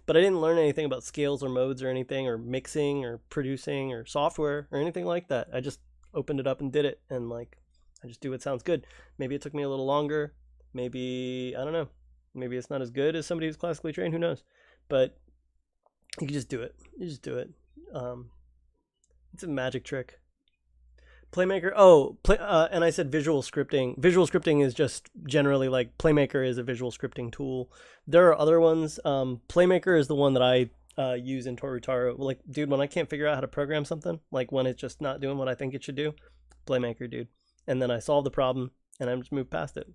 But I didn't learn anything about scales or modes or anything, or mixing or producing or software or anything like that. I just opened it up and did it, and like I just do what sounds good. Maybe it took me a little longer. Maybe I don't know. Maybe it's not as good as somebody who's classically trained. Who knows? But you can just do it. You just do it. It's a magic trick. Playmaker. And I said visual scripting. Visual scripting is just generally like Playmaker is a visual scripting tool. There are other ones. Playmaker is the one that I use in ToruTaru. Like, dude, when I can't figure out how to program something, like when it's just not doing what I think it should do, Playmaker, dude. And then I solve the problem and I just move past it.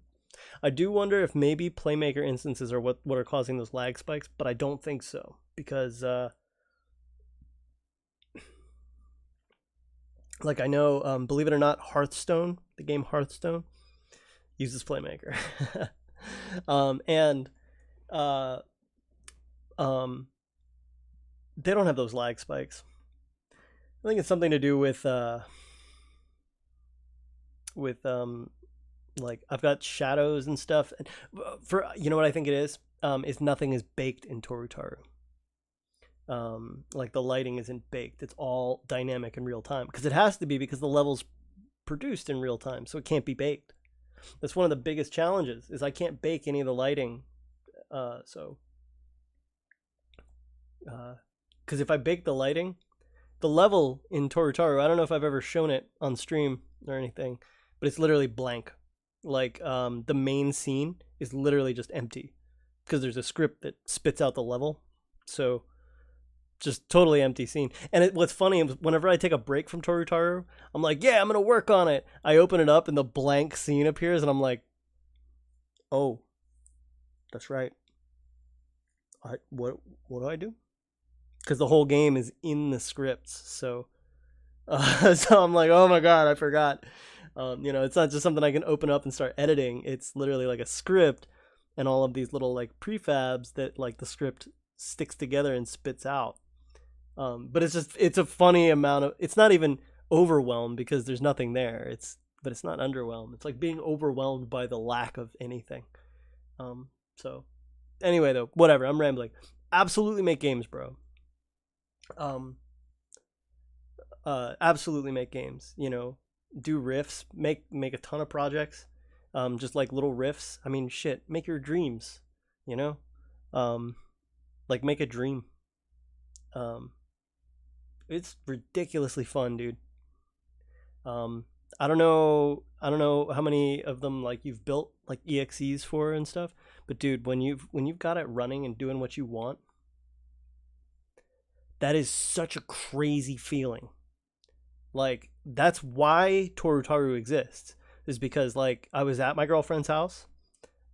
I do wonder if maybe Playmaker instances are what are causing those lag spikes, but I don't think so, because like I know, believe it or not, Hearthstone, the game Hearthstone, uses Playmaker. They don't have those lag spikes. I think it's something to do with like I've got shadows and stuff. For you know what I think it is nothing is baked in ToruTaru. Like the lighting isn't baked. It's all dynamic in real time, because it has to be, because the level's produced in real time, so it can't be baked. That's one of the biggest challenges, is I can't bake any of the lighting. Because if I bake the lighting, the level in ToruTaru, I don't know if I've ever shown it on stream or anything, but it's literally blank. Like the main scene is literally just empty, because there's a script that spits out the level. So just totally empty scene. And what's funny is whenever I take a break from ToruTaru, I'm like, yeah, I'm gonna work on it. I open it up and the blank scene appears, and I'm like, oh, that's right. What do I do? Because the whole game is in the scripts. So so I'm like, oh my god, I forgot. It's not just something I can open up and start editing. It's literally like a script and all of these little like prefabs that like the script sticks together and spits out. But it's a funny amount of, it's not even overwhelmed because there's nothing there. But it's not underwhelmed. It's like being overwhelmed by the lack of anything. So anyway though, whatever, I'm rambling. Absolutely make games, bro. Absolutely make games, do riffs, make a ton of projects, just like little riffs. I mean, shit, make your dreams, like make a dream. It's ridiculously fun, dude. I don't know how many of them like you've built like EXEs for and stuff, but dude, when you've got it running and doing what you want, that is such a crazy feeling. Like, that's why ToruTaru exists, is because like I was at my girlfriend's house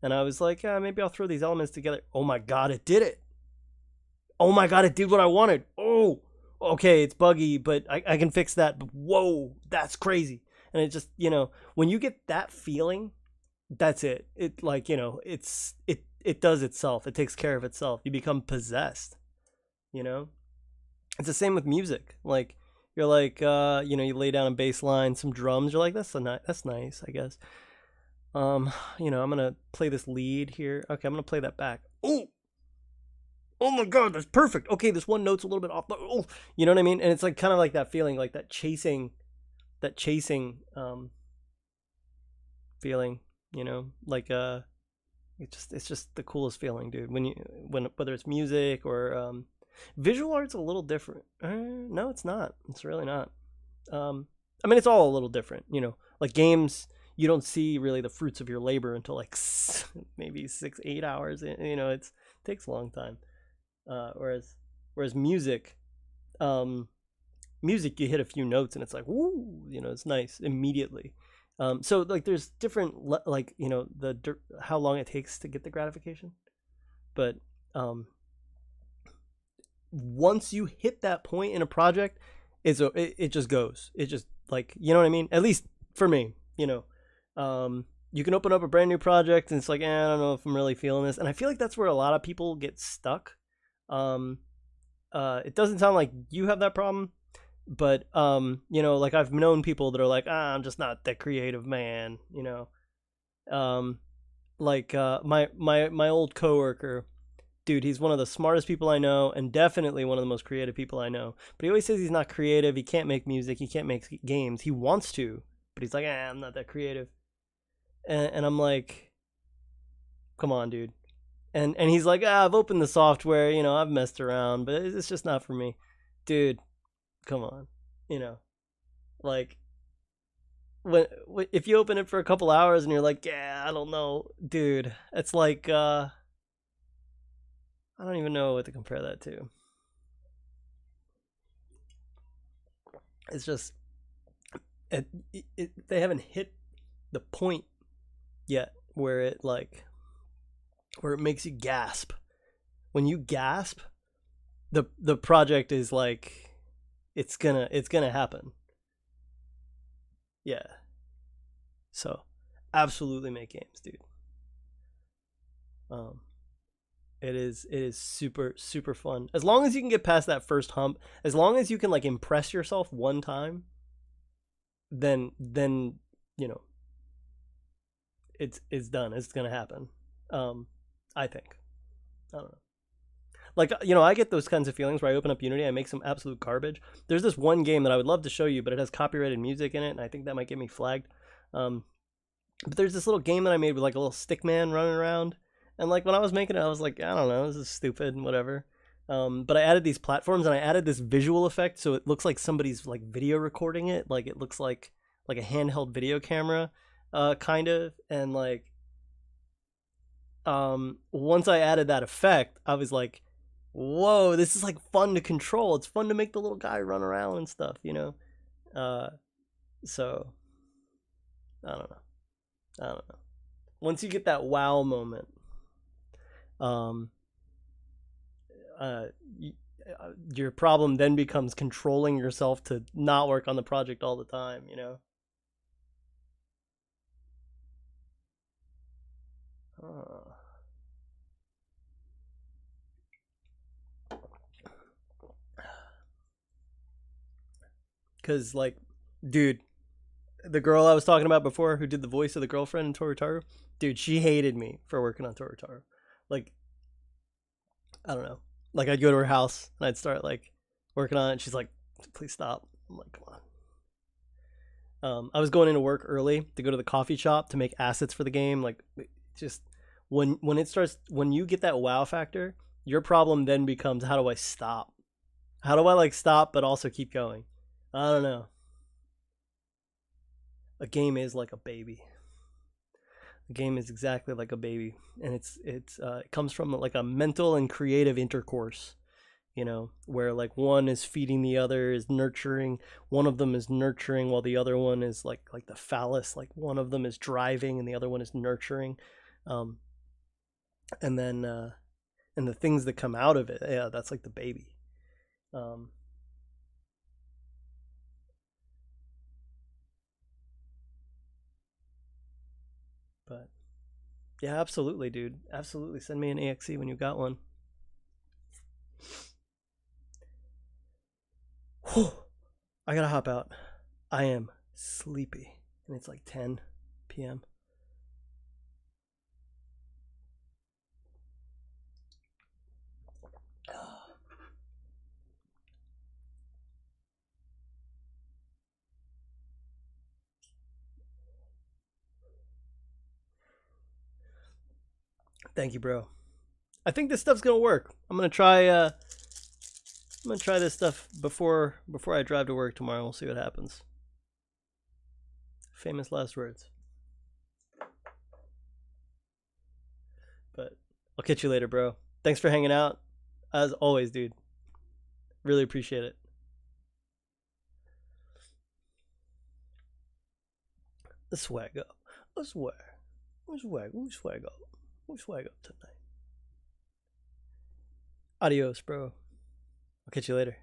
and I was like, yeah, maybe I'll throw these elements together. Oh my god, it did it. Oh my god, it did what I wanted. Oh, okay, it's buggy, but I can fix that. But whoa, that's crazy. And it just, when you get that feeling, that's it. It like, it does itself. It takes care of itself. You become possessed, It's the same with music. Like, you're like, you lay down a bass line, some drums. You're like, that's nice, I guess. I'm gonna play this lead here. Okay, I'm gonna play that back. Oh my god, that's perfect. Okay, this one note's a little bit off. Oh, you know what I mean? And it's like kind of like that feeling, like that chasing feeling. Like it's just the coolest feeling, dude. Whether it's music or visual art's a little different. No, it's not. It's really not. I mean, it's all a little different. Like games, you don't see really the fruits of your labor until like maybe 6-8 hours. It takes a long time. Whereas music, you hit a few notes and it's like, woo, it's nice immediately. So like there's different how long it takes to get the gratification, but once you hit that point in a project, it just goes. It just like, you know what I mean? At least for me, you can open up a brand new project and it's like, I don't know if I'm really feeling this. And I feel like that's where a lot of people get stuck. It doesn't sound like you have that problem, but like I've known people that are like, I'm just not that creative, man. Like my old coworker, dude, he's one of the smartest people I know, and definitely one of the most creative people I know. But he always says he's not creative. He can't make music. He can't make games. He wants to, but he's like, I'm not that creative. And I'm like, come on, dude. And he's like, I've opened the software, you know, I've messed around, but it's just not for me. Dude, come on, you know, like, if you open it for a couple hours and you're like, yeah, I don't know, dude, it's like, I don't even know what to compare that to. It's just, they haven't hit the point yet where it makes you gasp. When you gasp, the project is like, it's gonna happen. Yeah. So, absolutely make games, dude. It is super, super fun. As long as you can get past that first hump, as long as you can like impress yourself one time, then you know, it's done. It's gonna happen. I think. I don't know. Like, you know, I get those kinds of feelings where I open up Unity, I make some absolute garbage. There's this one game that I would love to show you, but it has copyrighted music in it, and I think that might get me flagged. But there's this little game that I made with like a little stick man running around, and like when I was making it, I was like, I don't know, this is stupid and whatever. But I added these platforms and I added this visual effect, so it looks like somebody's like video recording it, like it looks like a handheld video camera, kind of, and like, once I added that effect, I was like, whoa, this is like fun to control. It's fun to make the little guy run around and stuff, you know? So I don't know. Once you get that wow moment, your problem then becomes controlling yourself to not work on the project all the time, you know? Because, like, dude, the girl I was talking about before who did the voice of the girlfriend in ToruTaru, dude, she hated me for working on ToruTaru. Like, I don't know. Like, I'd go to her house and I'd start, like, working on it, and she's like, please stop. I'm like, come on. I was going into work early to go to the coffee shop to make assets for the game. Like, just when you get that wow factor, your problem then becomes, how do I stop? How do I, like, stop but also keep going? I don't know. A game is like a baby. A game is exactly like a baby, and it comes from like a mental and creative intercourse, you know, where like one is feeding, the other is nurturing. One of them is nurturing while the other one is like the phallus. Like one of them is driving and the other one is nurturing, and then and the things that come out of it, yeah, that's like the baby. But yeah, absolutely, dude. Absolutely. Send me an EXE when you got one. Whew. I gotta hop out. I am sleepy. And it's like 10 p.m. Thank you, bro. I think this stuff's gonna work. I'm gonna try this stuff before I drive to work tomorrow. We'll see what happens. Famous last words. But I'll catch you later, bro. Thanks for hanging out. As always, dude. Really appreciate it. A swag up. A swag. A swag. A swag up. A swag up tonight. Adios, bro. I'll catch you later.